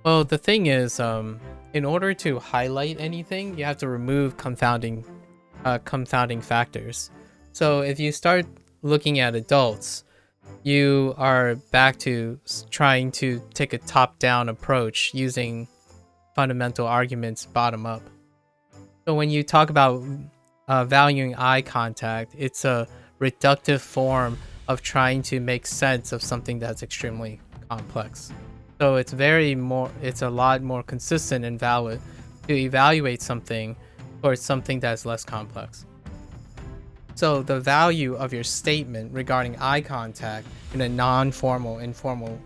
Well, the thing is, in order to highlight anything, you have to remove confounding factors. So if you start looking at adults, you are back to trying to take a top-down approach using fundamental arguments bottom up. So when you talk about valuing eye contact, it's a reductive form of trying to make sense of something that's extremely complex. So it's a lot more consistent and valid to evaluate something towards something that's less complex. So the value of your statement regarding eye contact in a non-formal, informal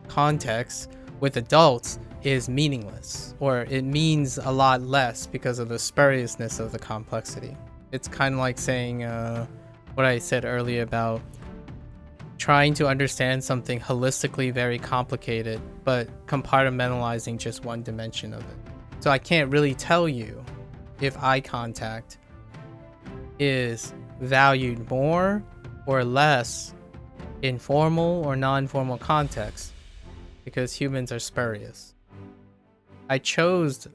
context with adults is meaningless, or it means a lot less because of the spuriousness of the complexity. It's kind of like saying what I said earlier about trying to understand something holistically very complicated, but compartmentalizing just one dimension of it. So I can't really tell you if eye contact is valued more or less in formal or non-formal context, because humans are spurious. I chose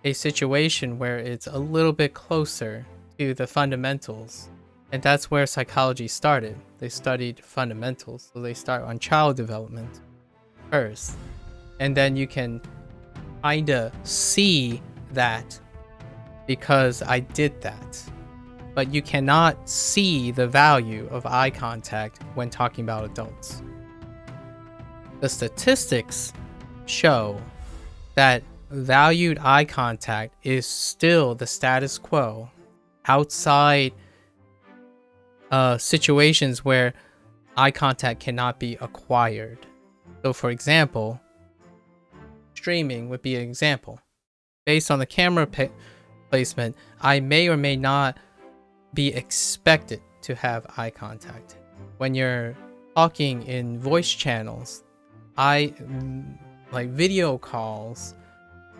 a situation where it's a little bit closer to the fundamentals, and that's where psychology started. They studied fundamentals, so they start on child development first, and then you can kinda see that because I did that. But you cannot see the value of eye contact when talking about adults. The statistics show that valued eye contact is still the status quo outside situations where eye contact cannot be acquired. So for example, streaming would be an example. Based on the camera placement, I may or may not be expected to have eye contact. When you're talking in voice channels, video calls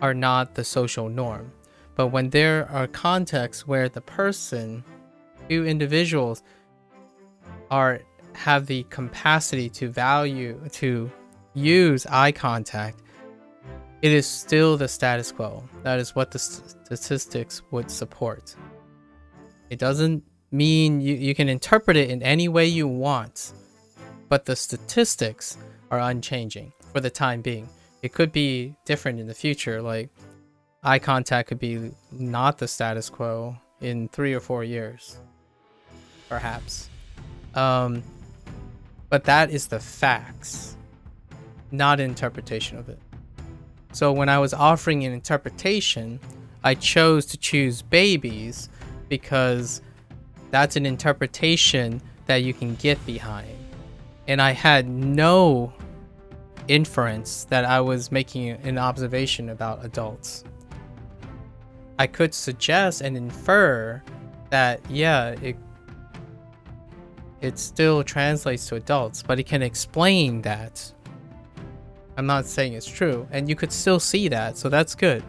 are not the social norm. But when there are contexts where the person, two individuals, have the capacity to use eye contact, it is still the status quo. That is what the statistics would support. It doesn't mean you can interpret it in any way you want, but the statistics are unchanging for the time being. It could be different in the future, like eye contact could be not the status quo in 3 or 4 years, perhaps. But that is the facts, not an interpretation of it. So when I was offering an interpretation, I chose to choose babies because that's an interpretation that you can get behind. And I had no inference that I was making an observation about adults. I could suggest and infer that, yeah, it still translates to adults, but it can explain that. I'm not saying it's true, and you could still see that, so that's good.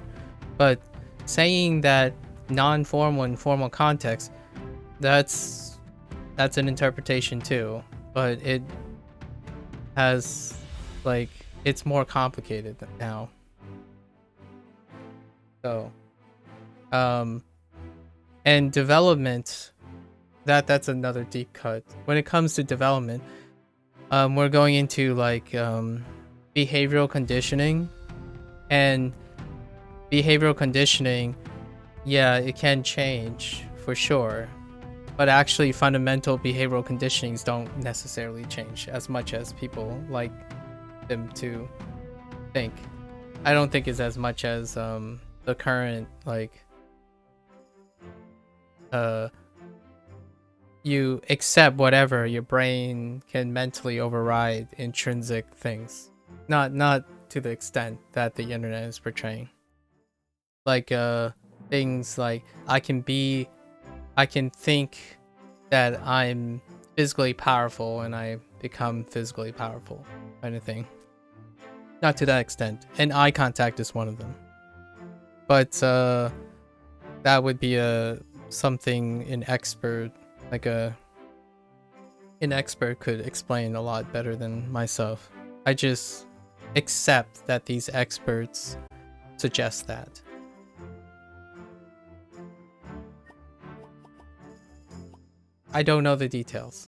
But saying that non-formal and formal context, that's an interpretation too, but it has it's more complicated now. So and development, that's another deep cut. When it comes to development, we're going into behavioral conditioning, and behavioral conditioning, yeah, it can change for sure, but actually fundamental behavioral conditionings don't necessarily change as much as people like them to think. I don't think it's as much as the current you accept whatever your brain can mentally override intrinsic things, not to the extent that the internet is portraying. Like things like I can think that I'm physically powerful and I become physically powerful, kind of thing. Not to that extent, and eye contact is one of them. But that would be something an expert could explain a lot better than myself. I just accept that these experts suggest that. I don't know the details.